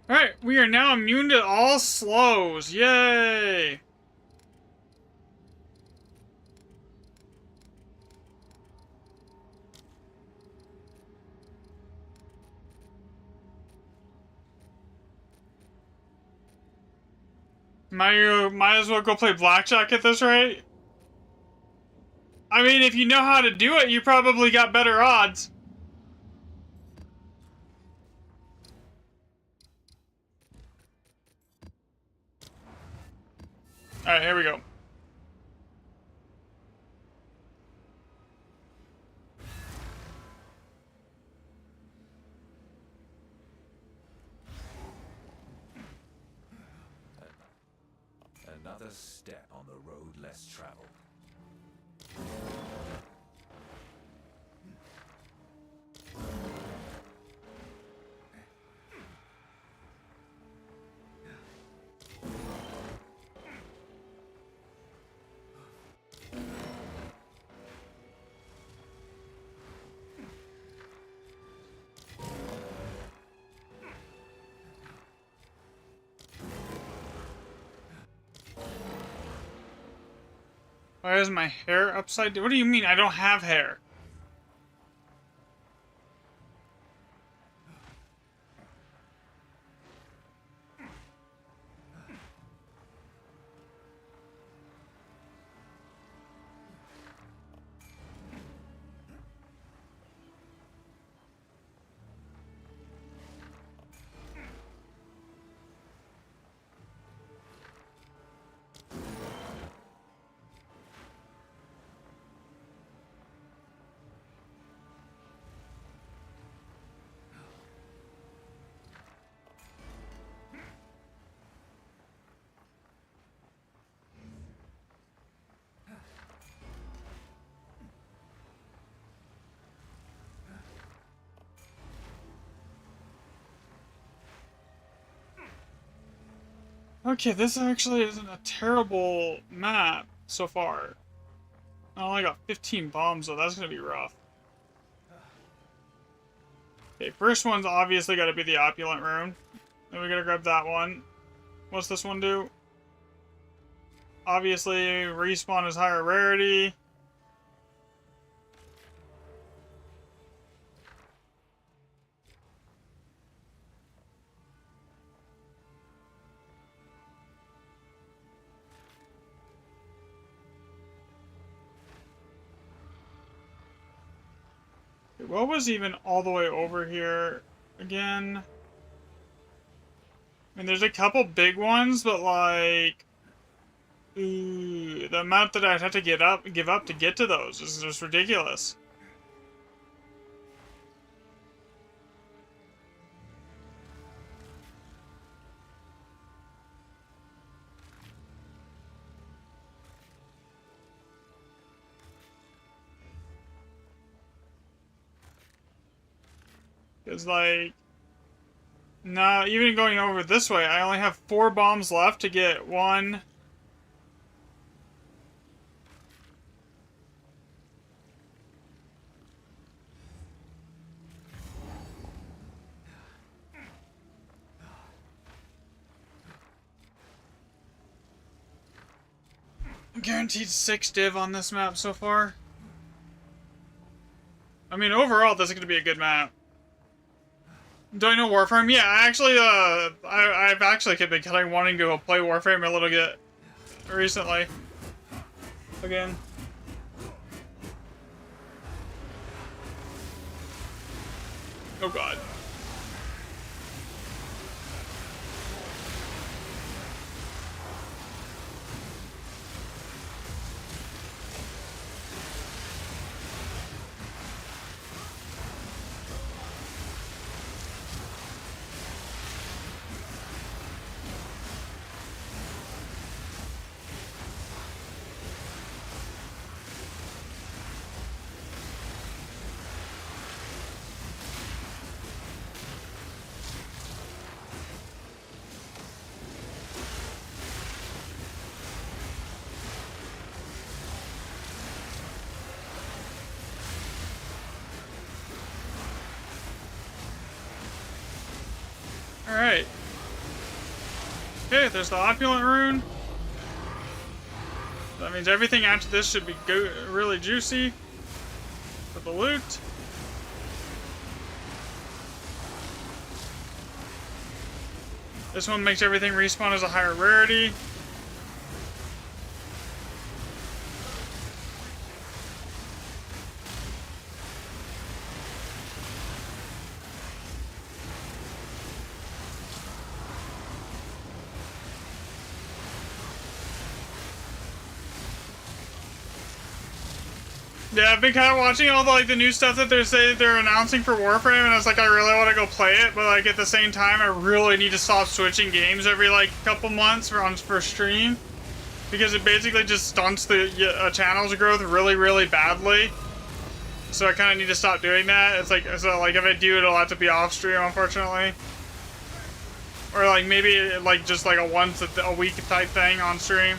Alright, we are now immune to all slows. Yay! Might as well go play blackjack at this rate. I mean, if you know how to do it, you probably got better odds. Alright, here we go. Another step on the road less traveled. Why is my hair upside down? What do you mean I don't have hair? Okay, this actually isn't a terrible map so far. I only got 15 bombs, so that's gonna be rough. Okay, first one's obviously gotta be the opulent rune. Then we gotta grab that one. What's this one do? Obviously, respawn is higher rarity. What was even all the way over here again? I mean, there's a couple big ones, but like, ooh, the amount that I'd have to give up to get to those is just ridiculous. Because, like, no, even going over this way, I only have 4 bombs left to get 1. Guaranteed 6 div on this map so far. I mean, overall, this is going to be a good map. Do I know Warframe? Yeah, I actually, I've actually been wanting to go play Warframe a little bit recently. Again. Oh god. Alright. Okay, there's the opulent rune. That means everything after this should be really juicy for the loot. This one makes everything respawn as a higher rarity. Yeah, I've been kind of watching all the like the new stuff that they're announcing for Warframe, and I was like, I really want to go play it, but like at the same time, I really need to stop switching games every like couple months for stream, because it basically just stunts the channel's growth really badly. So I kind of need to stop doing that. It's like, so like if I do, it'll have to be off stream, unfortunately, or like maybe like just like a once a week type thing on stream.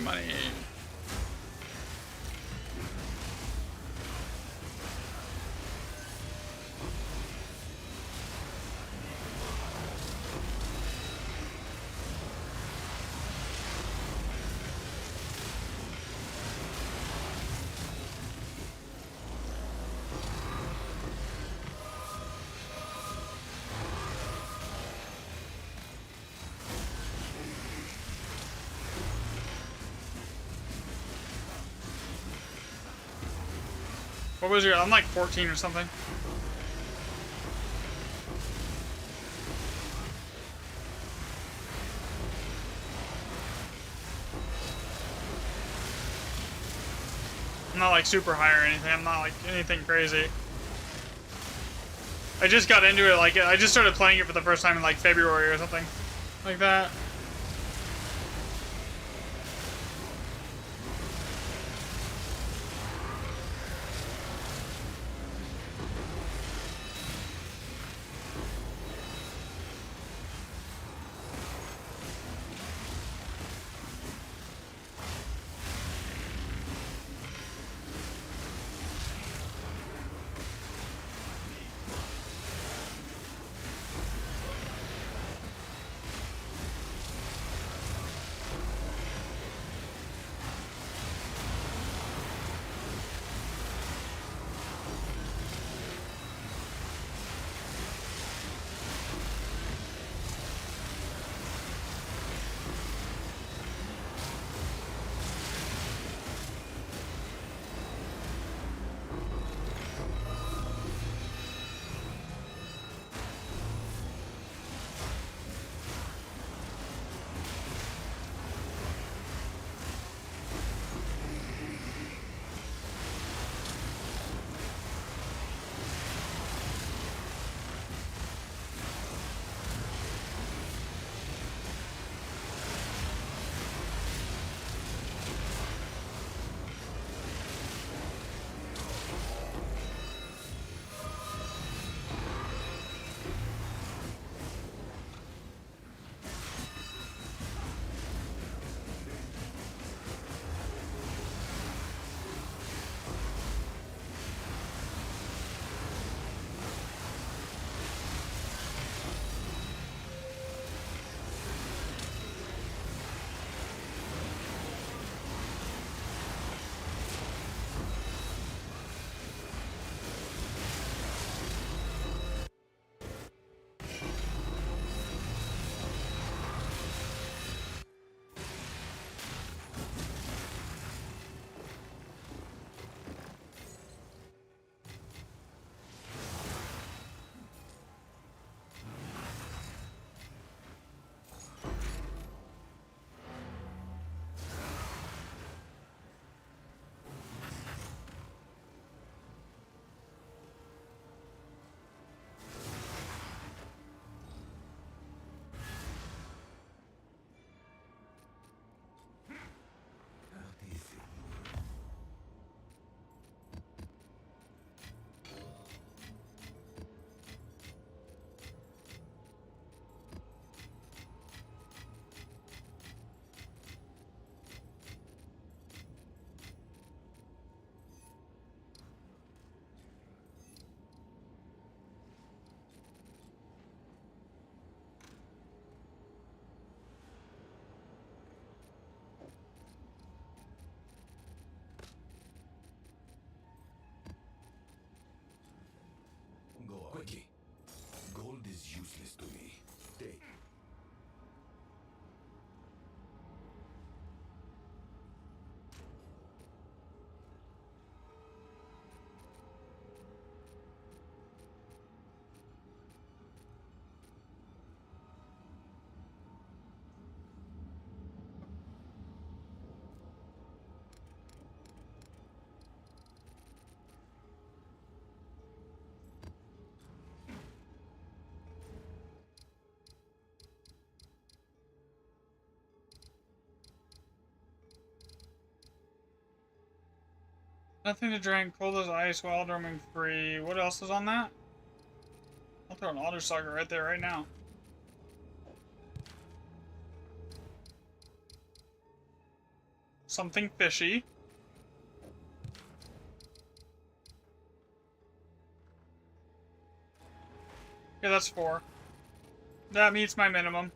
Money. What was your? I'm like 14 or something. I'm not like super high or anything. I'm not like anything crazy. I just got into it, like, I just started playing it for the first time in like February or something like that. Nothing to drink, cold as ice, wild roaming free. What else is on that? I'll throw an Alder Saga right there, right now. Something fishy. Yeah, that's 4. That meets my minimum.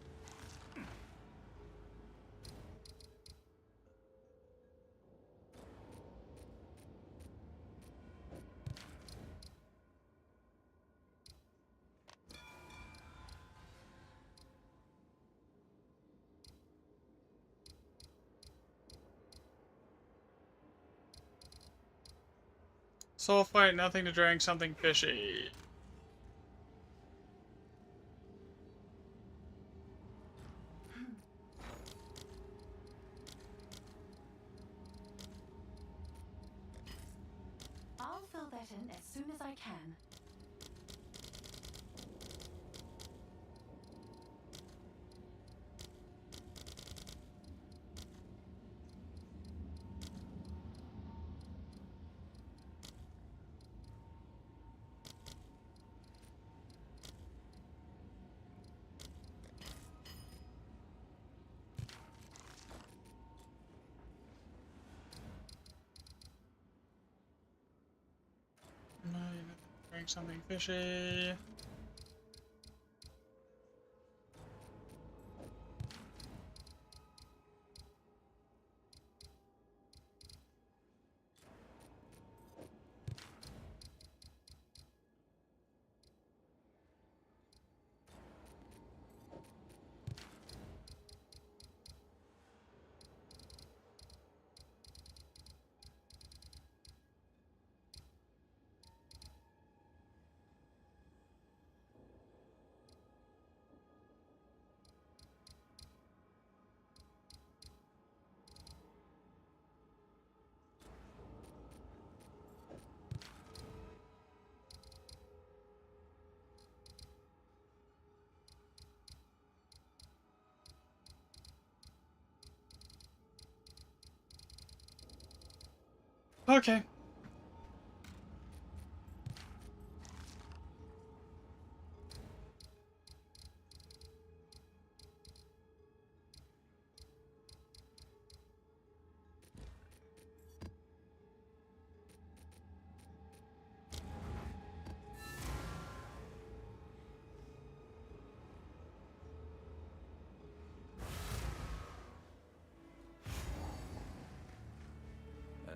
Soul fight, nothing to drink, something fishy. I'll fill that in as soon as I can. No, you have to drink something fishy. Okay.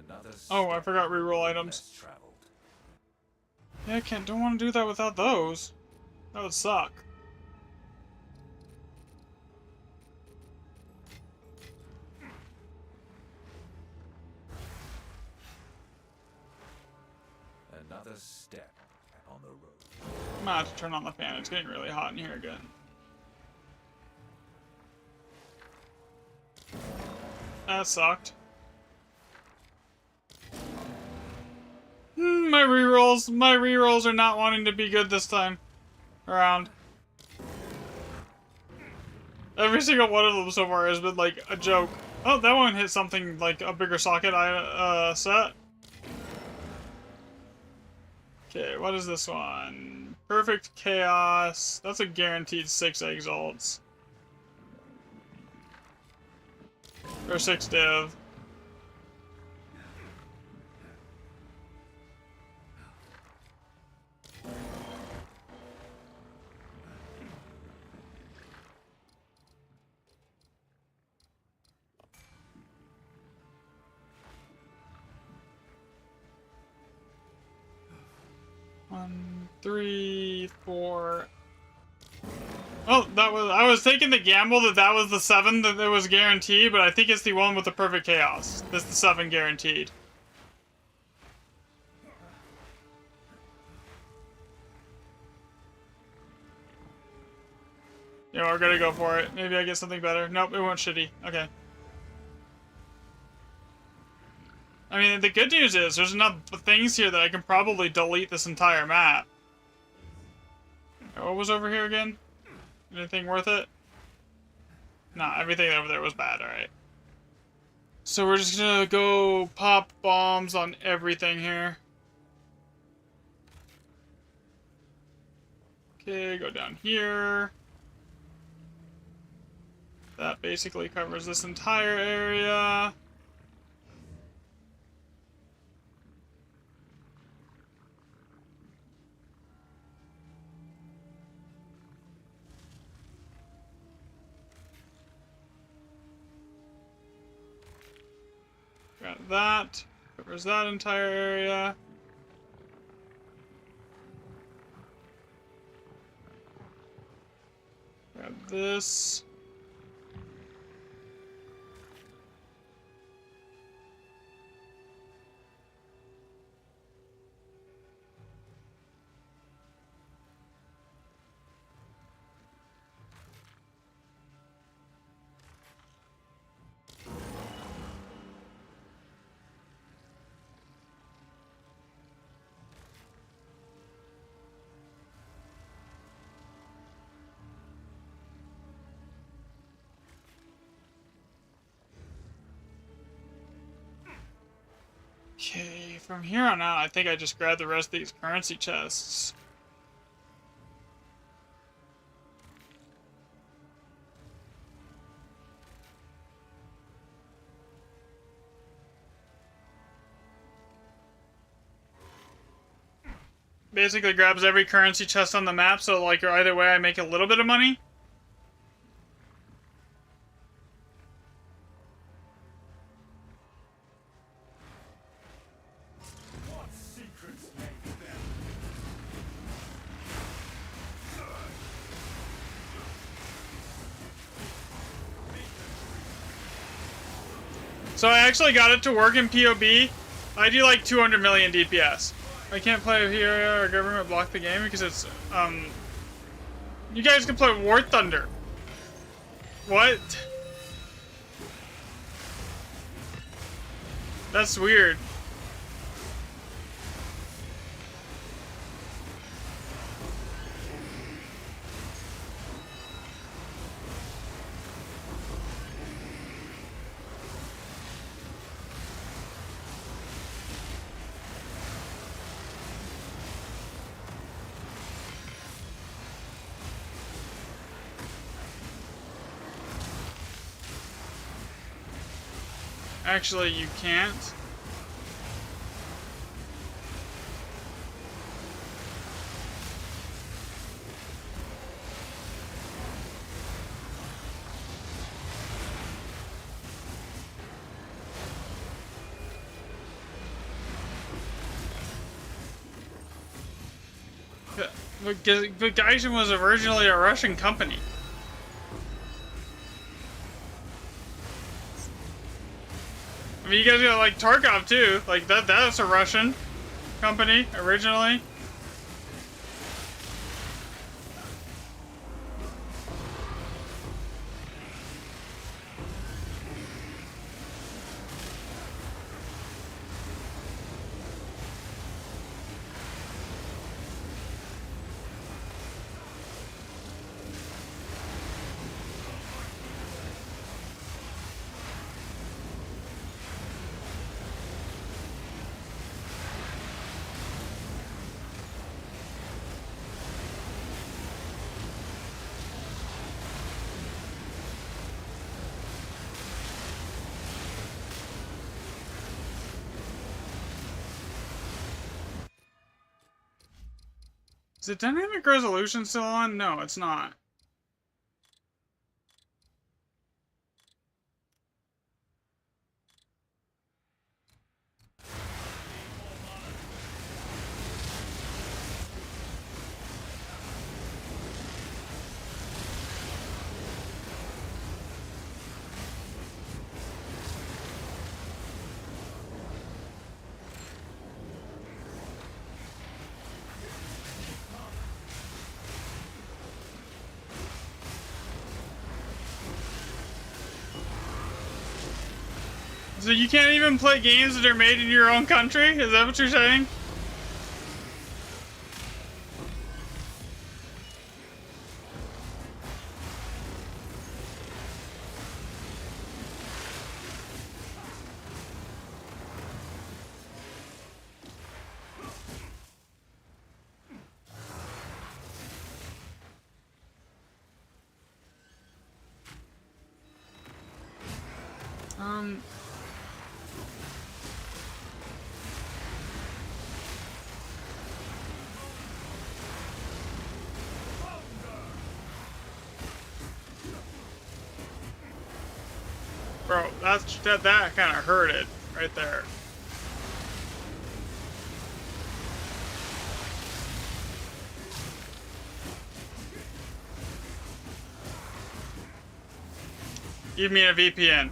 Another Oh, I step forgot on the reroll road items. less traveled. Yeah, I don't want to do that without those. That would suck. Another step on the road. I'm gonna have to turn on the fan. It's getting really hot in here again. That sucked. My rerolls are not wanting to be good this time around. Every single one of them so far has been like a joke. Oh, that one hit something like a bigger socket I set. Okay, what is this one? Perfect Chaos. That's a guaranteed 6 exalts. Or 6 div. One, 3, 4. Oh, I was taking the gamble that was the 7 that it was guaranteed, but I think it's the one with the perfect chaos. That's the 7 guaranteed. Yeah, we're gonna go for it. Maybe I get something better. Nope, it went shitty. Okay. I mean, the good news is there's enough things here that I can probably delete this entire map. What was over here again? Anything worth it? Nah, everything over there was bad, alright. So we're just gonna go pop bombs on everything here. Okay, go down here. That basically covers this entire area. Got that. Covers that entire area. Grab this. Okay, from here on out, I think I just grabbed the rest of these currency chests. Basically grabs every currency chest on the map, so like either way I make a little bit of money. What secrets make them? So I actually got it to work in POB. I do like 200 million DPS. I can't play here or government block the game because it's, you guys can play War Thunder. What? That's weird. Actually, you can't. But Gaijin was originally a Russian company. I mean, you guys got like Tarkov too. Like that's a Russian company originally. Is the dynamic resolution still on? No, it's not. So you can't even play games that are made in your own country? Is that what you're saying? Bro, that kind of hurt it right there. Give me a VPN.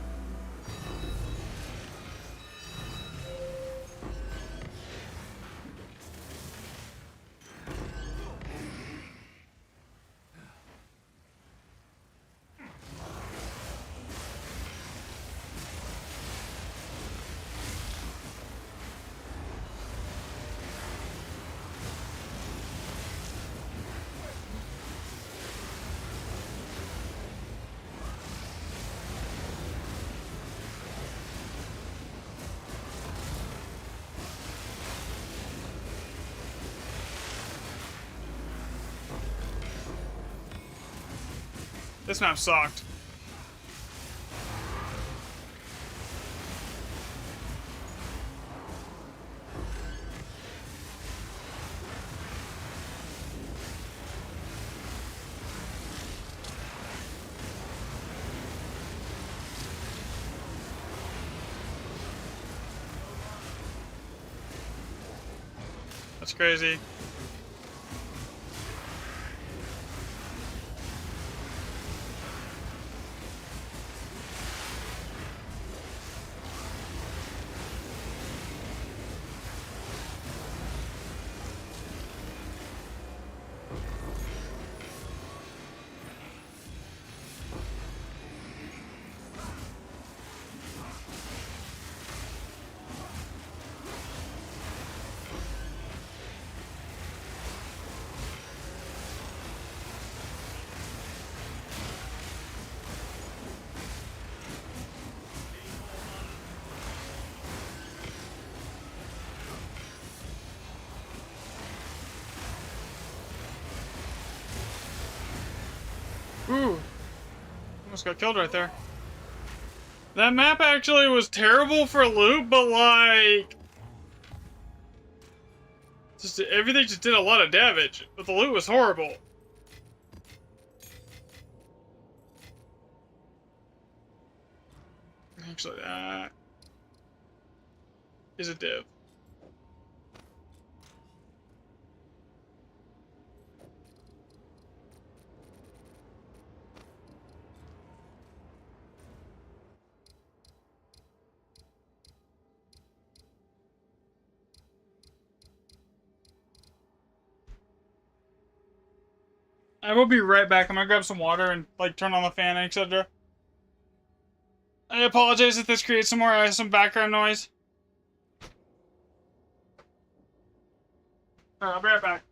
This map sucked. That's crazy. Ooh. Almost got killed right there. That map actually was terrible for loot, but like... just everything just did a lot of damage, but the loot was horrible. Actually, that is a div. I will be right back. I'm gonna grab some water and like turn on the fan, etc. I apologize if this creates some background noise. Alright, I'll be right back.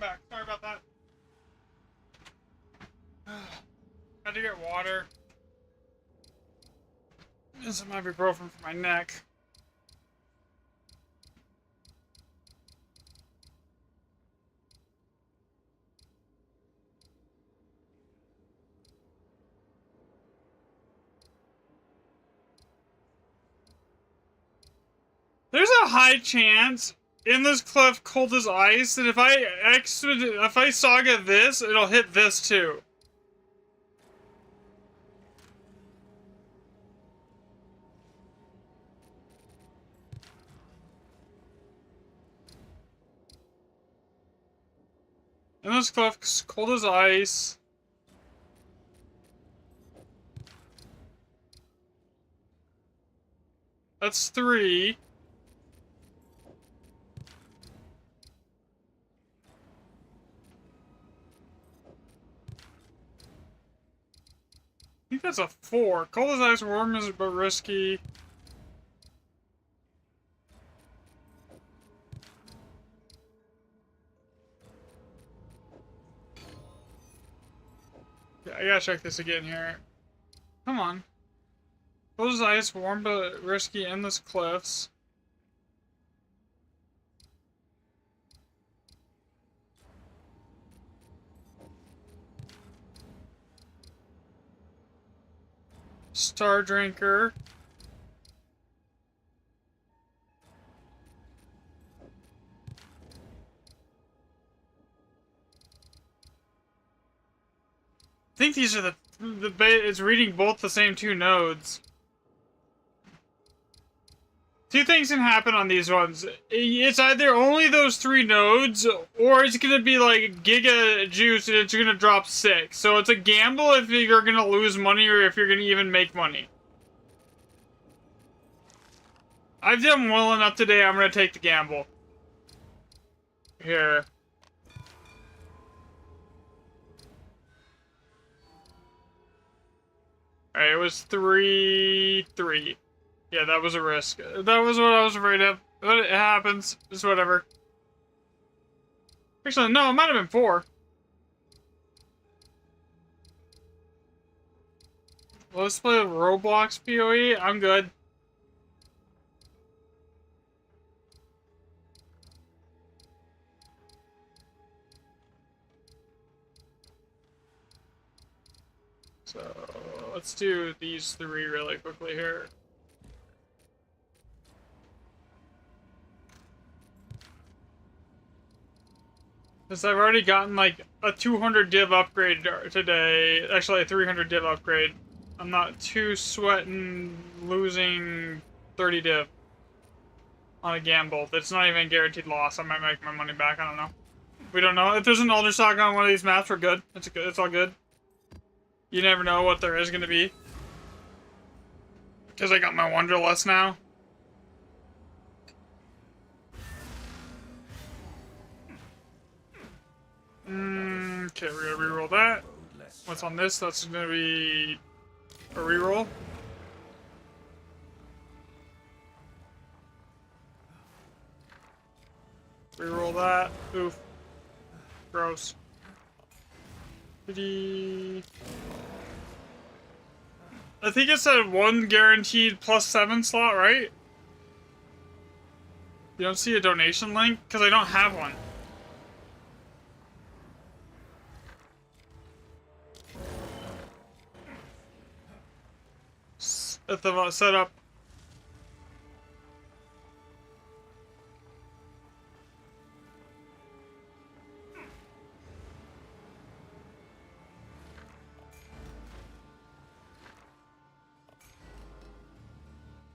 back. Sorry about that. Had to get water. And some ibuprofen for my neck. There's a high chance in this cliff cold as ice that if I saga this, it'll hit this too. In this cliff cold as ice. That's 3. I think that's a 4. Cold as ice, warm is but risky. Yeah, I gotta check this again here. Come on. Cold as ice, warm but risky, endless cliffs. Star Drinker. I think these are it's reading both the same 2 nodes. 2 things can happen on these ones. It's either only those 3 nodes, or it's gonna be like Giga Juice and it's gonna drop 6. So it's a gamble if you're gonna lose money or if you're gonna even make money. I've done well enough today, I'm gonna take the gamble. Here. Alright, it was 3-3. Yeah, that was a risk. That was what I was afraid of. But it happens. It's whatever. Actually, no, it might have been 4. Let's play Roblox PoE. I'm good. So, let's do these 3 really quickly here. Because I've already gotten like a 200 div upgrade today. Actually, a 300 div upgrade. I'm not too sweating losing 30 div on a gamble. That's not even a guaranteed loss. I might make my money back. I don't know. We don't know. If there's an Elder Saga on one of these maps, we're good. It's good. It's all good. You never know what there is going to be. Because I got my Wanderlust now. Okay, we're gonna reroll that. What's on this? That's gonna be a reroll. Reroll that. Oof. Gross. I think it said 1 guaranteed +7 slot, right? You don't see a donation link? Because I don't have one. At the setup.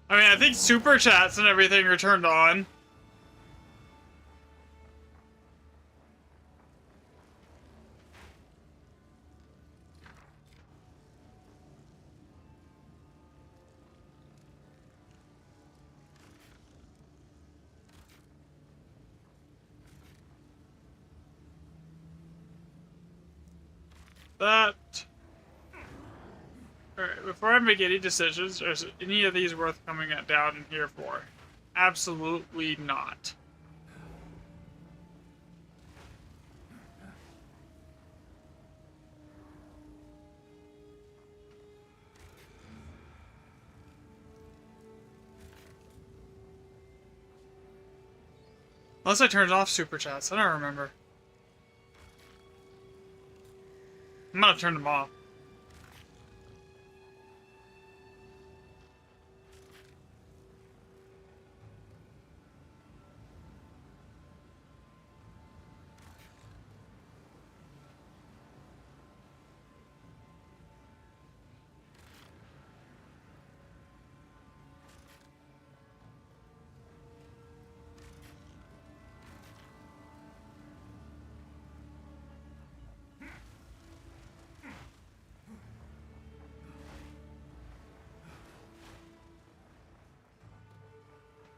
I mean, I think super chats and everything are turned on. That. Alright, before I make any decisions, is any of these worth coming down here for? Absolutely not. Unless I turned off super chats. I don't remember. I might have turned them off.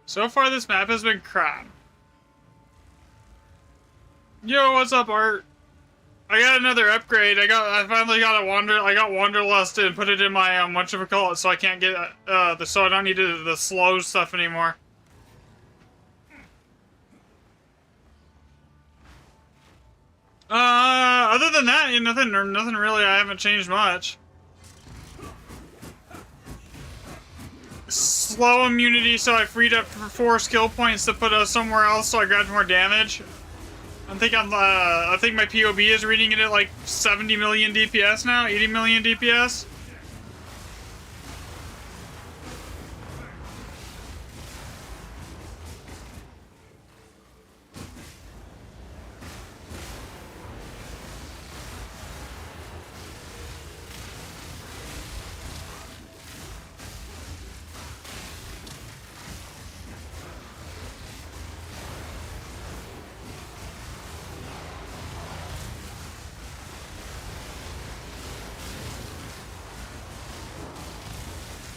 So far, this map has been crap. Yo, what's up, Art? I got another upgrade. I finally got I got Wanderlust and put it in my whatchamacallit, so I can't get so I don't need the slow stuff anymore. Other than that, nothing really. I haven't changed much. Slow immunity, so I freed up 4 skill points to put somewhere else, so I grabbed more damage. I think my POB is reading it at like 70 million DPS now, 80 million DPS.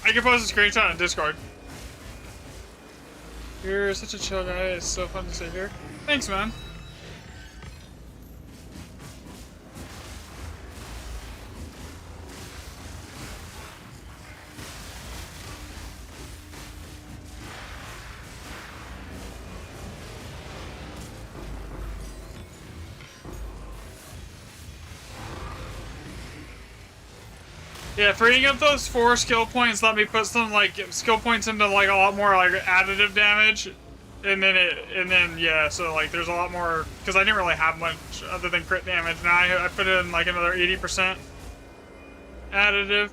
I can post a screenshot on Discord. You're such a chill guy. It's so fun to sit here. Thanks, man. Yeah, freeing up those 4 skill points let me put some skill points into like a lot more like additive damage, and then yeah, so like there's a lot more because I didn't really have much other than crit damage. Now I put in like another 80% additive.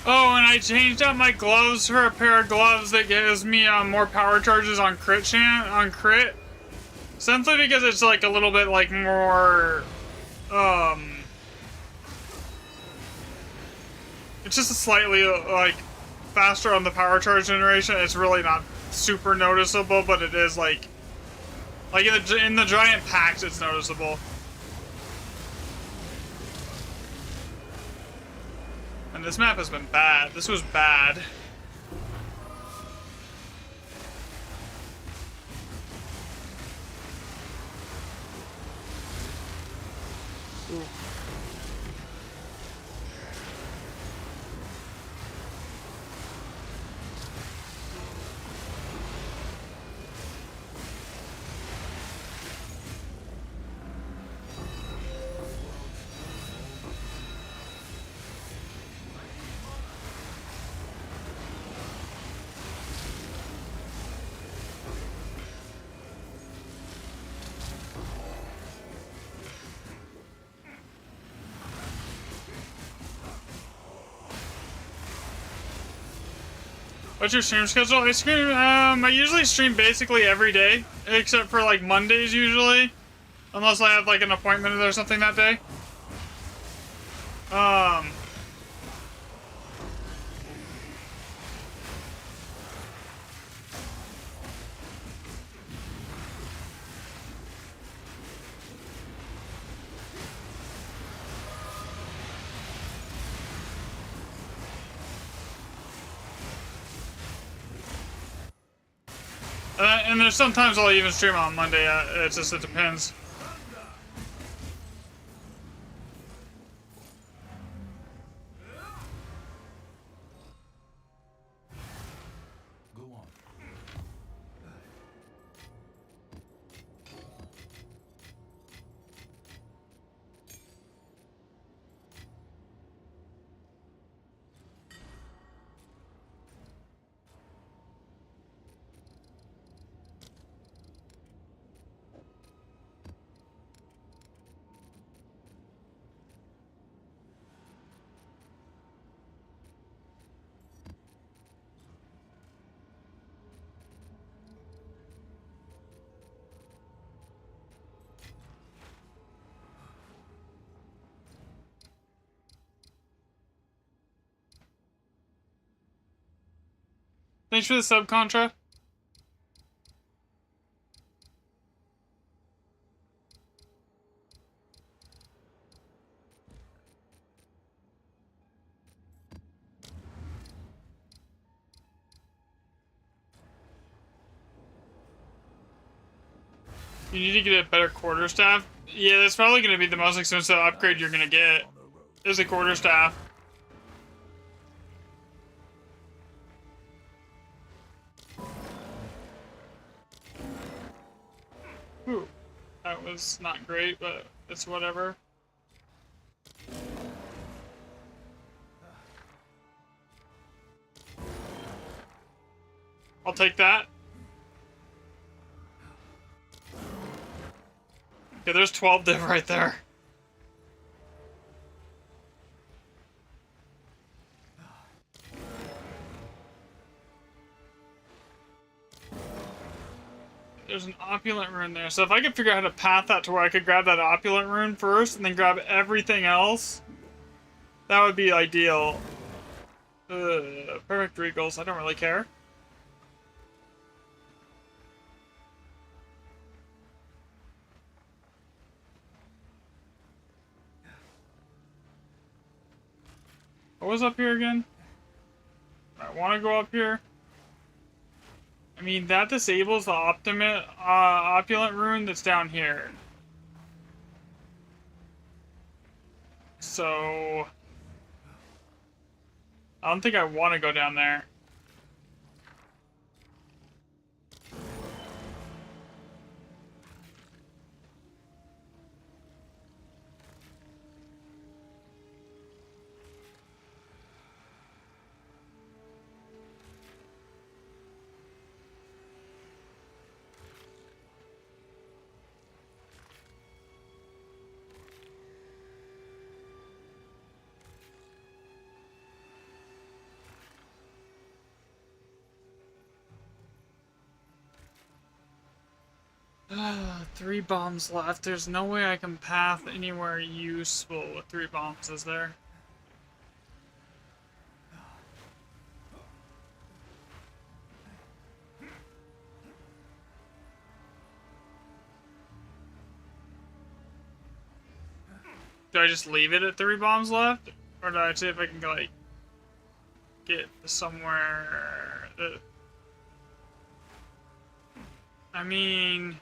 Oh, and I changed out my gloves for a pair of gloves that gives me more power charges on crit simply because it's like a little bit like more it's just a slightly like faster on the power charge generation. It's really not super noticeable, but it is like in the giant packs it's noticeable. And this map has been bad. This was bad. Ooh. What's your stream schedule? I usually stream basically every day, except for like Mondays usually, unless I have like an appointment or something that day. And there's sometimes I'll even stream on Monday. It depends. Go on. Thanks for the subcontract. You need to get a better quarterstaff. Yeah, that's probably going to be the most expensive upgrade you're going to get. On the road. Is a quarterstaff. Ooh, that was not great, but it's whatever. I'll take that. Okay, there's 12 div right there. There's an opulent rune there, so if I could figure out how to path that to where I could grab that opulent rune first and then grab everything else, that would be ideal. Perfect regals, I don't really care. What was up here again? I want to go up here. I mean, that disables the opulent rune that's down here. So I don't think I want to go down there. Three bombs left. There's no way I can path anywhere useful with 3 bombs, is there? Do I just leave it at 3 bombs left? Or do I see if I can, like, get somewhere that... I mean...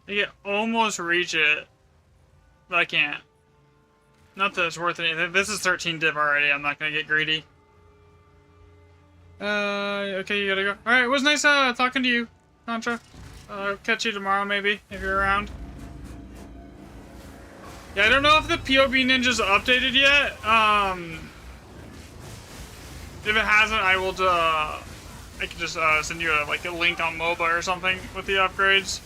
I can almost reach it, but I can't. Not that it's worth anything. This is 13 div already. I'm not gonna get greedy. Okay, you gotta go. Alright, it was nice talking to you, Contra. I'll catch you tomorrow, maybe, if you're around. Yeah, I don't know if the POB Ninja's updated yet. If it hasn't, I will, I can just, send you, like, a link on MOBA or something with the upgrades.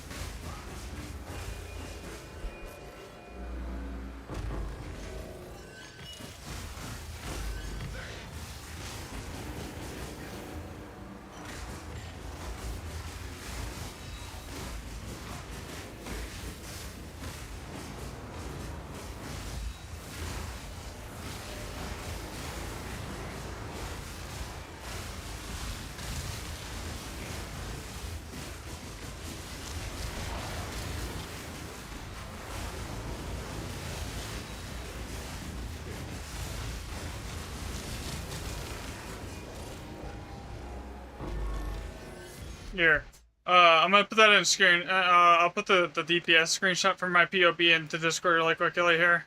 Here. I'm gonna put that in screen. I'll put the DPS screenshot from my POB into Discord really quickly here.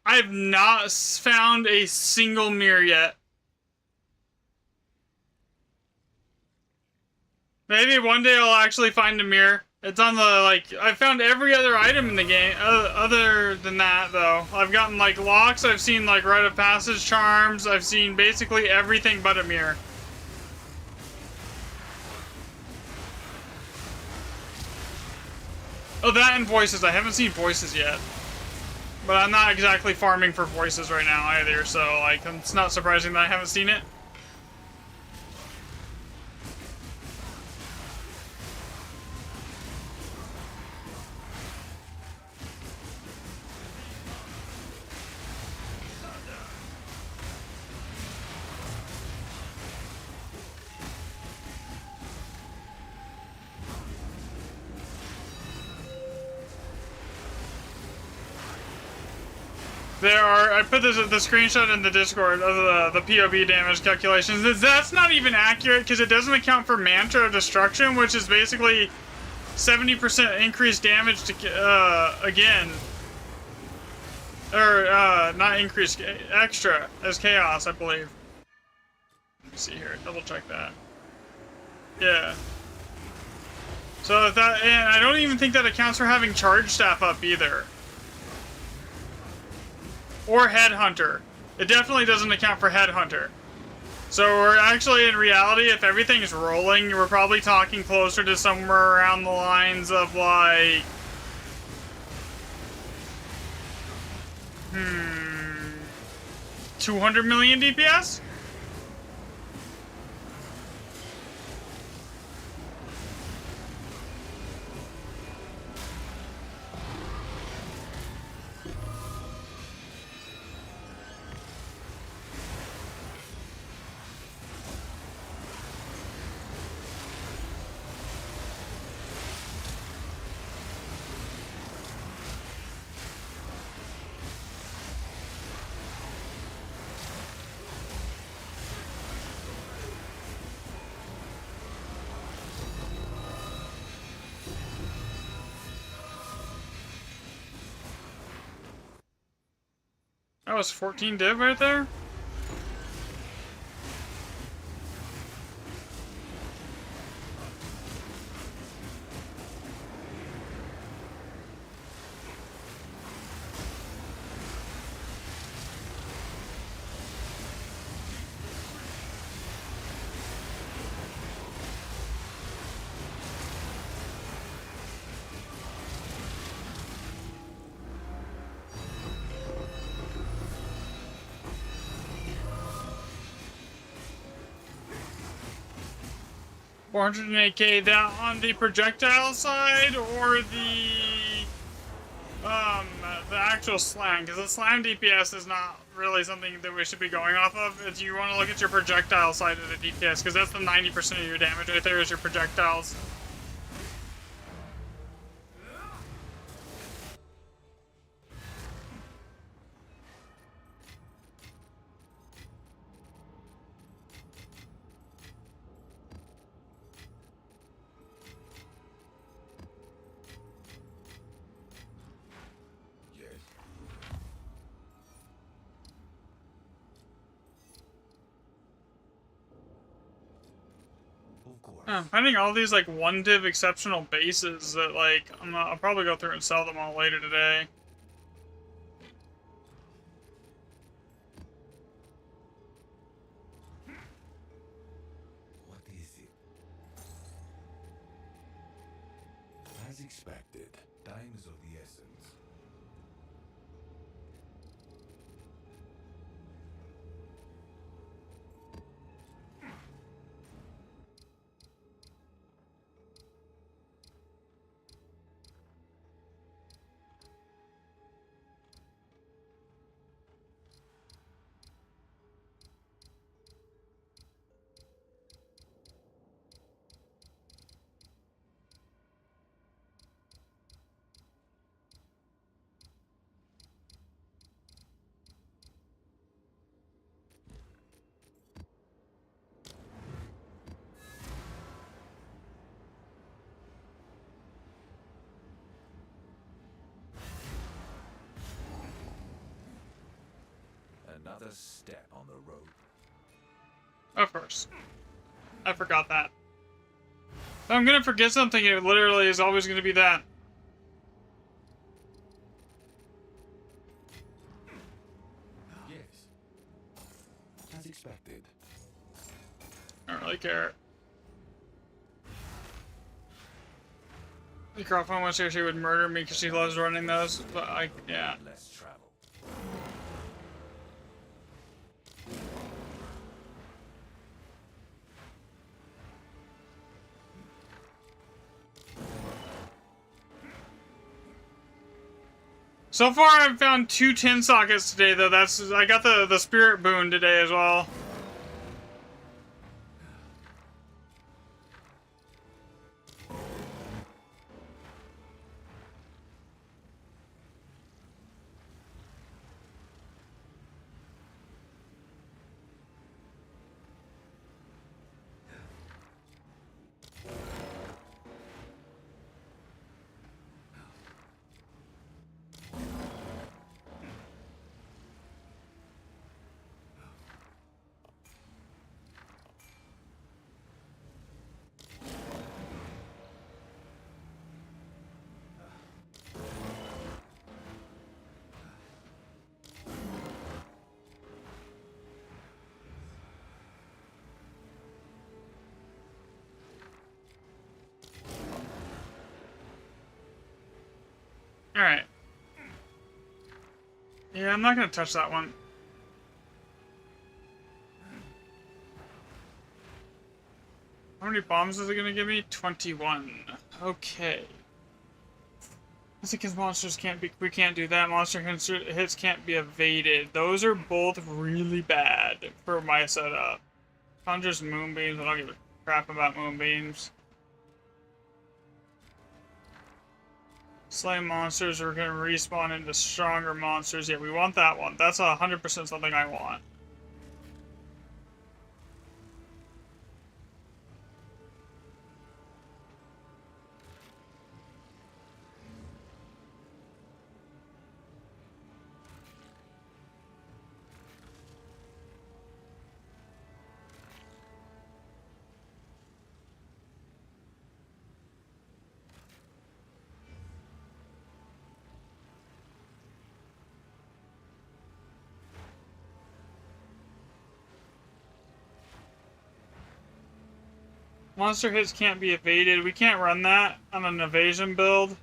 I've not found a single mirror yet. Maybe one day I'll actually find a mirror. It's on the, like, I found every other item in the game, other than that, though. I've gotten, like, locks, I've seen, like, rite of passage charms, I've seen basically everything but a mirror. Oh, that and voices. I haven't seen voices yet. But I'm not exactly farming for voices right now either, so, like, it's not surprising that I haven't seen it. I put the screenshot in the Discord of the POB damage calculations. That's not even accurate because it doesn't account for Mantra of Destruction, which is basically 70% increased damage to, again. Or, not increased, extra as Chaos, I believe. Let me see here, double check that. Yeah. So that, and I don't even think that accounts for having Charge Staff up either. Or Headhunter. It definitely doesn't account for Headhunter. So we're actually, in reality, if everything's rolling, we're probably talking closer to somewhere around the lines of, like... 200 million DPS? That was 14 div right there? $408K that on the projectile side or the actual slam, because the slam DPS is not really something that we should be going off of. It's, you want to look at your projectile side of the DPS, because that's the 90% of your damage right there is your projectiles. I'm finding all these, like, 1-div exceptional bases that, like, I'll probably go through and sell them all later today. What is it? As expected. Time is of the essence. Another step on the road. Of course. I forgot that. If I'm gonna forget something, it literally is always gonna be that. Yes. As expected. I don't really care. The girlfriend wants her, she would murder me because she loves running those, but yeah. Less travel. So far, I've found 2 tin sockets today, though. I got the spirit boon today as well. Alright. Yeah, I'm not gonna touch that one. How many bombs is it gonna give me? 21. Okay. That's because monsters can't be. We can't do that. Monster hits can't be evaded. Those are both really bad for my setup. Conjures moonbeams. I don't give a crap about moonbeams. Slay monsters are gonna respawn into stronger monsters. Yeah, we want that one. That's 100% something I want. Monster hits can't be evaded. We can't run that on an evasion build.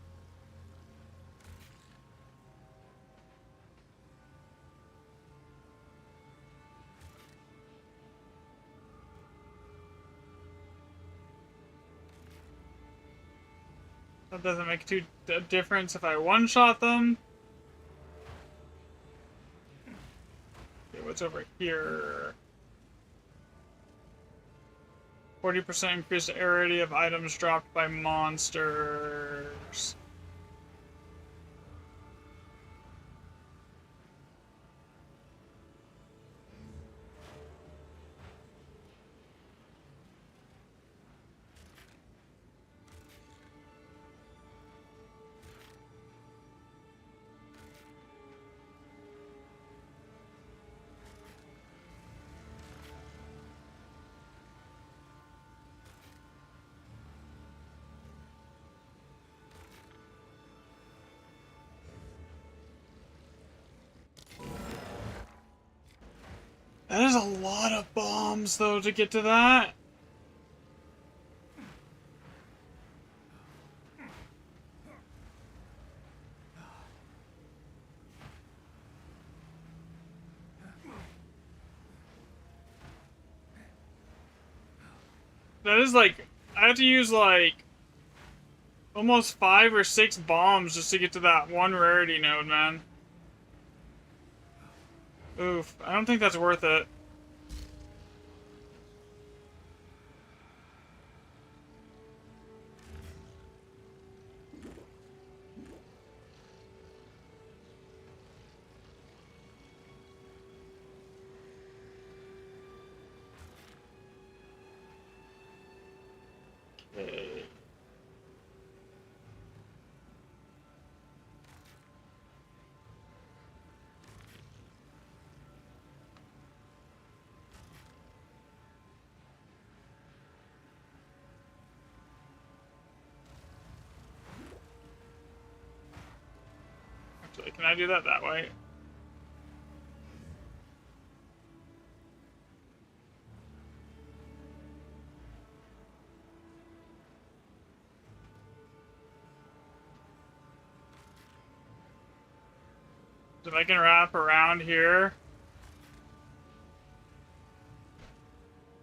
That doesn't make a difference if I one-shot them. Okay, what's over here? 40% increased rarity of items dropped by monsters. That is a lot of bombs, though, to get to that. That is like, I have to use like almost 5 or 6 bombs just to get to that one rarity node, man. Oof, I don't think that's worth it. Okay. Can I do that that way? If I can wrap around here.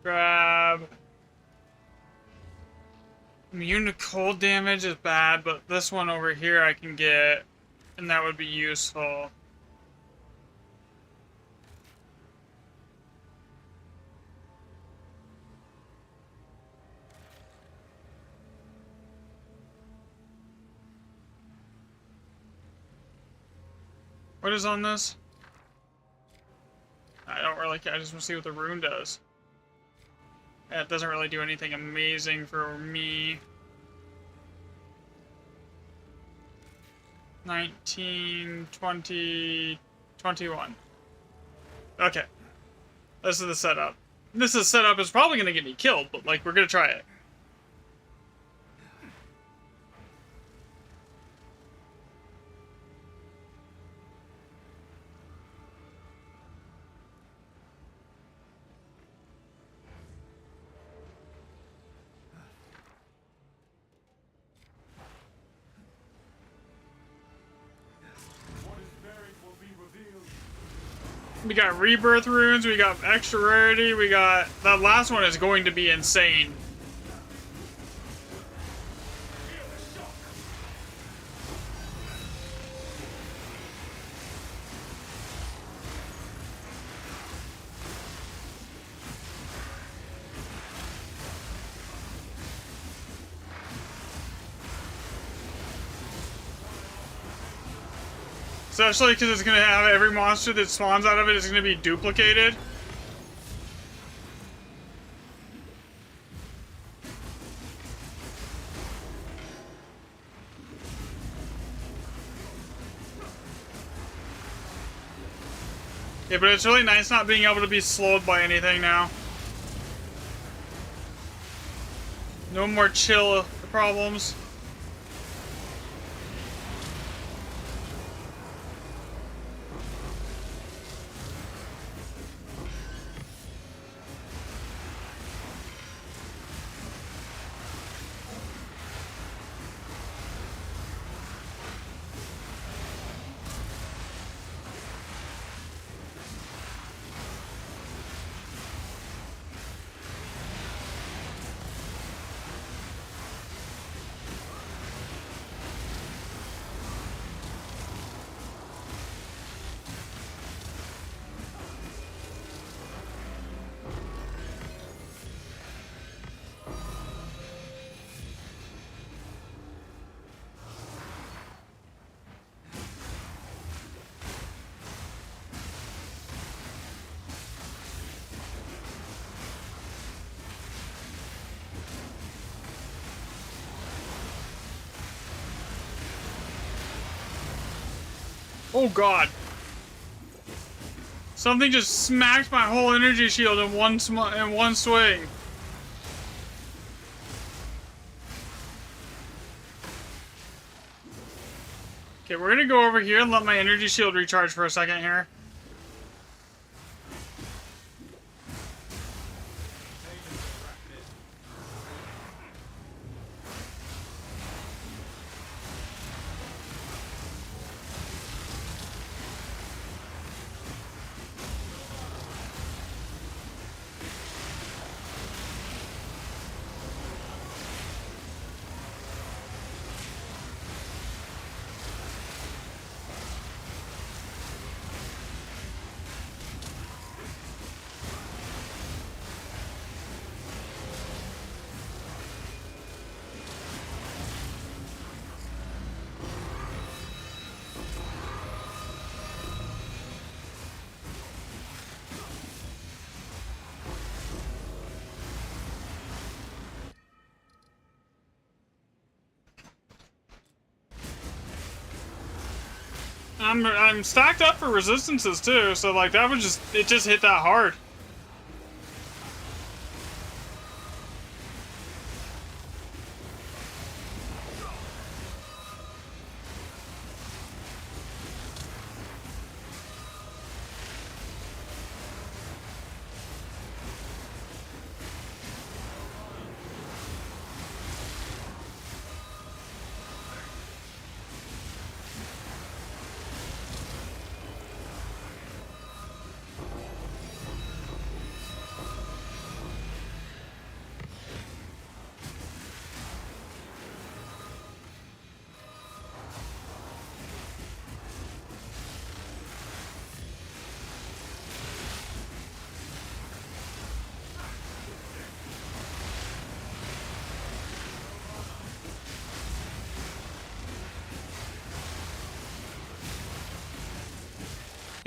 Grab. Immune to cold damage is bad, but this one over here I can get, and that would be useful. What is on this? I don't really care. I just want to see what the rune does. Yeah, it doesn't really do anything amazing for me. 19, 20, 21. Okay. This is the setup. This is setup is probably going to get me killed, but like, we're going to try it. We got rebirth runes, we got extra rarity, we got... That last one is going to be insane. Especially because it's going to have every monster that spawns out of it is going to be duplicated. Yeah, but it's really nice not being able to be slowed by anything now. No more chill problems. Oh god. Something just smacked my whole energy shield in one swing. Okay, we're gonna go over here and let my energy shield recharge for a second here. I'm stacked up for resistances too, so like that was just, it just hit that hard.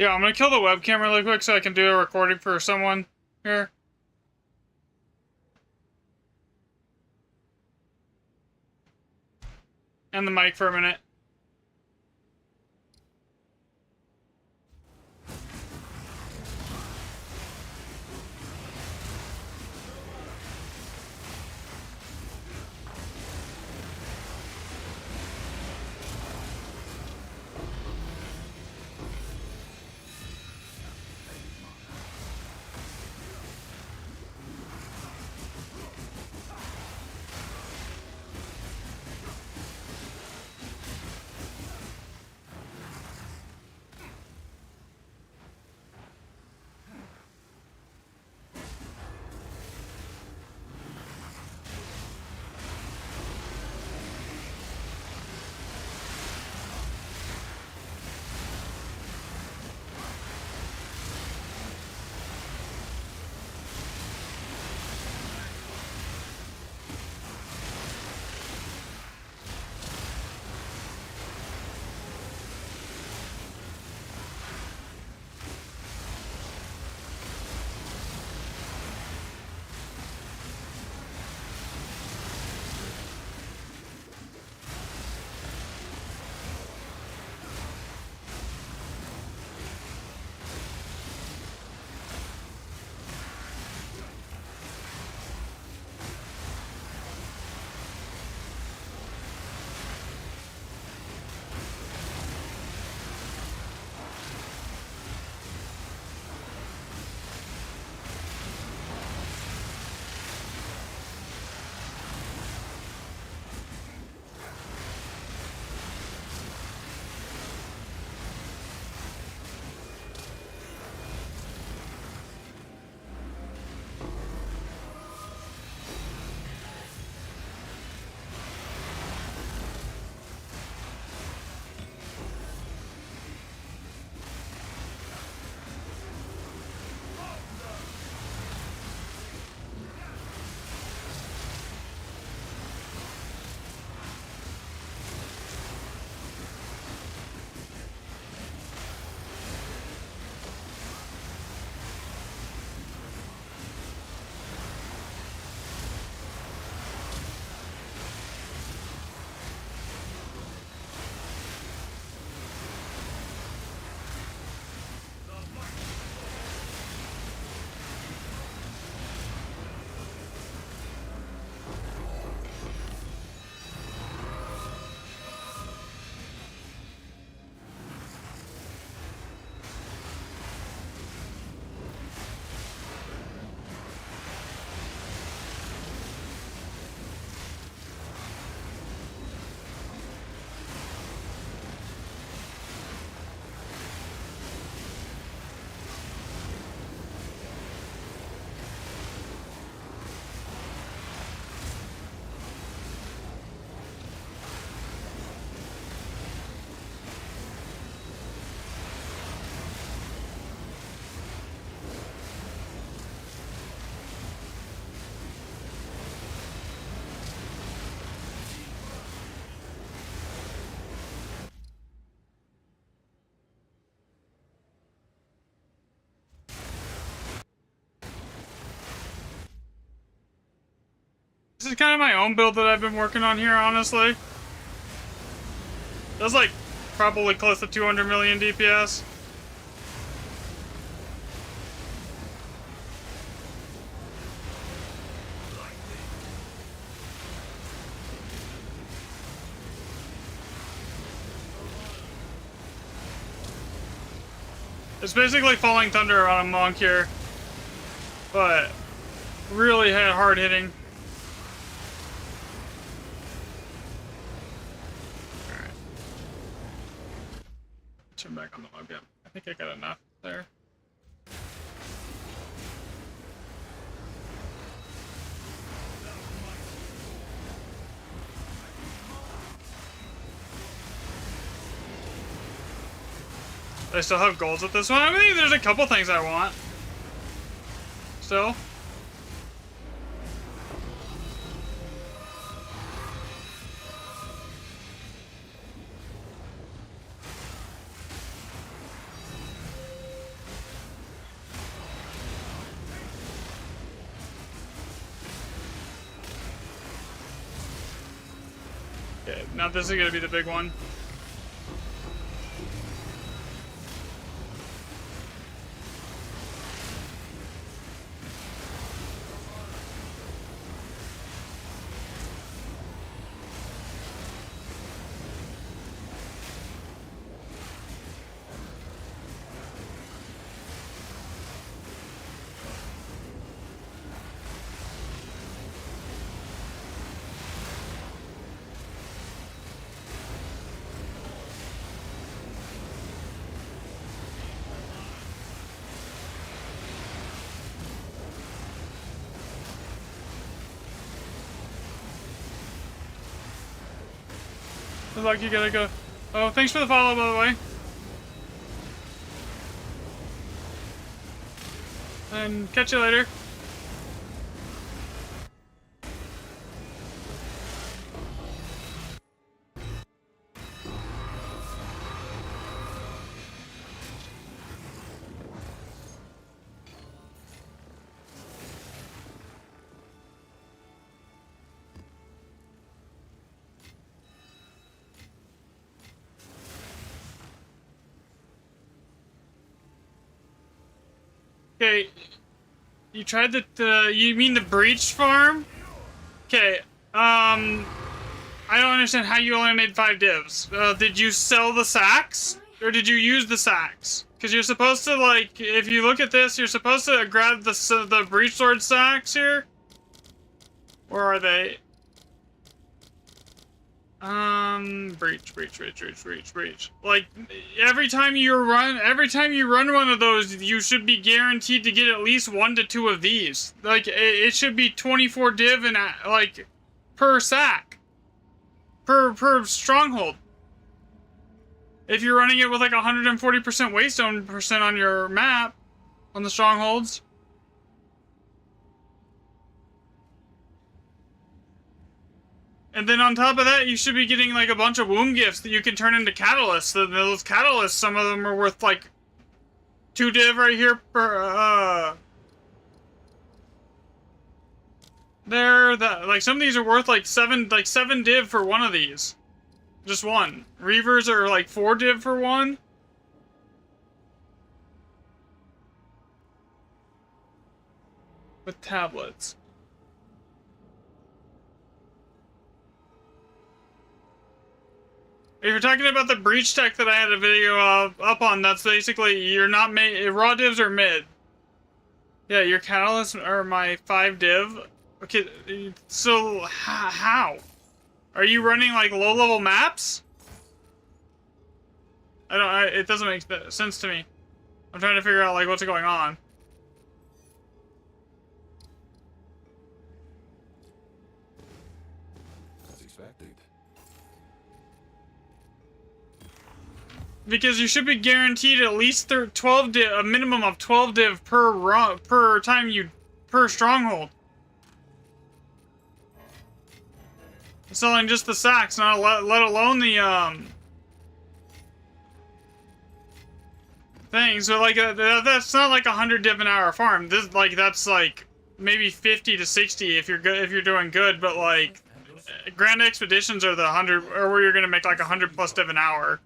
Yeah, I'm gonna kill the webcam really quick so I can do a recording for someone here. And the mic for a minute. This is kind of my own build that I've been working on here, honestly. That's like probably close to 200 million DPS. It's basically Falling Thunder on a monk here, but really hard hitting. Alright. Turn back on the webcam. I think I got enough there. I still have goals at this one. I mean, there's a couple things I want. Still. Okay, now this is gonna be the big one. Good luck, you gotta go. Oh, thanks for the follow, by the way. And catch you later. Okay, you tried you mean the breach farm? Okay, I don't understand how you only made 5 divs. Did you sell the sacks? Or did you use the sacks? Because you're supposed to, like, if you look at this, you're supposed to grab the breach sword sacks here. Where are they? Breach. Like, every time you run one of those, you should be guaranteed to get at least 1 to 2 of these. Like, it should be 24 div and, like, per sack. Per stronghold. If you're running it with, like, 140% waystone percent on your map, on the strongholds. And then on top of that, you should be getting like a bunch of womb gifts that you can turn into catalysts. And those catalysts, some of them are worth like 2 div right here per, like some of these are worth like 7 div for one of these. Just one. Reavers are like 4 div for one. With tablets. If you're talking about the breach tech that I had a video up on, that's basically, you're not raw divs are mid. Yeah, your catalysts are my 5 div. Okay, so how? Are you running like low level maps? It doesn't make sense to me. I'm trying to figure out like what's going on. As expected. Because you should be guaranteed at least 12 div, a minimum of 12 div per stronghold. Selling just the sacks, not let alone the thing. So like that's not like 100 div an hour farm. This like that's like maybe 50 to 60 if you're good, if you're doing good. But like Grand Expeditions are the 100, or where you're gonna make like 100+ div an hour.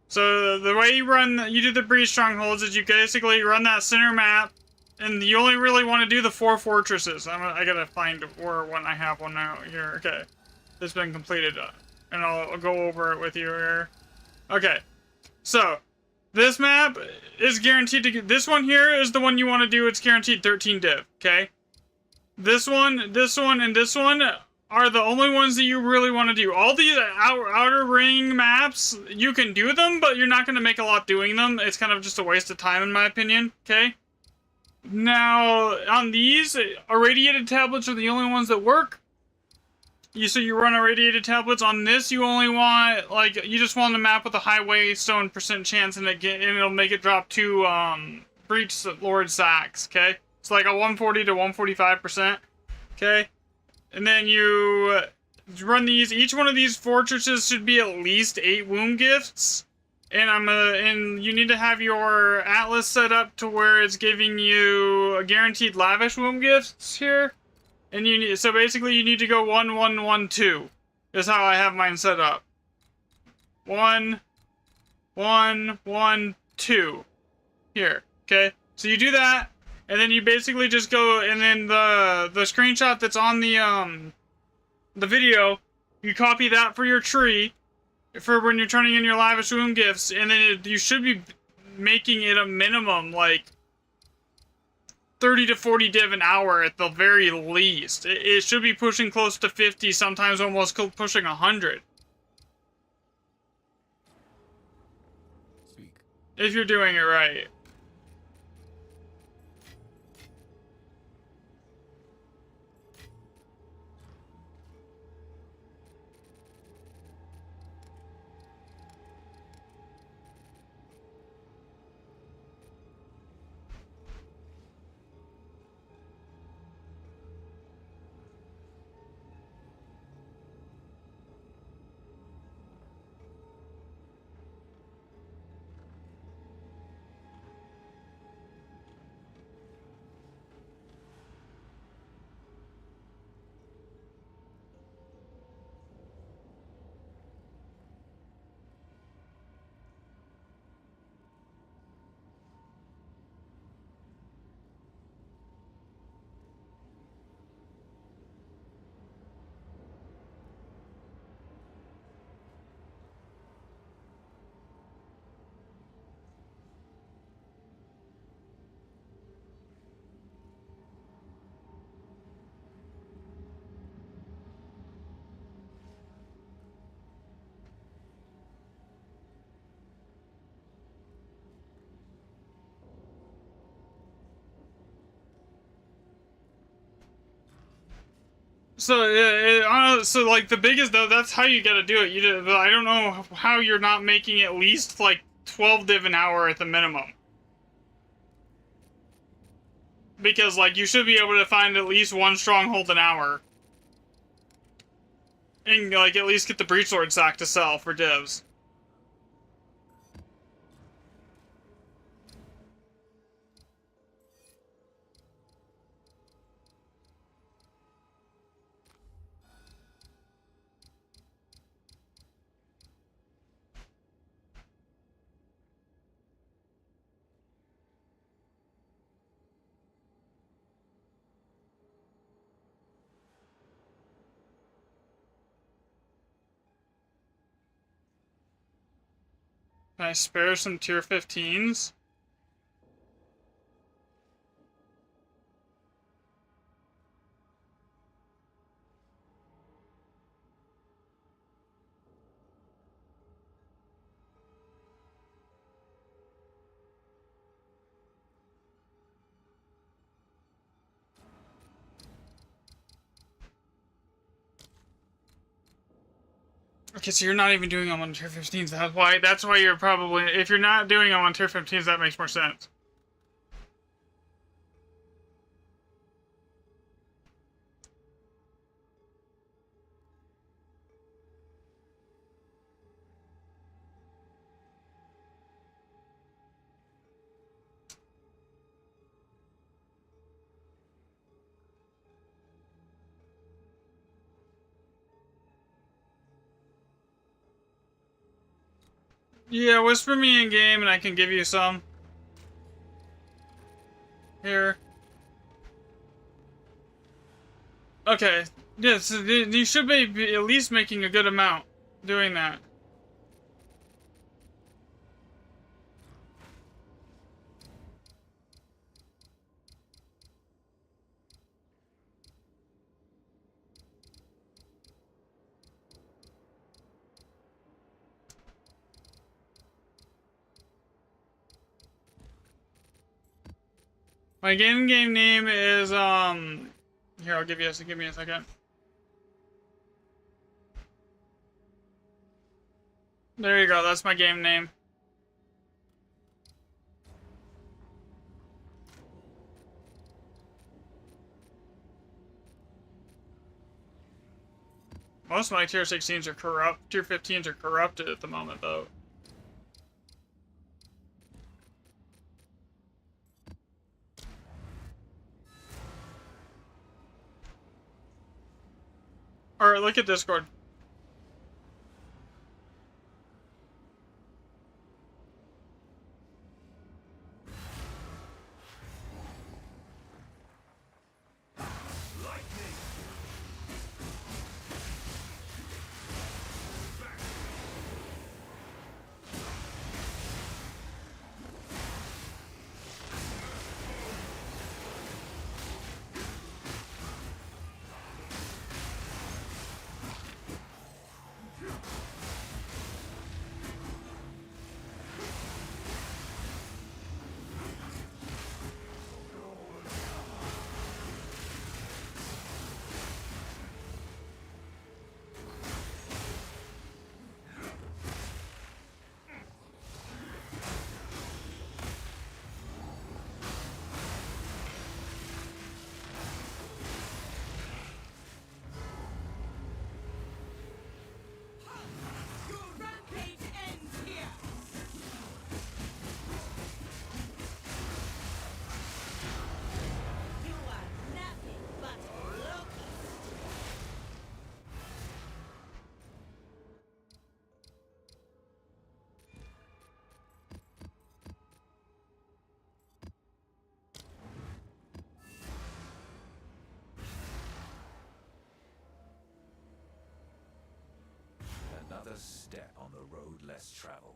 So the way you do the breach strongholds is you basically run that center map, and you only really want to do the 4 fortresses. I gotta find where one I have one out here. Okay, this has been completed, and I'll go over it with you here. Okay, so this map is guaranteed to get. This one here is the one you want to do. It's guaranteed 13 div. Okay, this one, and this one are the only ones that you really want to do. All these outer ring maps, you can do them, but you're not going to make a lot doing them. It's kind of just a waste of time, in my opinion, okay? Now, on these, irradiated tablets are the only ones that work. So you run irradiated tablets. On this, you only want, like, you just want a map with a high waystone percent chance, and it'll make it drop 2 Breach Lord sacks, okay? It's like a 140 to 145%, okay? And then you run these. Each one of these fortresses should be at least 8 womb gifts. And and you need to have your atlas set up to where it's giving you a guaranteed lavish womb gifts here. And so basically you need to go 1, 1, 1, 2. Is how I have mine set up. 1, 1, 1, 2. Here, okay? So you do that, and then you basically just go, and then the screenshot that's on the video, you copy that for your tree, for when you're turning in your lavish womb gifts, and then you should be making it a minimum, like, 30 to 40 div an hour at the very least. It should be pushing close to 50, sometimes almost pushing 100. Speak. If you're doing it right. So like the biggest though, that's how you gotta do it. But I don't know how you're not making at least like 12 div an hour at the minimum. Because like you should be able to find at least 1 stronghold an hour. And like at least get the breachlord sack to sell for divs. Can I spare some tier 15s? Okay, so you're not even doing them on tier 15s. That's why you're probably, if you're not doing them on tier 15s, that makes more sense. Yeah, whisper me in game and I can give you some. Here. Okay. Yeah, so you should be at least making a good amount doing that. My game name is here, I'll give me a second. There you go, that's my game name. Most of my tier 16s are corrupt. Tier 15s are corrupted at the moment, though. Alright, look at Discord. Your rampage ends here. You are nothing but Loki. Another step on the road less traveled.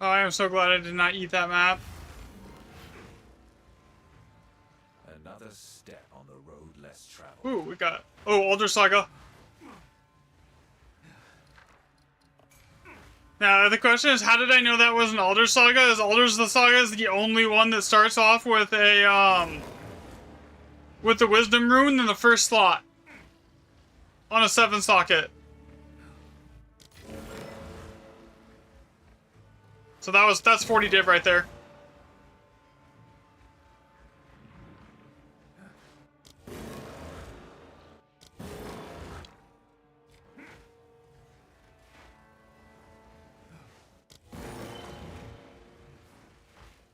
Oh, I am so glad I did not eat that map. Another step on the road less traveled. Ooh, we got... Oh, Alder Saga. Now, the question is, how did I know that was an Alder Saga? Is Alder's the Saga is the only one that starts off with a, with the Wisdom Rune in the first slot. On a 7 socket. So that's 40 div right there.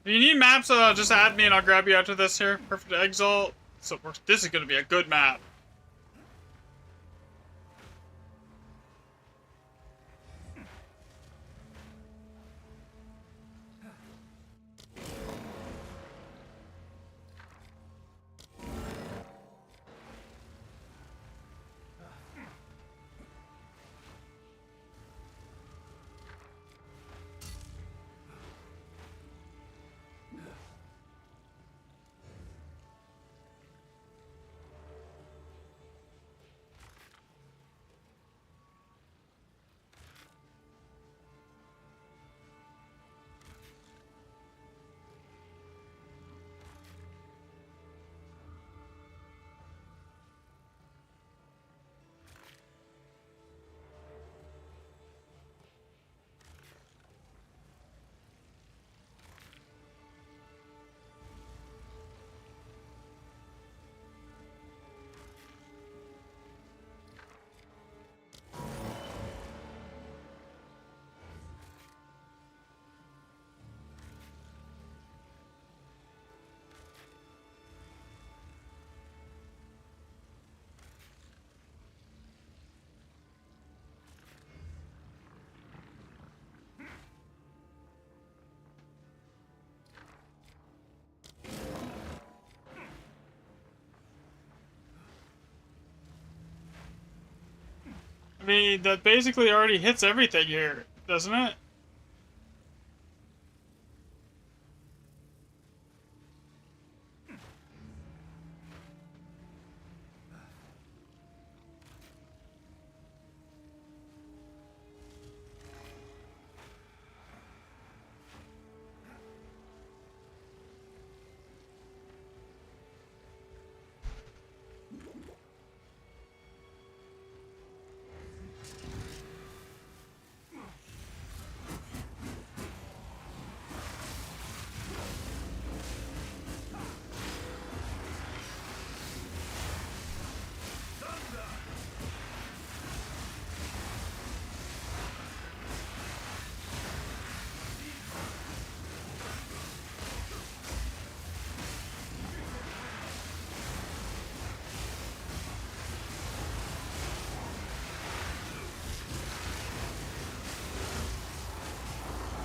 If you need maps, just add me and I'll grab you after this here. Perfect Exalt. So this is gonna be a good map. I mean, that basically already hits everything here, doesn't it?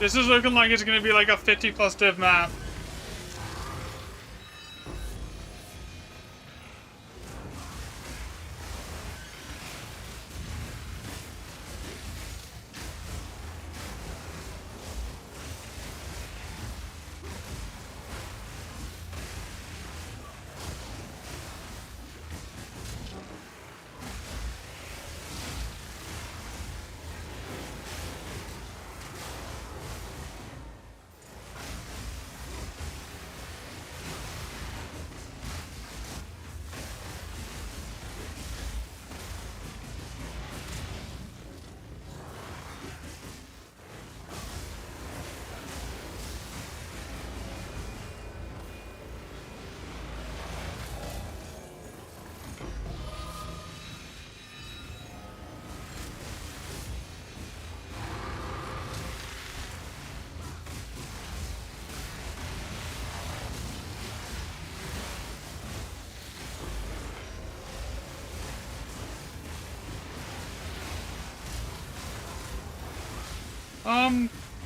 This is looking like it's gonna be like a 50+ div map.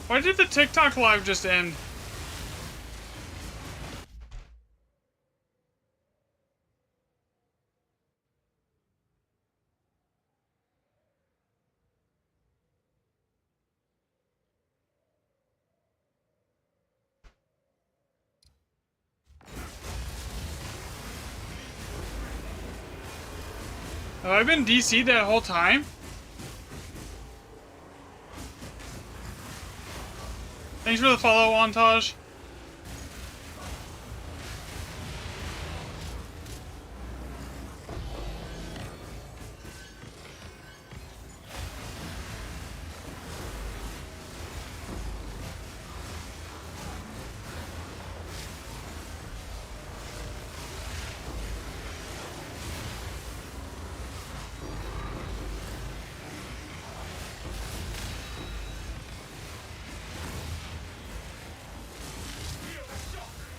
Why did the TikTok live just end? Have I been DC'd that whole time? Thanks for the follow, Wantage.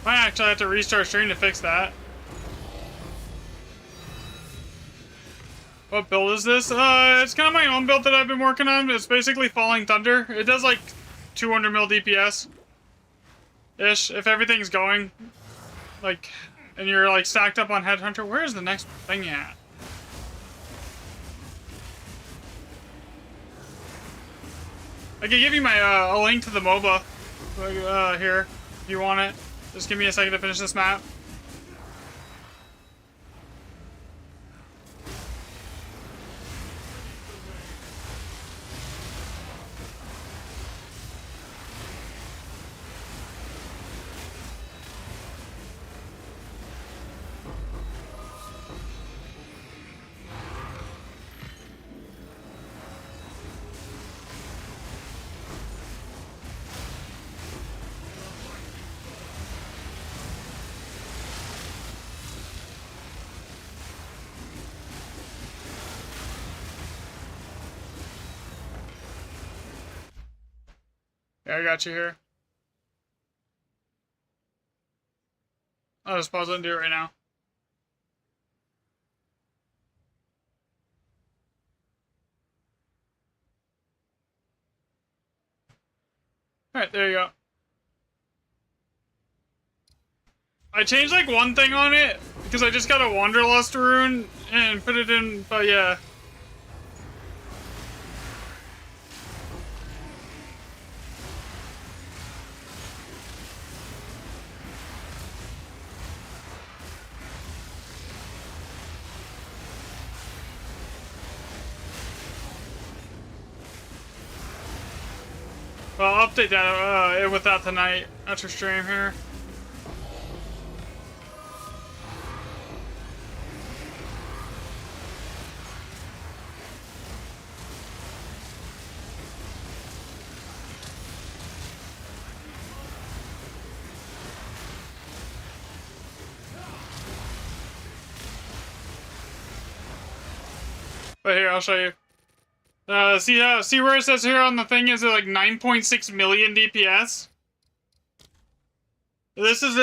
Might actually have to restart stream to fix that. What build is this? It's kind of my own build that I've been working on. It's basically Falling Thunder. It does like 200 mil DPS ish if everything's going. Like, and you're like stacked up on Headhunter. Where's the next thing at? I can give you my a link to the MOBA here if you want it. Just give me a second to finish this map. Yeah, I got you here. I'll just pause it and do it right now. Alright, there you go. I changed like one thing on it because I just got a Wanderlust rune and put it in, but yeah. Well, I'll update that with that tonight after stream here. But here, I'll show you. See where it says here on the thing is it like 9.6 million DPS? This is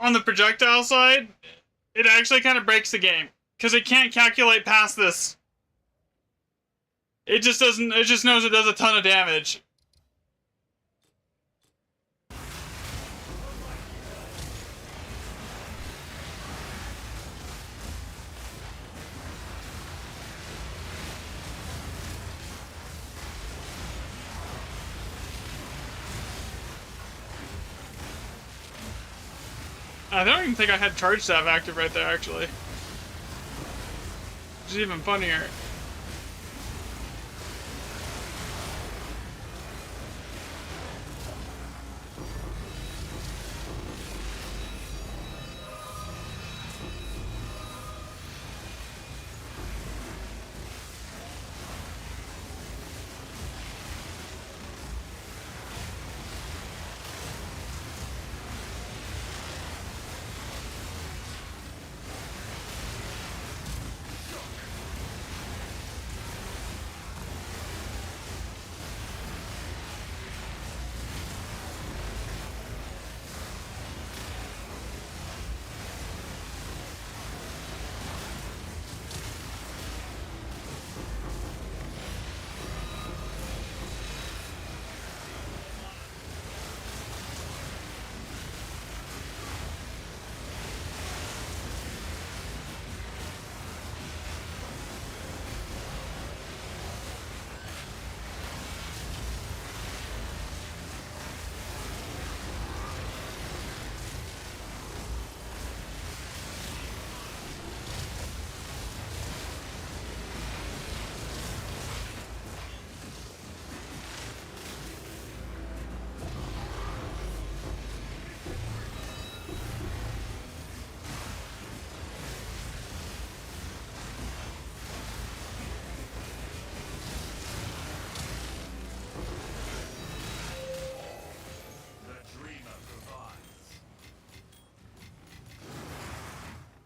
on the projectile side, it actually kind of breaks the game. Because it can't calculate past this. It just doesn't, it just knows it does a ton of damage. I don't even think I had charge staff active right there, actually. Which is even funnier.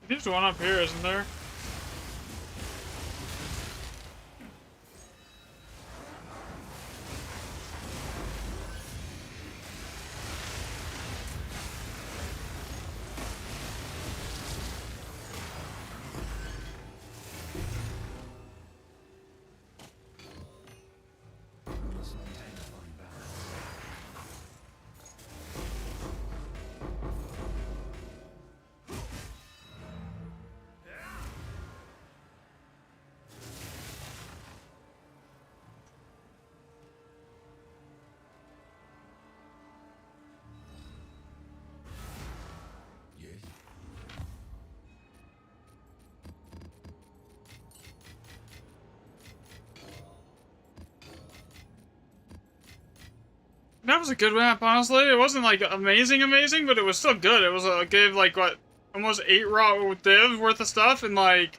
There's one up here, isn't there? Yes? That was a good map, honestly. It wasn't like amazing, but it was still good. It was gave like what, almost 8 raw divs worth of stuff, and like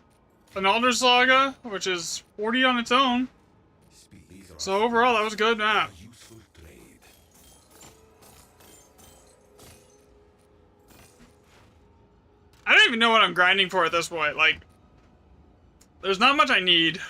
an Elder Saga, which is 40 on its own. These are So overall, that was a good map. a useful trade. I don't even know what I'm grinding for at this point. Like, there's not much I need.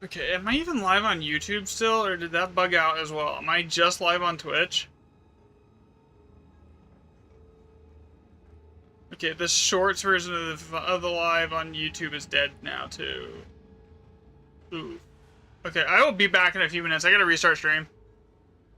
Okay, am I even live on YouTube still, or did that bug out as well? Am I just live on Twitch? Okay, this shorts version of the live on YouTube is dead now, too. Ooh. Okay, I will be back in a few minutes. I gotta restart stream.